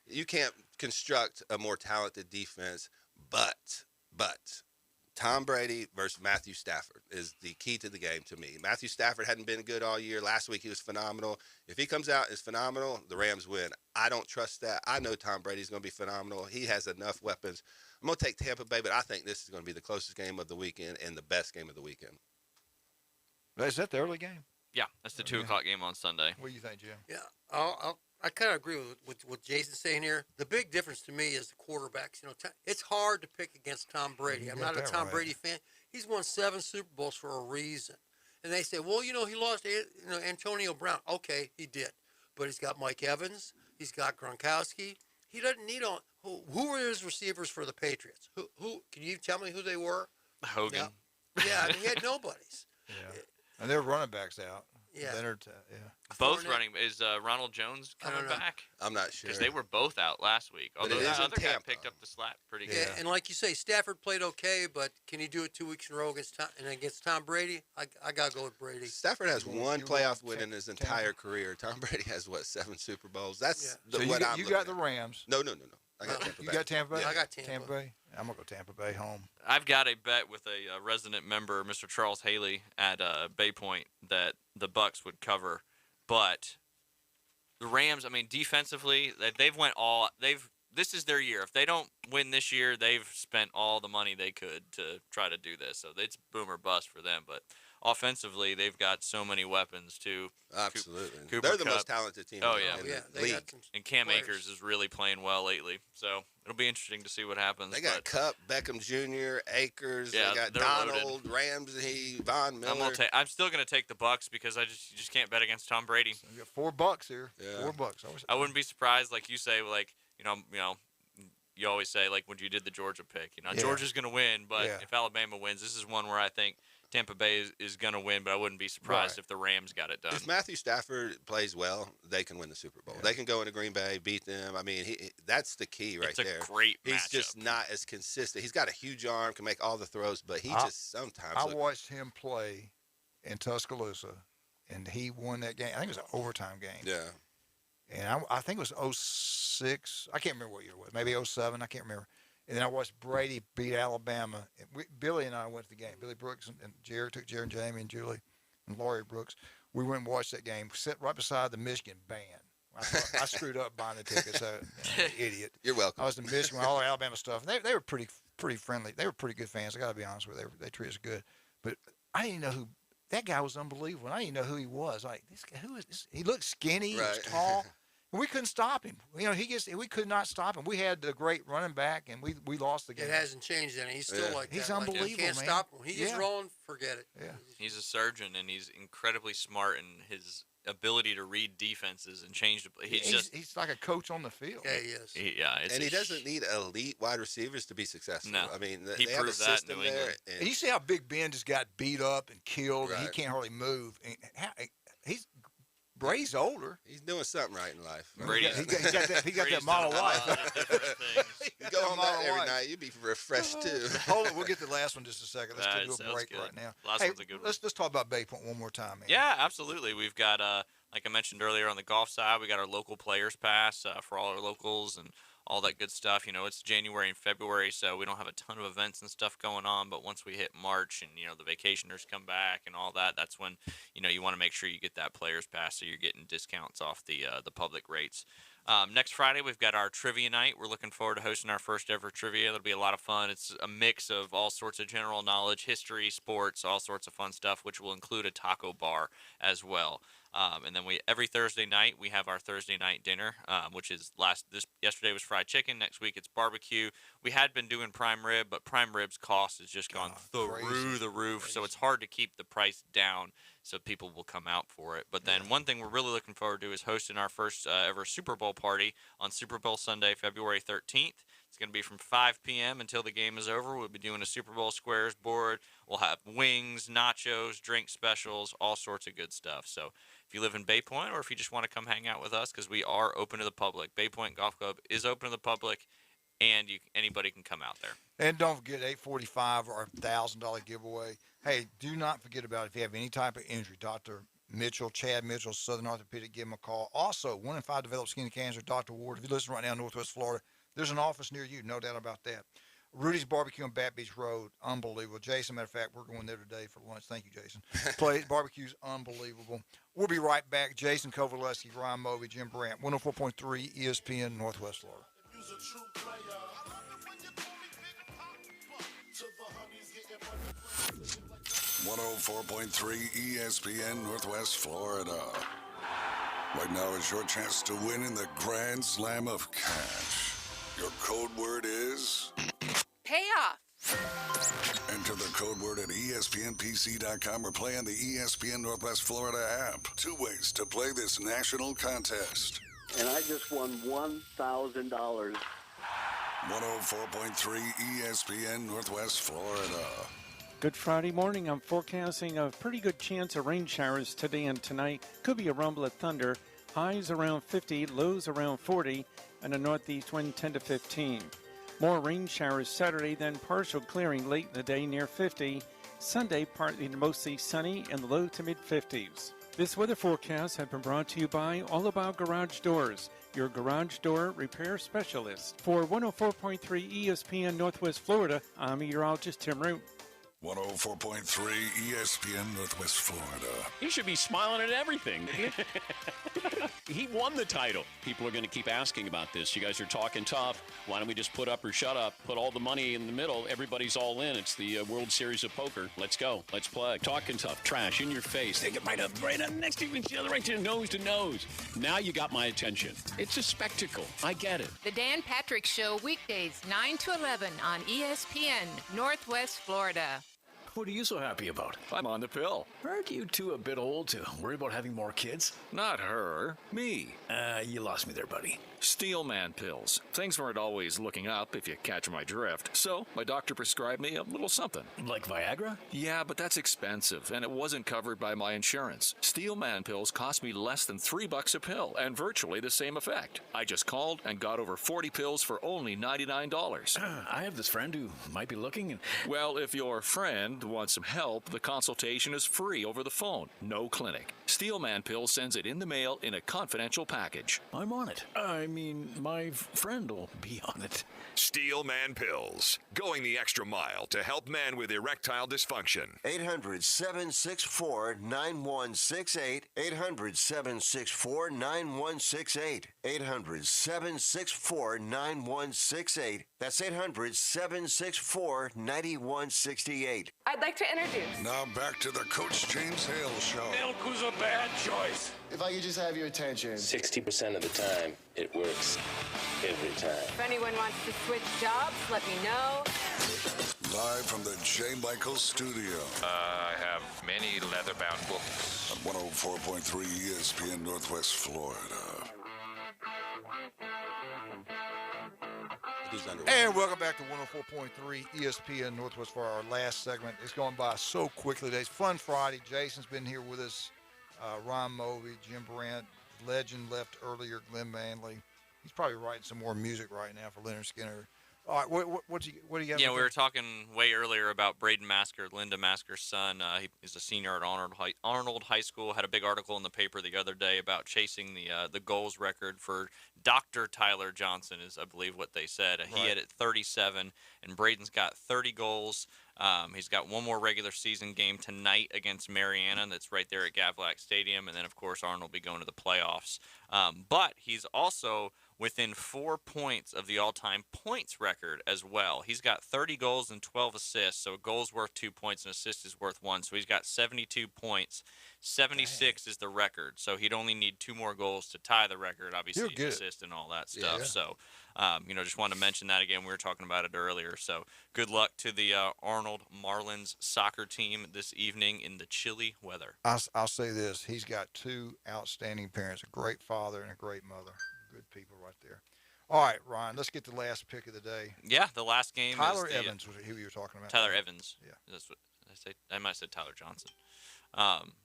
you can't construct a more talented defense, but Tom Brady versus Matthew Stafford is the key to the game to me. Matthew Stafford hadn't been good all year. Last week he was phenomenal. If he comes out and is phenomenal, the Rams win. I don't trust that. I know Tom Brady's going to be phenomenal. He has enough weapons. I'm going to take Tampa Bay, but I think this is going to be the closest game of the weekend and the best game of the weekend. Is that the early game? Yeah, that's the 2 o'clock game on Sunday. What do you think, Jim? Yeah, I kind of agree with what Jason's saying here. The big difference to me is the quarterbacks. You know, it's hard to pick against Tom Brady. I'm not a Tom Brady fan. He's won 7 Super Bowls for a reason. And they say, well, he lost Antonio Brown. Okay, he did. But he's got Mike Evans. He's got Gronkowski. He doesn't need on. Who were his receivers for the Patriots? Who can you tell me who they were? Hogan. Yeah, I mean, he had nobodies. Yeah. And their running backs out. Yeah. Leonard, Both running. Is Ronald Jones coming back? I'm not sure. Because they were both out last week. But Although it is the in other guy Tampa. picked up the slack pretty Yeah, good. and like you say, Stafford played okay, but can he do it 2 weeks in a row against Tom Brady? I gotta go with Brady. Stafford has one playoff win in his entire career. Tom Brady has, 7 Super Bowls? That's So what you I'm got looking the at. Rams. No. I got Tampa Bay. You got Tampa Bay? Yeah, I got Tampa. Bay. I'm going to go Tampa Bay home. I've got a bet with a resident member, Mr. Charles Haley, at Bay Point, that the Bucks would cover. But the Rams, I mean, defensively, this is their year. If they don't win this year, they've spent all the money they could to try to do this. So it's boom or bust for them. But offensively, they've got so many weapons too. Absolutely. Cooper They're the Kupp. most talented team Oh, in yeah. the league. And Cam players. Akers is really playing well lately. So it'll be interesting to see what happens. They got Cup, Beckham Jr., Akers. Yeah, they got they're Donald, Ramsey, Von Miller. I'm still gonna take the Bucks because you just can't bet against Tom Brady. You got $4 here. Yeah. $4. I wouldn't be surprised, like you say, you always say, like when you did the Georgia pick, Yeah. Georgia's gonna win, but Yeah. if Alabama wins, this is one where I think Tampa Bay is gonna win, but I wouldn't be surprised if the Rams got it done. If Matthew Stafford plays well, they can win the Super Bowl. Yeah. They can go into Green Bay, beat them. I mean, that's the key right It's a there. great He's matchup. just not as consistent. He's got a huge arm, can make all the throws, but he just sometimes. I watched him play in Tuscaloosa, and he won that game. I think it was an overtime game. Yeah. And I think it was 06. I can't remember what year it was. Maybe 07. I can't remember. And then I watched Brady beat Alabama. And Billy and I went to the game. Billy Brooks and Jared took Jared and Jamie and Julie and Laurie Brooks. We went and watched that game. Sat right beside the Michigan band. I screwed up buying the tickets. Idiot. You're welcome. I was in Michigan with all the Alabama stuff. And they were pretty friendly. They were pretty good fans. I got to be honest with you. They treated us good. But I didn't know who. That guy was unbelievable. I didn't know who he was. Like, this guy, who is this? He looked skinny. He was Right. tall. And we couldn't stop him. We could not stop him. We had the great running back, and we lost the game. It hasn't changed any. He's still like that. He's Like, unbelievable, you can't man. stop him. He gets Yeah. rolling, forget it. Yeah. He's a surgeon, and he's incredibly smart in his ability to read defenses and change the play. He's like a coach on the field. Yeah, he is. And he doesn't need elite wide receivers to be successful. No. I mean, He they have a proved that in system New there. England. And you see how Big Ben just got beat up and killed, and he Right. can't hardly move. And Brady's older. He's doing something right in life. He got that model wife. You go home that every night, you'd be refreshed too. Hold on, we'll get to the last one in just a second. Let's That do a sounds break good. right now. Last Hey, one's a good one. let's talk about Bay Point one more time, man. Yeah, absolutely. We've got, like I mentioned earlier on the golf side, we got our local players pass for all our locals and all that good stuff. It's January and February, so we don't have a ton of events and stuff going on. But once we hit March and, the vacationers come back and all that, that's when, you want to make sure you get that players pass so you're getting discounts off the public rates. Next Friday, we've got our trivia night. We're looking forward to hosting our first ever trivia. It'll be a lot of fun. It's a mix of all sorts of general knowledge, history, sports, all sorts of fun stuff, which will include a taco bar as well. And then every Thursday night we have our Thursday night dinner, which is yesterday was fried chicken. Next week it's barbecue. We had been doing prime rib, but prime rib's cost has just gone through the roof, so it's hard to keep the price down so people will come out for it. But then one thing we're really looking forward to is hosting our first ever Super Bowl party on Super Bowl Sunday, February 13th. It's going to be from 5 p.m. until the game is over. We'll be doing a Super Bowl Squares board. We'll have wings, nachos, drink specials, all sorts of good stuff. So if you live in Bay Point or if you just want to come hang out with us, because we are open to the public. Bay Point Golf Club is open to the public, and anybody can come out there. And don't forget $845 or $1,000 giveaway. Hey, do not forget about it. If you have any type of injury, Dr. Mitchell, Chad Mitchell, Southern Orthopedic, give him a call. Also, 1 in 5 develop skin cancer. Dr. Ward, if you listen right now in Northwest Florida, there's an office near you, no doubt about that. Rudy's Barbecue on Bat Beach Road, unbelievable. Jason, matter of fact, we're going there today for lunch. Thank you, Jason. Barbecue's unbelievable. We'll be right back. Jason Kovaleski, Ryan Movey, Jim Brandt, 104.3 ESPN, Northwest Florida. 104.3 ESPN Northwest Florida. Right now is your chance to win in the Grand Slam of Cash. Your code word is payoff. Enter the code word at ESPNPC.com or play on the ESPN Northwest Florida app. 2 ways to play this national contest. And I just won $1,000. 104.3 ESPN Northwest Florida. Good Friday morning. I'm forecasting a pretty good chance of rain showers today and tonight. Could be a rumble of thunder. Highs around 50, lows around 40, and a northeast wind 10 to 15. More rain showers Saturday, then partial clearing late in the day near 50. Sunday, partly to mostly sunny in the low to mid-50s. This weather forecast has been brought to you by All About Garage Doors, your garage door repair specialist. For 104.3 ESPN Northwest Florida, I'm meteorologist Tim Root. 104.3 ESPN Northwest Florida. He should be smiling at everything. He won the title. People are going to keep asking about this. You guys are talking tough. Why don't we just put up or shut up? Put all the money in the middle. Everybody's all in. It's the World Series of Poker. Let's go. Let's play. Talking tough. Trash in your face. They get right up next to each other, right to nose to nose. Now you got my attention. It's a spectacle. I get it. The Dan Patrick Show, weekdays 9 to 11 on ESPN, Northwest Florida. What are you so happy about? I'm on the pill. Aren't you two a bit old to worry about having more kids? Not her. Me. You lost me there, buddy. Steelman pills. Things weren't always looking up, if you catch my drift. So, my doctor prescribed me a little something. Like Viagra? Yeah, but that's expensive, and it wasn't covered by my insurance. Steelman pills cost me less than $3 a pill, and virtually the same effect. I just called and got over 40 pills for only $99. I have this friend who might be looking. Well, if your friend wants some help, the consultation is free over the phone. No clinic. Steelman Pills sends it in the mail in a confidential package. I'm on it. I mean, my friend will be on it. Steelman Pills. Going the extra mile to help men with erectile dysfunction. 800-764-9168. 800-764-9168. 800-764-9168. That's 800-764-9168. I'd like to introduce. Now back to the Coach James Hale Show. Milk was a bad choice. If I could just have your attention. 60% of the time, it works every time. If anyone wants to switch jobs, let me know. Live from the J. Michael Studio. I have many leather-bound books. On 104.3 ESPN Northwest Florida. And welcome back to 104.3 ESPN Northwest for our last segment. It's going by so quickly today. It's Fun Friday. Jason's been here with us. Ron Movey, Jim Brandt, legend left earlier, Glenn Manley. He's probably writing some more music right now for Leonard Skinner. All right, what do you have? Yeah, we were talking way earlier about Braden Masker, Linda Masker's son. He's a senior at Arnold High School. Had a big article in the paper the other day about chasing the goals record for Dr. Tyler Johnson, is I believe what they said. Right. He had it 37, and Braden's got 30 goals. He's got one more regular season game tonight against Mariana. That's right there at Gavlac Stadium. And then, of course, Arnold will be going to the playoffs. But he's also within 4 points of the all-time points record as well. He's got 30 goals and 12 assists, so a goal's worth 2 points and assist is worth 1. So he's got 72 points. 76 is the record, so he'd only need 2 more goals to tie the record, obviously, assist and all that stuff. Yeah. So, just wanted to mention that again. We were talking about it earlier. So good luck to the Arnold Marlins soccer team this evening in the chilly weather. I'll say this. He's got 2 outstanding parents, a great father and a great mother. Good people right there. All right, Ryan, let's get the last pick of the day. Yeah, the last game Tyler is Evans was who you were talking about. Tyler Evans. Yeah. That's what I say. I might have said Tyler Johnson.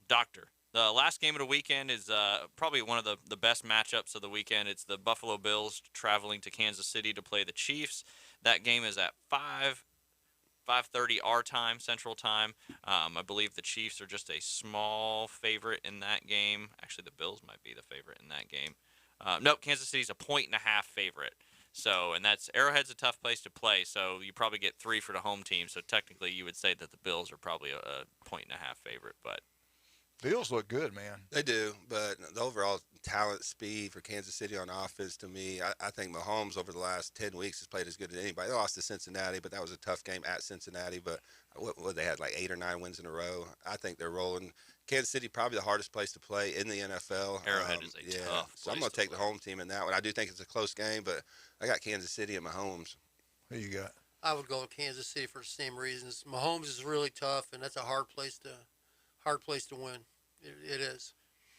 Doctor. The last game of the weekend is probably one of the best matchups of the weekend. It's the Buffalo Bills traveling to Kansas City to play the Chiefs. That game is at 5:30 our time, Central Time. I believe the Chiefs are just a small favorite in that game. Actually, the Bills might be the favorite in that game. Nope, Kansas City's a 1.5 favorite. So, and that's Arrowhead's a tough place to play. So you probably get 3 for the home team. So technically, you would say that the Bills are probably a 1.5 favorite. But Bills look good, man. They do, but the overall talent, speed for Kansas City on offense, to me, I think Mahomes over the last 10 weeks has played as good as anybody. They lost to Cincinnati, but that was a tough game at Cincinnati. But what they had like 8 or 9 wins in a row. I think they're rolling. Kansas City probably the hardest place to play in the NFL. Arrowhead is a tough so I'm going to take the home team in that one. I do think it's a close game, but I got Kansas City and Mahomes. Who you got? I would go with Kansas City for the same reasons. Mahomes is really tough, and that's a hard place to win. It is.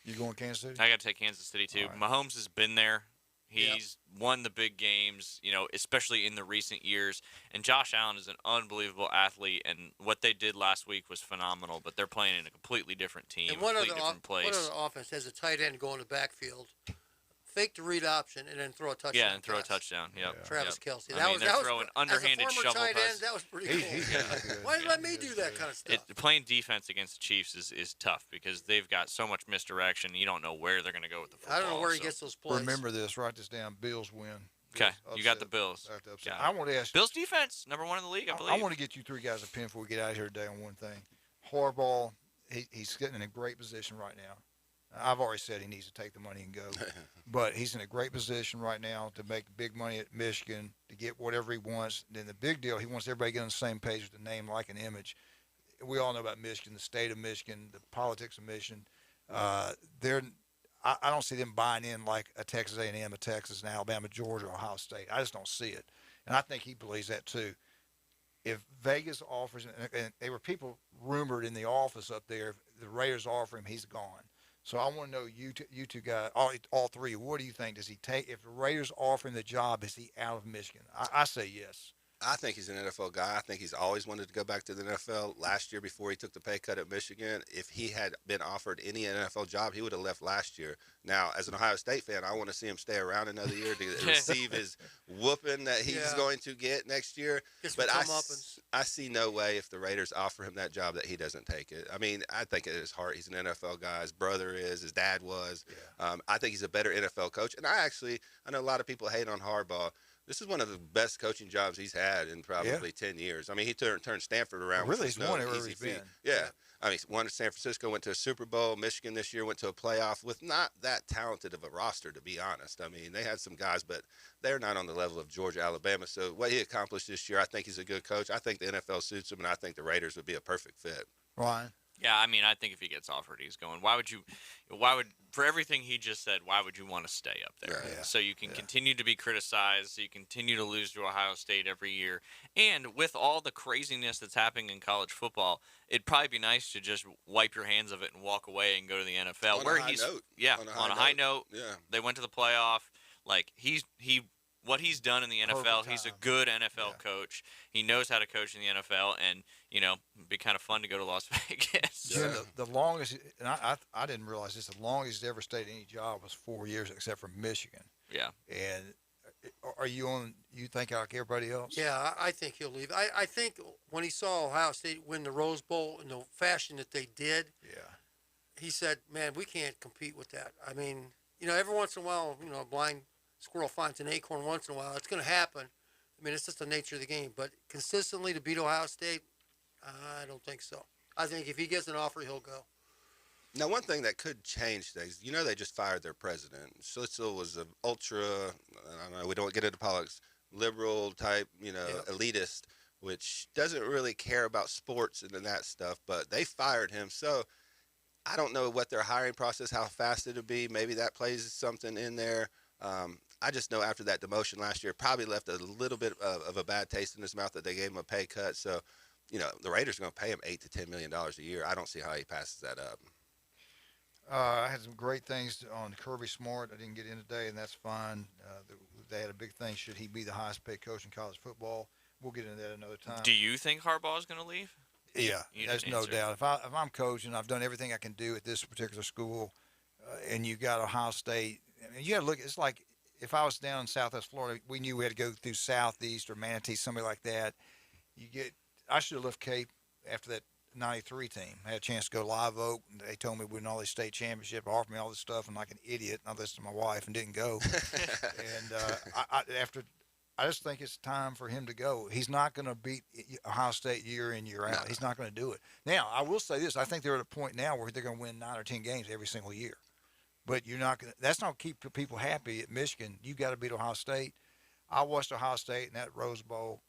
You going Kansas City? I got to take Kansas City too. Right. Mahomes has been there. He's won the big games, especially in the recent years. And Josh Allen is an unbelievable athlete, and what they did last week was phenomenal. But they're playing in a completely different team, And one completely different place. One other offense has a tight end go in the backfield, fake the read option, and then throw a touchdown. Yeah, and throw a touchdown. Yep. Travis Kelce. They're throwing underhanded as a former shovel tight pass. end, that was pretty cool. Why did you let me do that kind of stuff? Playing defense against the Chiefs is tough because they've got so much misdirection. You don't know where they're going to go with the football. I don't know where he gets those plays. Remember this. Write this down. Bills win. Okay, you got the Bills. Yeah. I want to ask Bills defense, number 1 in the league, I believe. I want to get you 3 guys a pin before we get out of here today on one thing. Harbaugh, he's getting in a great position right now. I've already said he needs to take the money and go, but he's in a great position right now to make big money at Michigan, to get whatever he wants. Then the big deal, he wants everybody to get on the same page with the name, like, an image. We all know about Michigan, the state of Michigan, the politics of Michigan. I don't see them buying in like a Texas A&M, a Texas, and Alabama, Georgia, Ohio State. I just don't see it, and I think he believes that too. If Vegas offers, and there were people rumored in the office up there, if the Raiders offer him, he's gone. So I want to know, you two guys, all 3, what do you think? Does he take, if the Raiders offer him the job, is he out of Michigan? I say yes. I think he's an NFL guy. I think he's always wanted to go back to the NFL. Last year, before he took the pay cut at Michigan, if he had been offered any NFL job, he would have left last year. Now, as an Ohio State fan, I want to see him stay around another year to receive his whooping that he's going to get next year. But I see no way if the Raiders offer him that job that he doesn't take it. I mean, I think at his heart, he's an NFL guy. His brother is. His dad was. Yeah. I think he's a better NFL coach. And I know a lot of people hate on Harbaugh. This is one of the best coaching jobs he's had in probably 10 years. I mean, he turned Stanford around. Really, he's won everywhere he's been. Yeah. I mean, won at San Francisco, went to a Super Bowl. Michigan this year went to a playoff with not that talented of a roster, to be honest. I mean, they had some guys, but they're not on the level of Georgia, Alabama. So what he accomplished this year, I think he's a good coach. I think the NFL suits him, and I think the Raiders would be a perfect fit. Ryan? Yeah, I mean, I think if he gets offered, he's going. For everything he just said, why would you want to stay up there? Yeah. So you can continue to be criticized, so you continue to lose to Ohio State every year. And with all the craziness that's happening in college football, it'd probably be nice to just wipe your hands of it and walk away and go to the NFL. On a high note. Yeah, on a high note. Yeah. They went to the playoff. Like, what he's done in the NFL, he's a good NFL coach. He knows how to coach in the NFL, and, it'd be kind of fun to go to Las Vegas. Jim, the longest, and I didn't realize this, the longest he's ever stayed in any job was 4 years, except for Michigan. Yeah. And are you think like everybody else? Yeah, I think he'll leave. I think when he saw Ohio State win the Rose Bowl in the fashion that they did, he said, man, we can't compete with that. I mean, every once in a while, a blind squirrel finds an acorn once in a while. It's going to happen. I mean, it's just the nature of the game. But consistently to beat Ohio State, I don't think so. I think if he gets an offer, he'll go. Now, one thing that could change things, they just fired their president. Schlitzel was an ultra, I don't know, we don't get into politics, liberal type, elitist, which doesn't really care about sports and that stuff, but they fired him. So I don't know what their hiring process, how fast it'll be. Maybe that plays something in there. I just know after that demotion last year, probably left a little bit of a bad taste in his mouth that they gave him a pay cut. So, the Raiders are going to pay him $8 to $10 million a year. I don't see how he passes that up. I had some great things on Kirby Smart. I didn't get in today, and that's fine. They had a big thing. Should he be the highest paid coach in college football? We'll get into that another time. Do you think Harbaugh is going to leave? Yeah, there's no doubt. If I'm coaching, I've done everything I can do at this particular school, and you got Ohio State. I mean, you got to look. It's like if I was down in Southwest Florida, we knew we had to go through Southeast or Manatee, somebody like that. I should have left Cape after that 93 team. I had a chance to go to Live Oak, and they told me we'd win all these state championship, offered me all this stuff, and like an idiot, I listened to my wife and didn't go. And after I just think it's time for him to go. He's not going to beat Ohio State year in, year out. No. He's not going to do it. Now, I will say this. I think they're at a point now where they're going to win 9 or 10 games every single year. But you're not going to – that's not keep people happy at Michigan. You got to beat Ohio State. I watched Ohio State in that Rose Bowl.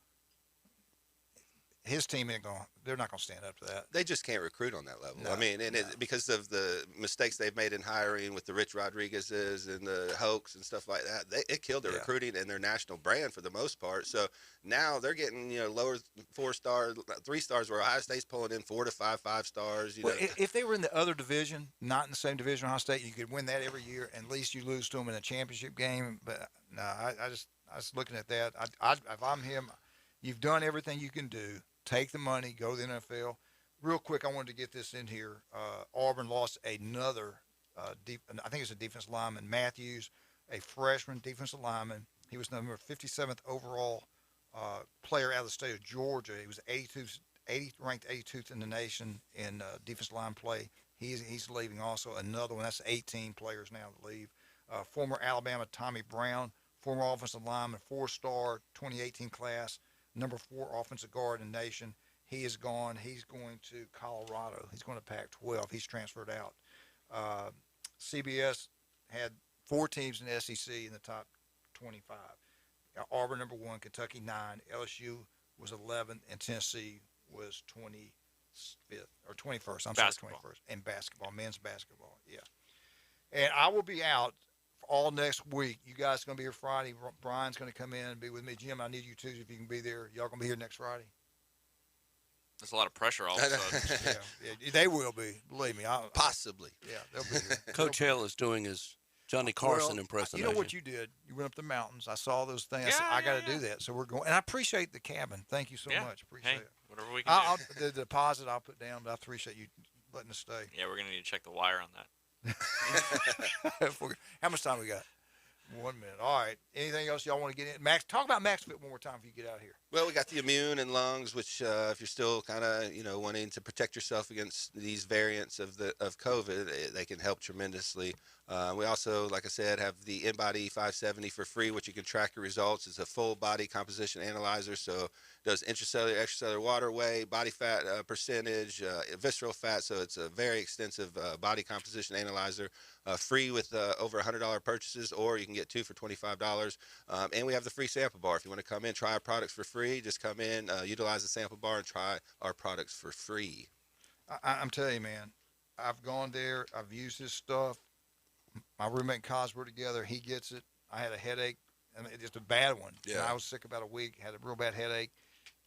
His team ain't going. They're not going to stand up to that. They just can't recruit on that level. No, I mean, and because of the mistakes they've made in hiring with the Rich Rodriguez's and the Hoax and stuff like that, it killed their recruiting and their national brand for the most part. So now they're getting lower 4-star, 3 stars, where Ohio State's pulling in 4 to 5 5-stars. Well, if they were in the other division, not in the same division, Ohio State, you could win that every year, and at least you lose to them in a championship game. But no, I was looking at that. If I'm him, you've done everything you can do. Take the money, go to the NFL. Real quick, I wanted to get this in here. Auburn lost another, I think it's a defensive lineman, Matthews, a freshman defensive lineman. He was number 57th overall player out of the state of Georgia. He was ranked 82nd in the nation in defensive line play. He's leaving also. Another one, that's 18 players now to leave. Former Alabama Tommy Brown, former offensive lineman, 4-star 2018 class. Number 4 offensive guard in the nation. He is gone. He's going to Colorado. He's going to Pac-12. He's transferred out. CBS had 4 teams in the SEC in the top 25. Auburn number 1, Kentucky 9, LSU was 11th, and Tennessee was 25th or 21st. I'm sorry, 21st in basketball, men's basketball. Yeah. And I will be out all next week. You guys are going to be here Friday. Brian's going to come in and be with me. Jim, I need you too if you can be there. Y'all going to be here next Friday? There's a lot of pressure all of a sudden. Yeah, they will be. Believe me. Possibly. Yeah, they'll be here. Coach Hale is doing his Johnny Carson impersonation. You know what you did? You went up the mountains. I saw those things. I said, I got to do that. So we're going. And I appreciate the cabin. Thank you so much. Appreciate it. Whatever we can do. The deposit I'll put down, but I appreciate you letting us stay. Yeah, we're going to need to check the wire on that. How much time we got? 1 minute. All right. Anything else y'all want to get in? Max, talk about MaxFit one more time if you get out of here. Well, we got the immune and lungs, which if you're still kind of wanting to protect yourself against these variants of COVID, they can help tremendously. We also, like I said, have the InBody 570 for free, which you can track your results. It's a full body composition analyzer, so it does intracellular, extracellular water weight, body fat percentage, visceral fat. So it's a very extensive body composition analyzer, free with over $100 purchases, or you can get 2 for $25. And we have the free sample bar. If you want to come in, try our products for free, just come in, utilize the sample bar, and try our products for free. I'm telling you, man, I've gone there. I've used this stuff. My roommate and college were together. He gets it. I had a headache, and it's just a bad one. Yeah. And I was sick about a week, had a real bad headache.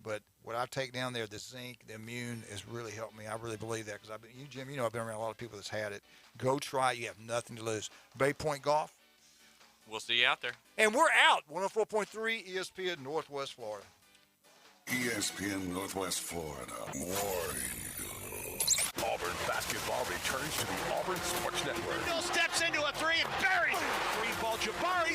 But what I take down there, the zinc, the immune, has really helped me. I really believe that because Jim, I've been around a lot of people that's had it. Go try it. You have nothing to lose. Bay Point Golf. We'll see you out there. And we're out. 104.3 ESPN Northwest Florida. ESPN Northwest Florida. War Eagle. Auburn basketball returns to the Auburn Sports Network. Bill steps into a 3 and buries it. 3-ball Jabari.